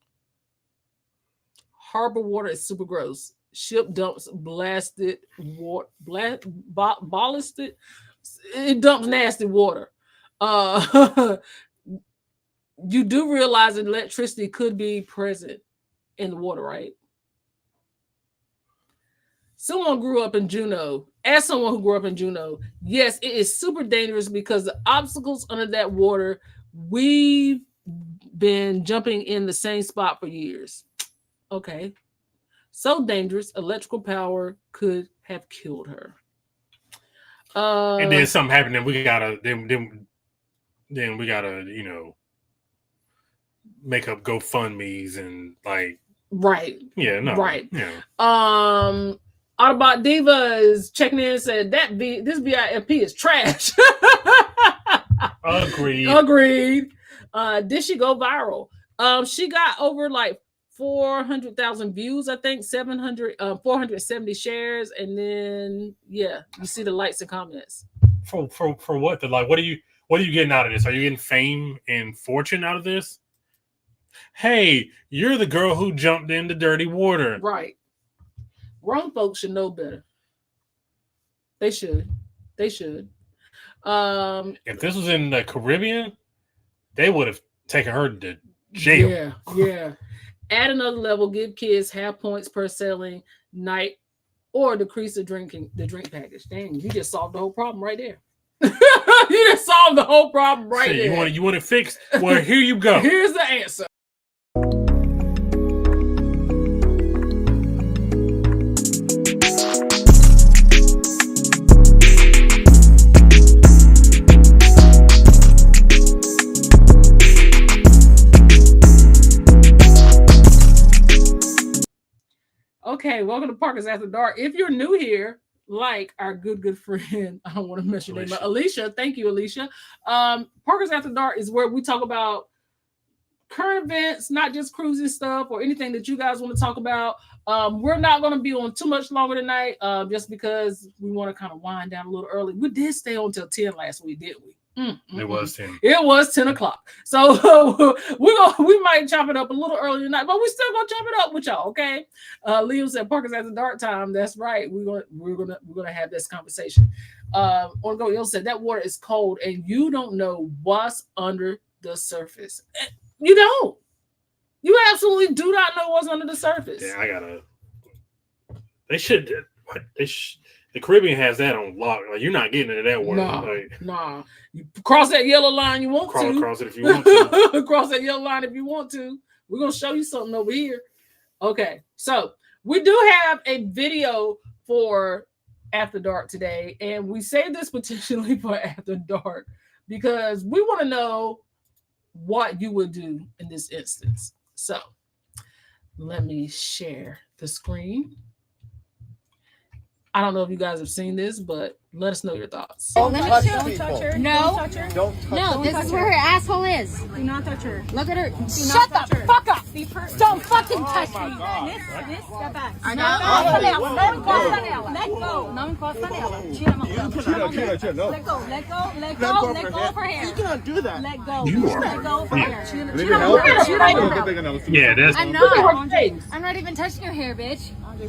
Harbor water is super gross. Ship dumps blasted water, ballasted. It dumps nasty water. You do realize that electricity could be present in the water, right? Someone grew up in Juneau. As someone who grew up in Juneau, yes, it is super dangerous because the obstacles under that water, we've been jumping in the same spot for years. Okay. So dangerous, electrical power could have killed her. And then something happened, and we gotta make up GoFundMes and like right. Yeah, no. Right. Yeah. Autobot Diva is checking in and said that this VIFP is trash. Agreed. Did she go viral? She got over like 400,000 views, I think, 470 shares, and then you see the likes and comments. For what? What are you getting out of this? Are you getting fame and fortune out of this? Hey, you're the girl who jumped into dirty water. Right. Grown folks should know better. They should. If this was in the Caribbean, they would have taken her to jail. Yeah. Add another level. Give kids half points per sailing night or decrease the drink package. Dang, you just solved the whole problem right there. You just solved the whole problem right there. You want it fixed? Well, here you go. Here's the answer. Okay, welcome to Parkers After Dark. If you're new here, like our good friend, I don't want to mess your name up, Alicia. Thank you, Alicia. Parkers After Dark is where we talk about current events, not just cruising stuff or anything that you guys want to talk about. We're not going to be on too much longer tonight, just because we want to kind of wind down a little early. We did stay on till 10 last week, didn't we? It was 10. It was 10 o'clock. So we might chop it up a little early tonight, but we still gonna chop it up with y'all, okay? Leo said Parkers After Dark time. That's right. We're gonna have this conversation. On Go Yo said that water is cold and you don't know what's under the surface. You don't. You absolutely do not know what's under the surface. Yeah, the Caribbean has that on lock. Like, you're not getting into that water. Nah. You cross that yellow line, you want to. Cross it if you want to. Cross that yellow line if you want to. We're going to show you something over here. Okay, so we do have a video for After Dark today, and we saved this potentially for After Dark because we want to know what you would do in this instance. So let me share the screen. I don't know if you guys have seen this, but let us know your thoughts. Don't touch her. No. No, this is where her asshole is. Do not touch her. Look at her. Shut the fuck up. Don't fucking touch me. Miss, step back. Let go. Não encosta nela. Tira a mão. Let go of her hair. You cannot do that. Let go. You are. Let go of her hair. Yeah, that's. I'm not. I'm not even touching your hair, bitch. You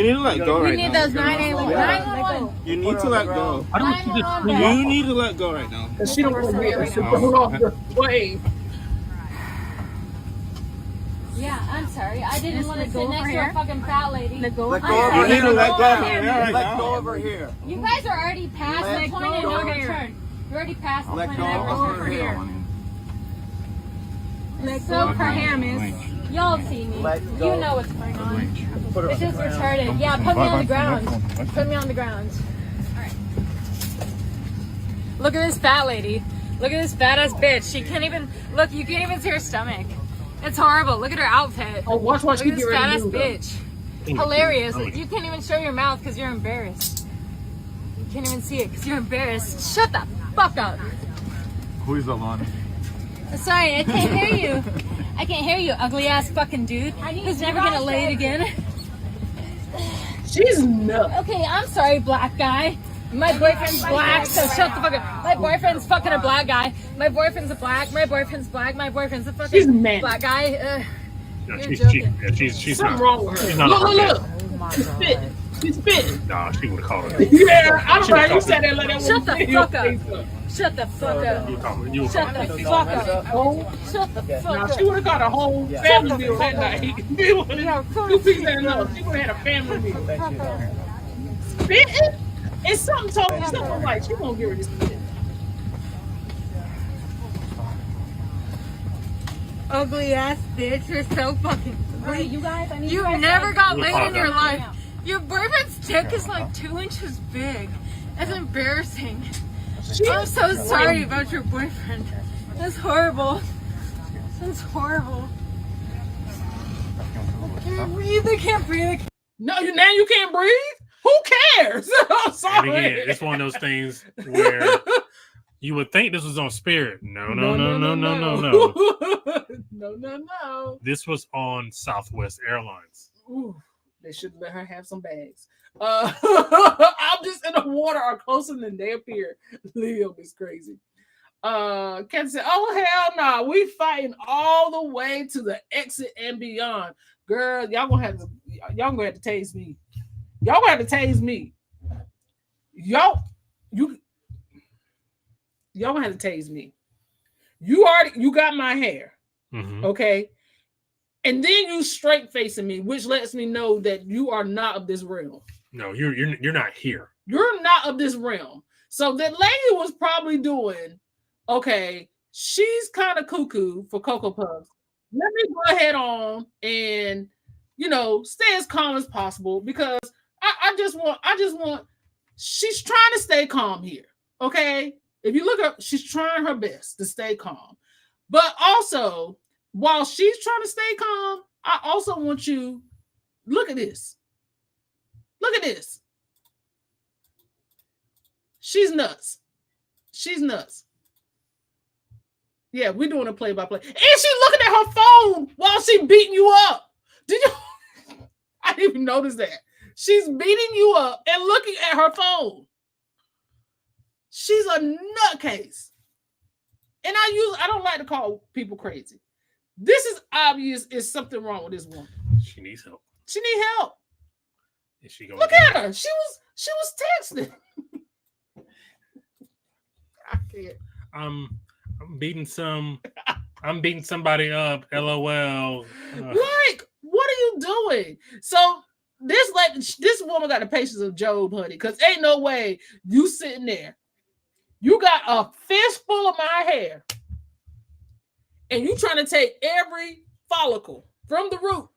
need to let go We right need now. those 911. You need to let go. I don't see this. You need to let go right now. She don't want to be off the wave. Yeah, I'm sorry. I didn't want to sit next to a fucking fat lady. Let go. You need to let go of her hair right now. Let go of her hair. You guys are already past the point of no return. You're already past the point of no return. Let go of her hair, miss. Y'all see me. You know what's going on. It's just retarded. Yeah, put me on the ground. Put me on the ground. Alright. Look at this fat lady. Look at this fat ass bitch. She can't even look, you can't even see her stomach. It's horrible. Look at her outfit. Oh, watch Look you at get this ready fat to ass move, bitch. Hilarious. You can't even show your mouth because you're embarrassed. You can't even see it because you're embarrassed. Shut the fuck up. Who is Alana? Sorry, I can't hear you. I can't hear you, ugly ass fucking dude who's never gonna lay it again. She's nuts. Okay, I'm sorry, black guy. My boyfriend's black, so shut the fuck up. My boyfriend's fucking a black guy. My boyfriend's a black. My boyfriend's black. My boyfriend's a fucking black guy. You're joking. She's something not wrong with her. She's not Look. Oh my She's spitting. She's spitting. Nah, she would have called her. Yeah, I don't know how you said that like that. Shut the fuck up. Shut the fuck up. Shut the fuck up. Shut the fuck Now, up. she would have got a whole family meal that night. Two pieces and love. She would have had a family meal. Spitting? It's something told me something like she won't get rid of spit. Ugly ass bitch, you're so fucking ugly. You guys, I need You never got laid in your life. Your boyfriend's dick is like 2 inches big. That's embarrassing. I'm so sorry about your boyfriend. That's horrible. That's horrible. I can't breathe. I can't breathe. No, now you can't breathe? Who cares? I'm sorry. And again, it's one of those things where you would think this was on Spirit. No. No. This was on Southwest Airlines. Ooh, they should let her have some bags. Objects in the water are closer than they appear. Leo is crazy. Ken said, "Oh hell no, we fighting all the way to the exit and beyond." Girl, y'all gonna have to tase me. Y'all gonna have to tase me. Y'all gonna have to tase me. You got my hair, okay? and then you straight facing me, which lets me know that you are not of this realm. No, you're not here. You're not of this realm. So that lady was probably doing, okay, she's kind of cuckoo for Cocoa Puffs. Let me go ahead on and, stay as calm as possible because I just want, she's trying to stay calm here. Okay. If you look up, she's trying her best to stay calm. But also, while she's trying to stay calm, I also want you, look at this. Look at this. She's nuts. She's nuts. Yeah, we're doing a play-by-play. And she's looking at her phone while she's beating you up. Did you? I didn't even notice that. She's beating you up and looking at her phone. She's a nutcase. And I don't like to call people crazy. This is obvious. Is something wrong with this woman. She needs help. She needs help. Is she going? Look at her. She was texting. I can't. I'm beating somebody up. LOL. Like, what are you doing? So this woman got the patience of Job, honey, because ain't no way you sitting there. You got a fistful of my hair, and you trying to take every follicle from the root,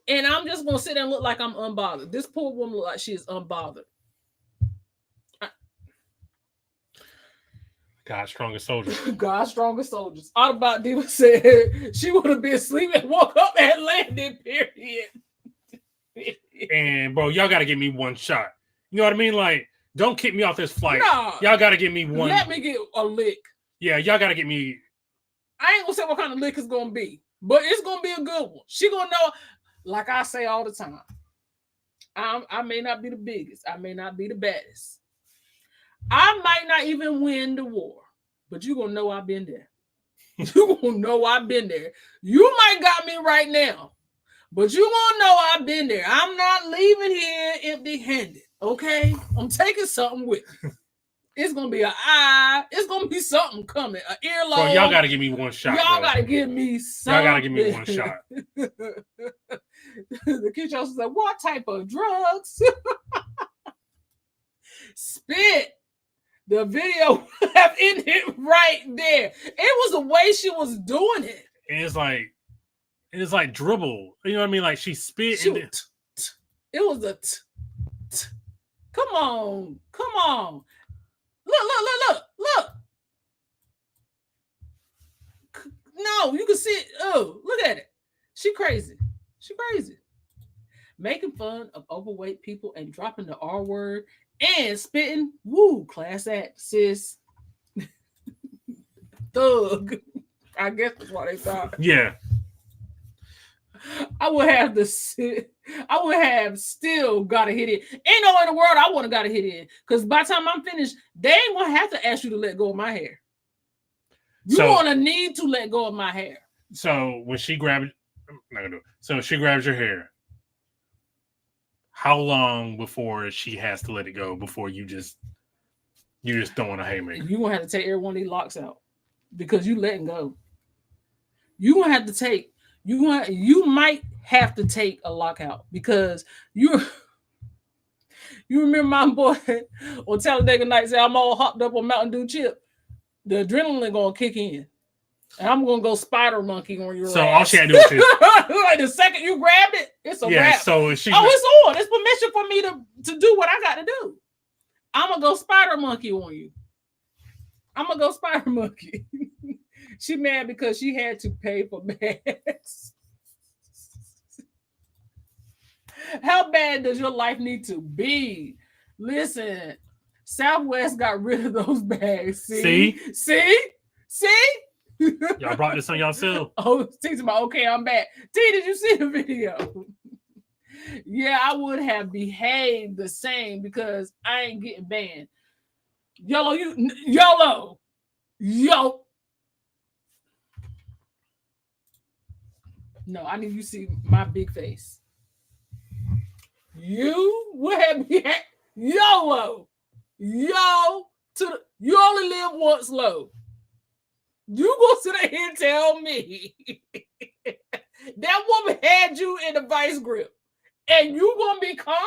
and I'm just gonna sit there and look like I'm unbothered. This poor woman look like she is unbothered. God's strongest soldiers. God's strongest soldiers. Autobot Diva said she would have been asleep and woke up and landed, period. And bro, y'all gotta give me one shot. You know what I mean? Like, don't kick me off this flight. Nah, y'all gotta give me one. Let me get a lick. Yeah, y'all gotta get me. I ain't gonna say what kind of lick it's gonna be, but it's gonna be a good one. She gonna know, like I say all the time. I may not be the biggest, I may not be the baddest. I might not even win the war, but you gonna know I've been there. You gonna know I've been there. You might got me right now, but you gonna know I've been there. I'm not leaving here empty-handed. Okay, I'm taking something with me. It's gonna be an eye. It's gonna be something coming. An earlobe. Bro, y'all gotta give me one shot. Y'all bro. gotta give me something. Y'all gotta give me one shot. The kid was like, "What type of drugs?" Spit. The video have ended right there. It was the way she was doing it. And it's like dribble. You know what I mean? Like she spit. It was a. Come on. Look. No, you can see it. Oh, look at it. She crazy. Making fun of overweight people and dropping the R word and spitting. Woo, class act, sis. Thug. I guess that's what they thought. Yeah. I would have still got to hit it. Ain't no in the world I would have got to hit it. Because by the time I'm finished, they ain't going to have to ask you to let go of my hair. You're going to need to let go of my hair. So when she grabs, I'm not gonna do it. So she grabs your hair. How long before she has to let it go before you just throwing a haymaker? You're going to have to take every one of these locks out because you letting go. You're going to have to take. You might have to take a lock out because you remember my boy on Talladega Nights said, I'm all hopped up on Mountain Dew chip. The adrenaline gonna kick in. And I'm gonna go spider monkey on your ass. All she had to do was like the second you grabbed it, it's a wrap. So it's on. It's permission for me to do what I got to do. I'm gonna go spider monkey on you. I'm gonna go spider monkey. She mad because she had to pay for bags. How bad does your life need to be? Listen, Southwest got rid of those bags. See? Y'all brought this on yourself. Oh, T's about okay, I'm back. T, did you see the video? Yeah, I would have behaved the same because I ain't getting banned. YOLO. No, I need you to see my big face. You would have been YOLO. You only live once, low. You go sit there and tell me That woman had you in the vice grip, and you gonna be calm?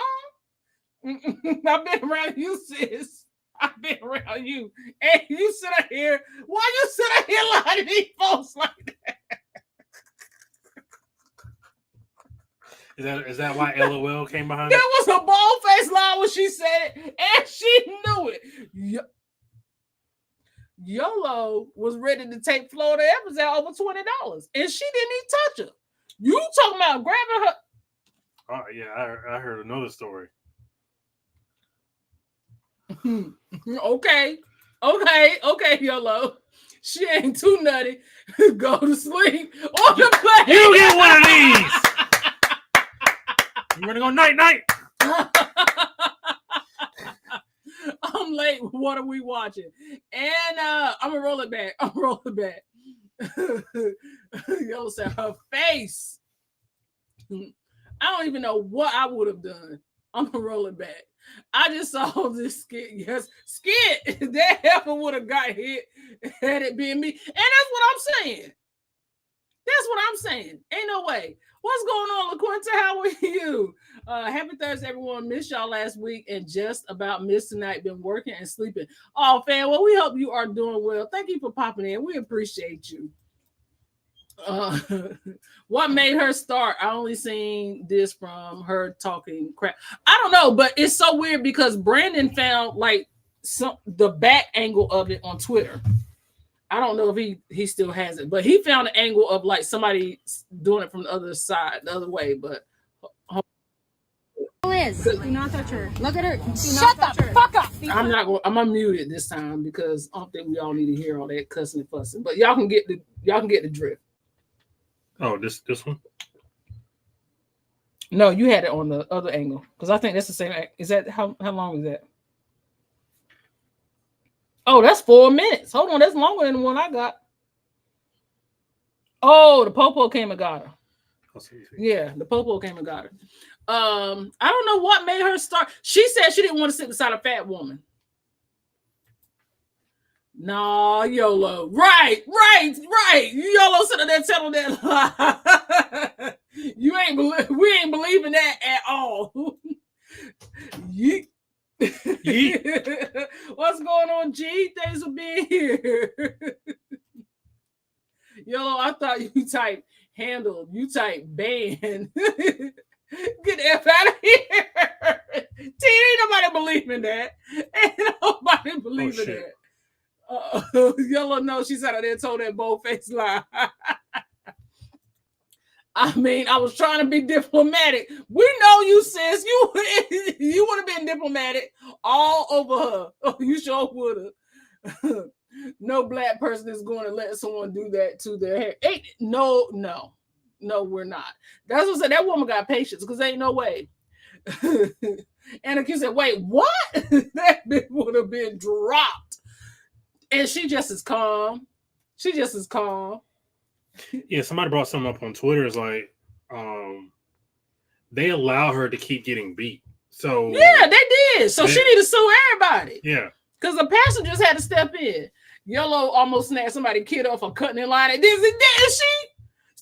I've been around you, sis. I've been around you, and you sit out here. Why you sit out here lying to these folks like that? Is that why LOL came behind There it? was a bald-faced lie when she said it, and she knew it. YOLO was ready to take Florida Evans out over $20, and she didn't even touch her. You talking about grabbing her? Oh yeah, I heard another story. Okay, YOLO. She ain't too nutty. Go to sleep on the plane. You get one of these. You want to go night? I'm late. What are we watching? And I'm gonna roll it back. YOLO said her face. I don't even know what I would have done. I'm gonna roll it back. I just saw this skit. Yes, skit. That heifer would have got hit had it been me. And that's what I'm saying. Ain't no way. What's going on, LaQuinta? How are you? Happy Thursday, everyone. Missed y'all last week and just about missed tonight. Been working and sleeping. Oh, fan. Well, we hope you are doing well. Thank you for popping in. We appreciate you. What made her start? I only seen this from her talking crap. I don't know, but it's so weird because Brandon found like the back angle of it on Twitter. I don't know if he still has it, but he found an angle of like somebody doing it from the other side, the other way. But Liz, do not touch her. Look at her. Shut the fuck up. I'm gonna mute it this time because I don't think we all need to hear all that cussing and fussing. But y'all can get the drift. Oh, this one? No, you had it on the other angle because I think that's the same. Is that how long is that? Oh, that's 4 minutes. Hold on, that's longer than the one I got. Oh, the popo came and got her. Yeah, the popo came and got her. I don't know what made her start. She said she didn't want to sit beside a fat woman. Nah, YOLO. Right. YOLO sitting there telling that lie. We ain't believing that at all. Yeet. What's going on, G? Thanks for being here. YOLO, I thought you typed handled. You typed ban. Get the F out of here. Ain't nobody believing that. YOLO knows she's out there told that bold-faced lie. I mean, I was trying to be diplomatic. We know you, sis. You would have been diplomatic all over her. Oh, you sure would have. No black person is going to let someone do that to their hair. No, we're not. That's what I said. That woman got patience because ain't no way. And the kid said, wait, what? That bitch would have been dropped. And she just as calm. Yeah, somebody brought something up on Twitter. It's like they allow her to keep getting beat. So yeah, they did. So she need to sue everybody. Yeah. Because the passengers had to step in. YOLO almost snapped somebody's kid off for cutting in line. Didn't she? She's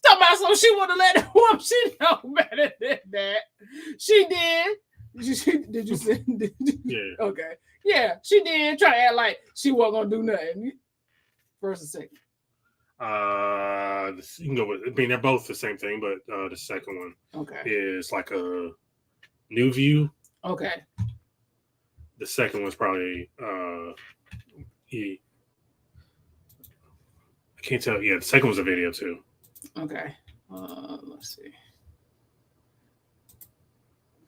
talking about something she would have let that woman. She know better than that. She did. Did you say? Yeah. Okay. Yeah, she did. Try to act like she wasn't gonna do nothing. First and second. You can go with. I mean, they're both the same thing, but the second one, is like a new view. Okay. The second one's probably I can't tell. Yeah, the second one's a video too. Okay. Let's see.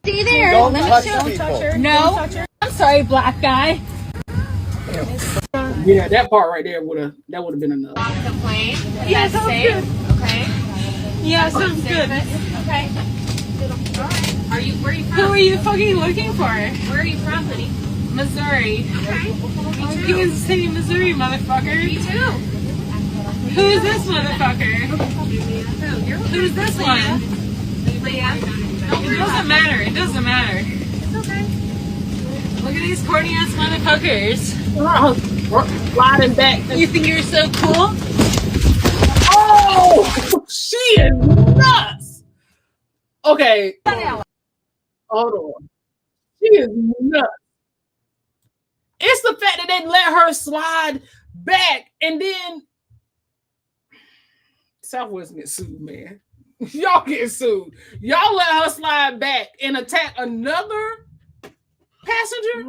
Stay there. Don't Let touch me people. her. No. I'm sorry, black guy. Yeah, that part right there would have been enough. Complain. Yeah, sounds good. Okay. Yeah, sounds good. Okay. Where are you from? Who are you fucking looking for? Where are you from, honey? Missouri. Okay. Kansas City, Missouri, motherfucker. Me too. Who's this motherfucker? Who's this one? Leah. It doesn't matter. It's okay. Look at these corny ass motherfuckers. Sliding back. You think you're so cool? Oh! Oh, she is nuts. Okay. Hold on. She is nuts. It's the fact that they let her slide back and then Southwest get sued, man. Y'all get sued. Y'all let her slide back and attack another passenger.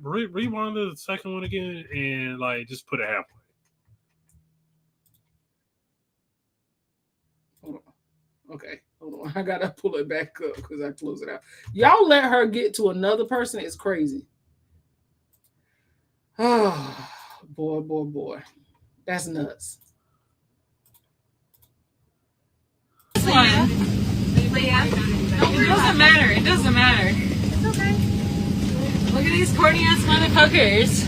Rewind the second one again and like just put it halfway. Hold on. Okay, hold on. I gotta pull it back up because I close it out. Y'all let her get to another person. It's crazy. Oh, boy. That's nuts. It doesn't matter. It doesn't matter. It's okay. Look at these corny ass motherfuckers.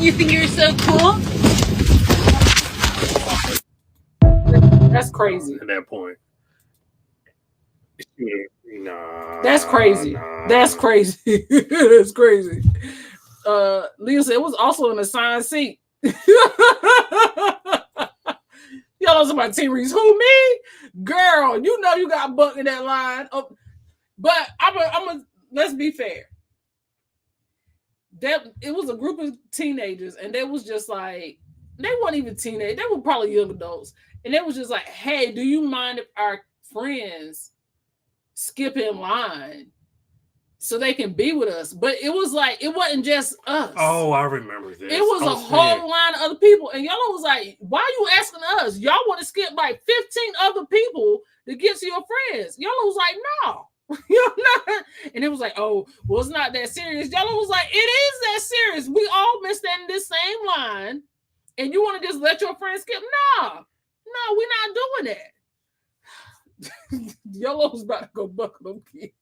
You think you're so cool? That's crazy. At that point. Nah, That's crazy. nah. That's crazy. That's crazy. Leah said it was also an assigned seat. Y'all know somebody T-Reese. Who, me? Girl, you know you got bucked in that line. Oh, but I'm let's be fair. It was a group of teenagers, and they was just like, they weren't even teenagers, they were probably young adults. And they was just like, hey, do you mind if our friends skip in line so they can be with us? But it was like, it wasn't just us. Oh, I remember this. It was a whole line of other people. And y'all was like, why are you asking us? Y'all want to skip like 15 other people to get to your friends. Y'all was like, no. You're not. And it was like, oh, well, it's not that serious. Y'all was like, it is that serious. We all been standing this same line. And you want to just let your friends skip? No, we're not doing that. Yellow's about to go buckle them kids.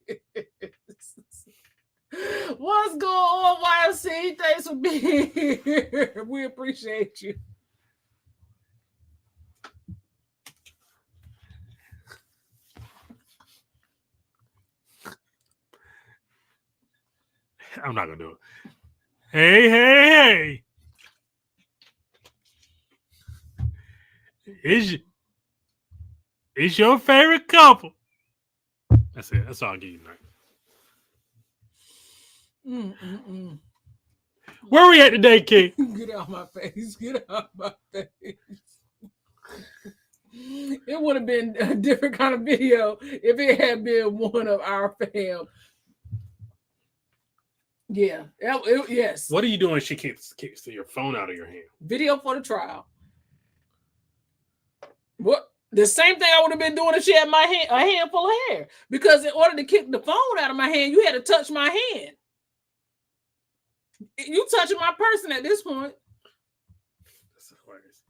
What's going on, YFC? Thanks for being here. We appreciate you. I'm not gonna do it. Hey. Is your favorite couple? That's it. That's all I'll give you tonight. Where are we at today, King? Get out my face. Get out my face. It would have been a different kind of video if it had been one of our fam. Yeah. Yes. What are you doing? She kicks your phone out of your hand. Video for the trial. What? The same thing I would have been doing if she had a handful of hair. Because in order to kick the phone out of my hand, you had to touch my hand. You touching my person at this point. That's hilarious.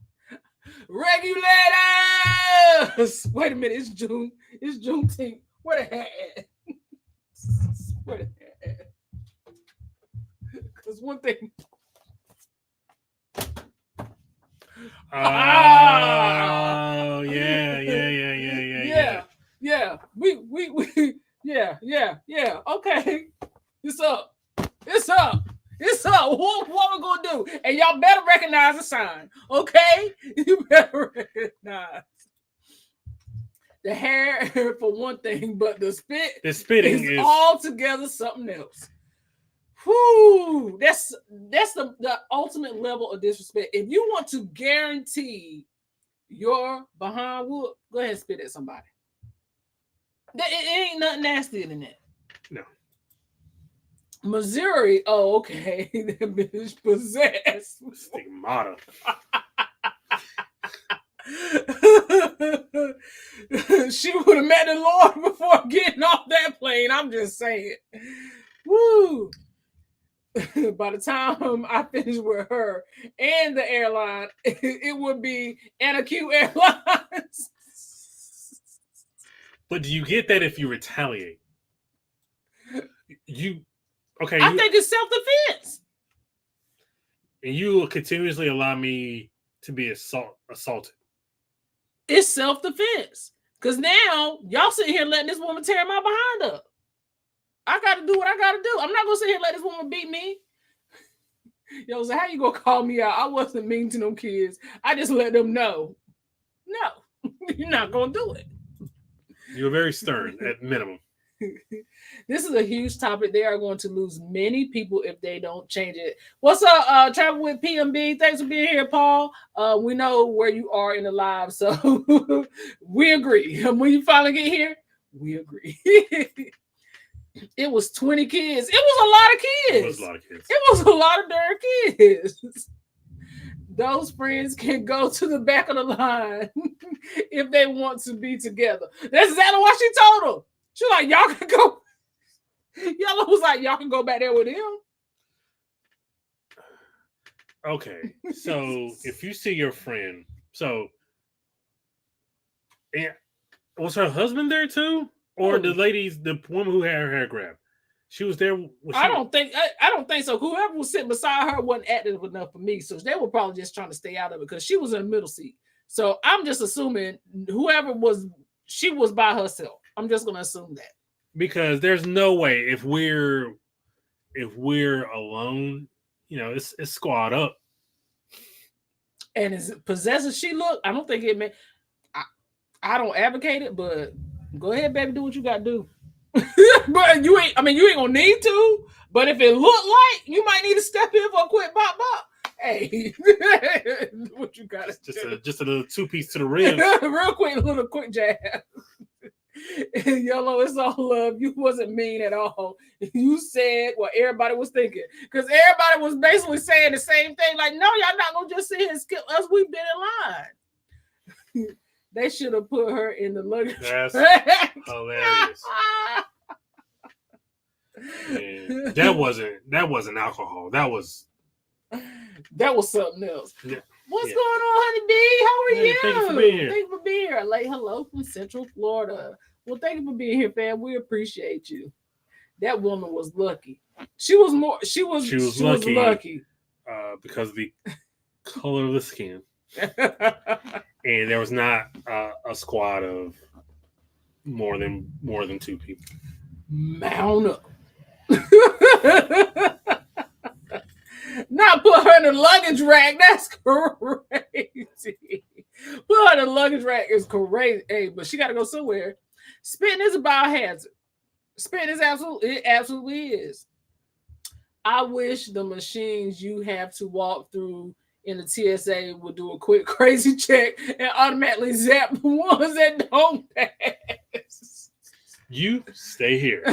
Regulators! Wait a minute, it's June. It's Juneteenth. Where the hat at? Where the hat at? Because one thing. Oh, yeah. Yeah. Okay. It's up. What we gonna do? And y'all better recognize the sign, okay? You better recognize the hair for one thing, but the spitting is altogether something else. Whoo! That's the ultimate level of disrespect. If you want to guarantee your behind whoop, go ahead and spit at somebody. It ain't nothing nastier than that. No. Missouri, oh, okay. That bitch possessed. Stigmata. She would have met the Lord before getting off that plane. I'm just saying. Woo! By the time I finish with her and the airline, it would be NOW Airlines. But do you get that if you retaliate? I think it's self-defense. And you will continuously allow me to be assaulted. It's self-defense. Because now, y'all sitting here letting this woman tear my behind up. I got to do what I got to do. I'm not going to sit here and let this woman beat me. Yo, so how you gonna call me out? I wasn't mean to them kids. I just let them know. No, you're not gonna do it. You're very stern at minimum. This is a huge topic. They are going to lose many people if they don't change it. What's up, Travel with PMB? Thanks for being here, Paul. We know where you are in the live, so we agree. When you finally get here, we agree. It was 20 kids. It was a lot of kids. It was a lot of kids. It was a lot of darn kids. Those friends can go to the back of the line if they want to be together. That's exactly what she told them. She was like, y'all can go. Yellow was like, y'all can go back there with him. Okay, so if you see your friend, was her husband there too? Or the woman who had her hair grabbed? She was there. I don't think so. Whoever was sitting beside her wasn't active enough for me, so they were probably just trying to stay out of it because she was in the middle seat. So I'm just assuming she was by herself. I'm just gonna assume that because there's no way if we're alone, it's squad up. And as possessive she looked, I don't think it may. I don't advocate it, but go ahead, baby, do what you gotta do. But you ain't gonna need to. But if it looked like you might need to step in for a quick bop. Hey, what you got? Just a little 2-piece to the ribs. Real quick, a little quick jab. Yellow, it's all love. You wasn't mean at all. You said what everybody was thinking. Because everybody was basically saying the same thing. Like, no, y'all not gonna just sit here and skip us. We've been in line. They should have put her in the luggage. That's hilarious. Man, that wasn't alcohol. That was something else. Yeah. What's going on, honey bee? How are you? Thank you for being here. Thank you for being here. Like, hello from Central Florida. Well, thank you for being here, fam. We appreciate you. That woman was lucky. She was lucky. Because of the color of the skin. And there was not a squad of more than 2 people. Mount up. Not put her in the luggage rack. That's crazy. Put her in the luggage rack is crazy. Hey, but she got to go somewhere. Spitting is a biohazard. Spitting is absolutely is. I wish the machines you have to walk through in the TSA would do a quick crazy check and automatically zap the ones that don't pass. You stay here.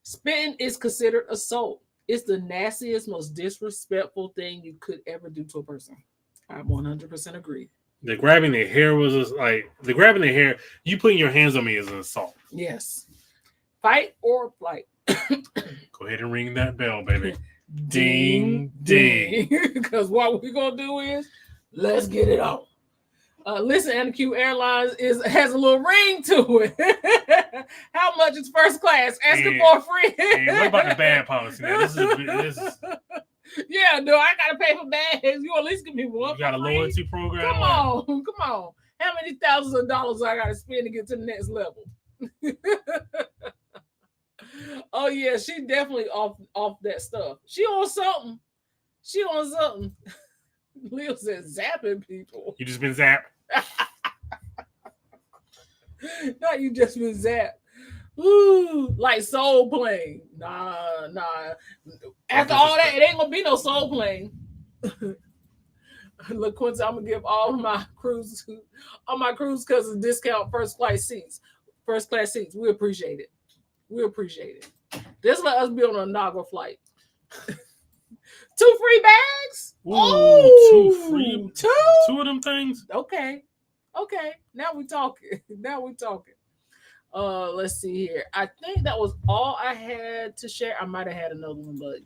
Spitting is considered assault. It's the nastiest, most disrespectful thing you could ever do to a person. I 100% agree. The grabbing their hair was grabbing their hair. You putting your hands on me is an assault. Yes. Fight or flight. Go ahead and ring that bell, baby. Ding, ding. Because what we're going to do is, let's get it on. Listen, NQ Airlines has a little ring to it. How much is first class? Asking for a free. What about the bag policy? Now, this is yeah, no, I gotta pay for bags. You at least give me one. You got a loyalty program. Come on. How many thousands of dollars I gotta spend to get to the next level? Oh yeah, she definitely off that stuff. She on something. Leo said zapping people. You just been zapped. Not you just been zapped. Ooh, like soul plane. Nah. After all that, it ain't gonna be no soul plane. Look, Quincy, I'm gonna give all my cruise cousins discount first class seats. We appreciate it. Just let us be on an inaugural flight. 2 free bags? Ooh, 2 free? 2 of them things? Okay. Now we talking. Let's see here. I think that was all I had to share. I might have had another one, but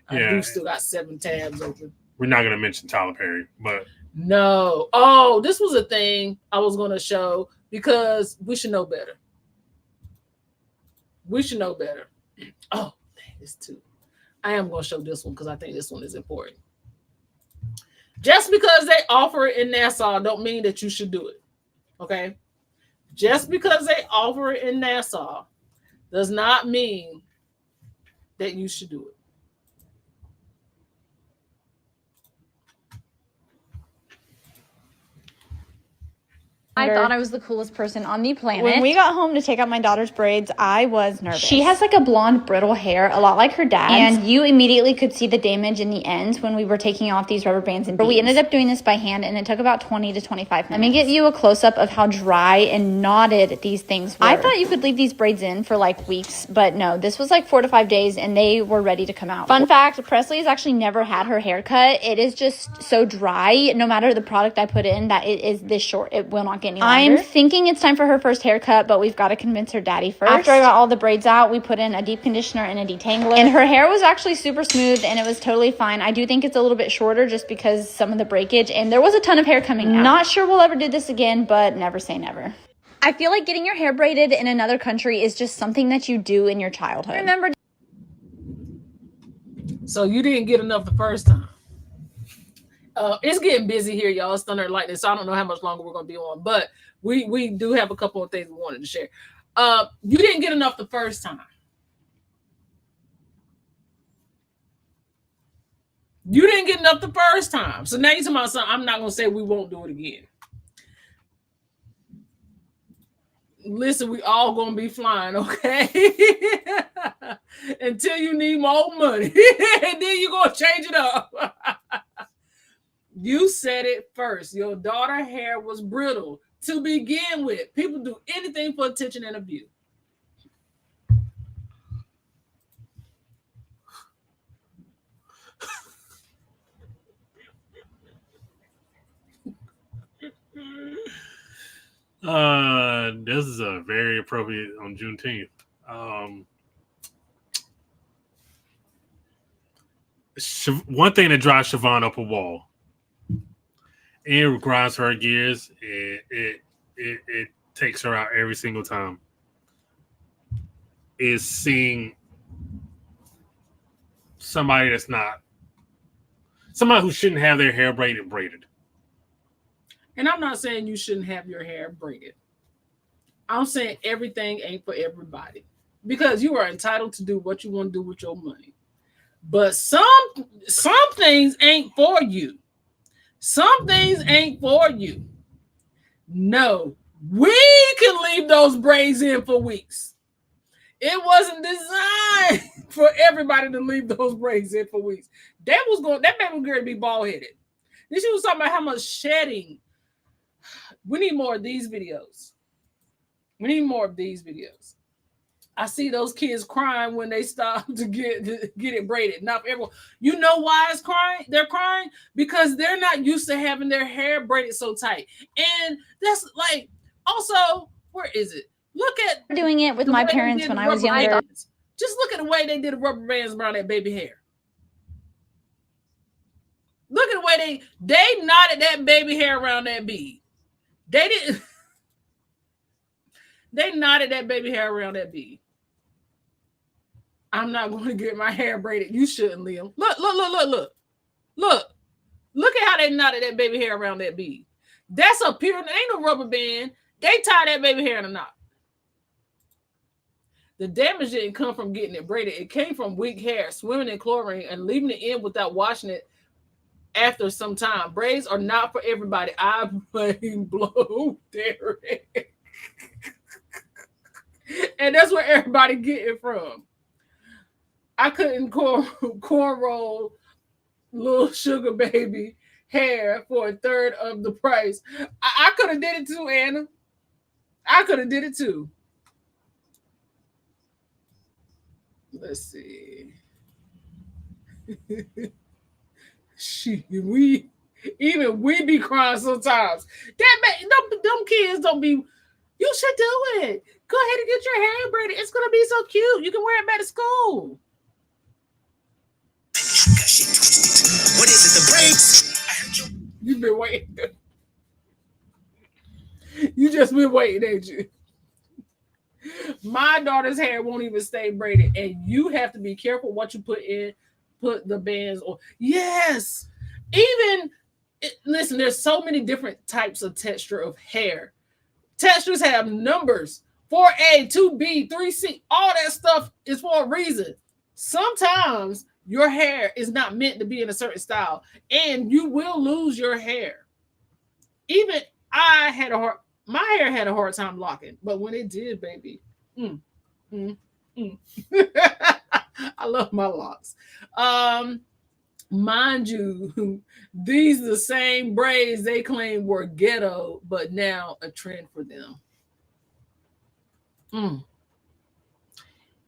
I do still got 7 tabs open. We're not gonna mention Tyler Perry, but no. Oh, this was a thing I was gonna show because we should know better. Oh, dang, it's 2. I am gonna show this one because I think this one is important. Just because they offer it in Nassau don't mean that you should do it. Okay? Just because they offer it in Nassau does not mean that you should do it. I thought I was the coolest person on the planet. When we got home to take out my daughter's braids, I was nervous. She has like a blonde, brittle hair, a lot like her dad's. And you immediately could see the damage in the ends when we were taking off these rubber bands and beads. We ended up doing this by hand, and it took about 20 to 25 minutes. Let me get you a close-up of how dry and knotted these things were. I thought you could leave these braids in for like weeks, but no, this was like 4 to 5 days, and they were ready to come out. Fun fact, Presley has actually never had her hair cut. It is just so dry, no matter the product I put in, that it is this short. It will not get any longer. I'm thinking it's time for her first haircut, but we've got to convince her daddy first. After I got all the braids out, we put in a deep conditioner and a detangler, and her hair was actually super smooth, and it was totally fine. I do think it's a little bit shorter just because some of the breakage, and there was a ton of hair coming out. Not sure we'll ever do this again, but never say never. I feel like getting your hair braided in another country is just something that you do in your childhood. Remember? So you didn't get enough the first time. It's getting busy here, y'all. It's thunder and lightning, so I don't know how much longer we're going to be on, but we do have a couple of things we wanted to share. You didn't get enough the first time. You didn't get enough the first time. So now you're talking about something. I'm not going to say we won't do it again. Listen, we all going to be flying, okay? Until you need more money. And then you're going to change it up. You said it first. Your daughter's hair was brittle to begin with. People do anything for attention and a view. This is a very appropriate on Juneteenth. One thing that drives Siobhan up a wall, it grinds her gears. It takes her out every single time. Is seeing somebody who shouldn't have their hair braided. And I'm not saying you shouldn't have your hair braided. I'm saying everything ain't for everybody, because you are entitled to do what you want to do with your money. But some things ain't for you. Some things ain't for you. No, we can leave those braids in for weeks. It wasn't designed for everybody to leave those braids in for weeks. That baby was going to be bald headed. Then she was talking about how much shedding. We need more of these videos. We need more of these videos. I see those kids crying when they stop to get it braided. Not everyone. You know why it's crying? They're crying because they're not used to having their hair braided so tight. And that's like, also, where is it? Look at doing it with my parents when I was younger. Just look at the way they did the rubber bands around that baby hair. Look at the way they knotted that baby hair around that bead. They didn't. They knotted that baby hair around that bead. I'm not going to get my hair braided. You shouldn't, Liam. Look. Look at how they knotted that baby hair around that bead. That's a pure, ain't no rubber band. They tie that baby hair in a knot. The damage didn't come from getting it braided. It came from weak hair, swimming in chlorine, and leaving it in without washing it after some time. Braids are not for everybody. I blame Blow Derek. And that's where everybody get it from. I couldn't cornroll little sugar baby hair for a third of the price. I could have did it too, Anna. I could have did it too. Let's see. We be crying sometimes. Them kids don't be. You should do it. Go ahead and get your hair braided. It's gonna be so cute. You can wear it back to school. What is it? The braids? You've been waiting. You just been waiting, ain't you? My daughter's hair won't even stay braided, and you have to be careful what you put the bands on. Yes. Listen, there's so many different types of texture of hair. Textures have numbers. 4A, 2B, 3C, all that stuff is for a reason. Sometimes your hair is not meant to be in a certain style, and you will lose your hair. Even I had My hair had a hard time locking, but when it did, baby, I love my locks. Mind you, these are the same braids they claim were ghetto, but now a trend for them.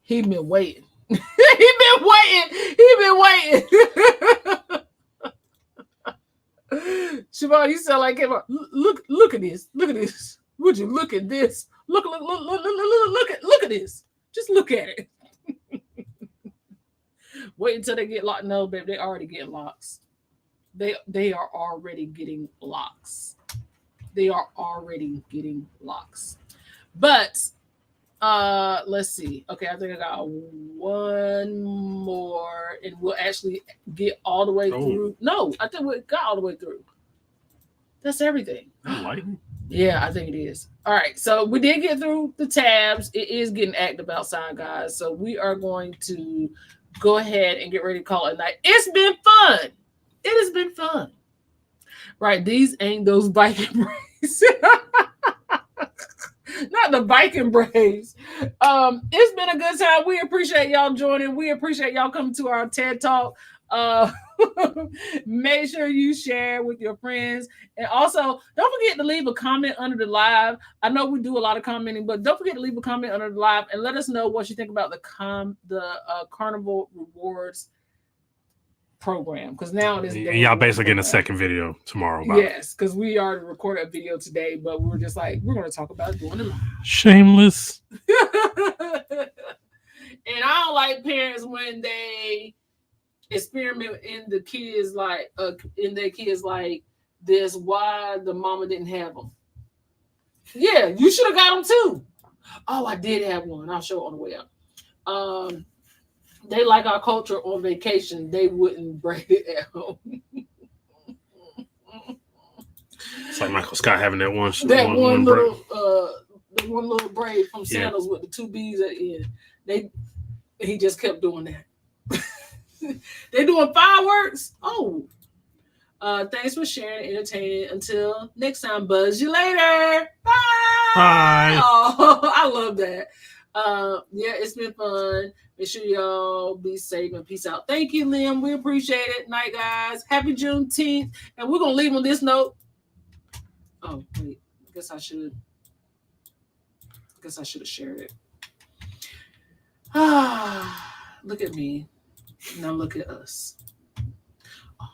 He been waiting. He been waiting. Siobhan, you sound like him. Look at this. Look at this. Would you look at this? Look at this. Just look at it. Wait until they get locked. No, baby, they already getting locks. They are already getting locks. They are already getting locks. But let's see. Okay, I think I got one more, and we'll actually get all the way through. No, I think we got all the way through. That's everything. Yeah, I think it is. All right, so we did get through the tabs. It is getting active outside, guys. So we are going to go ahead and get ready to call it night. It's been fun. It has been fun. Right, these ain't those biking braids. Not the biking braids. It's been a good time. We appreciate y'all joining. We appreciate y'all coming to our TED Talk. Make sure you share with your friends, and also don't forget to leave a comment under the live. I know we do a lot of commenting, but don't forget to leave a comment under the live and let us know what you think about the Carnival rewards program, because now it is. And y'all basically getting a second video tomorrow. Yes, because we already recorded a video today, but we were just like, we're going to talk about doing it live. Shameless. And I don't like parents when they experiment in the kids like this. Why the mama didn't have them? Yeah, you should have got them too. Oh, I did have one. I'll show it on the way out. They like our culture on vacation. They wouldn't braid it at home. It's like Michael Scott having that one little braid from sandals with the two beads at the end. He just kept doing that. They doing fireworks. Oh, thanks for sharing, entertaining. Until next time, buzz you later. Bye. Bye. Oh, I love that. Yeah, it's been fun. Make sure y'all be safe and peace out. Thank you, Liam. We appreciate it. Night, guys. Happy Juneteenth. And we're gonna leave on this note. Oh, wait. I guess I should have shared it. Look at me. Now look at us. Oh,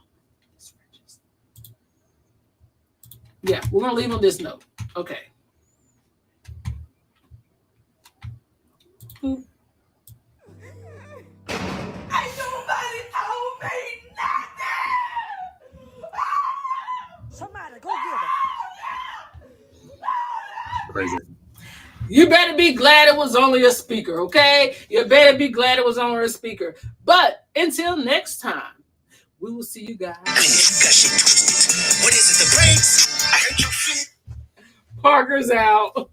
yeah, we're gonna leave on this note. Okay. Boop. Ain't nobody told me nothing. Somebody go get her. Crazy. You better be glad it was only a speaker, okay? You better be glad it was only a speaker. But until next time, we will see you guys. What is it, the brakes? I heard your feet. Parker's out.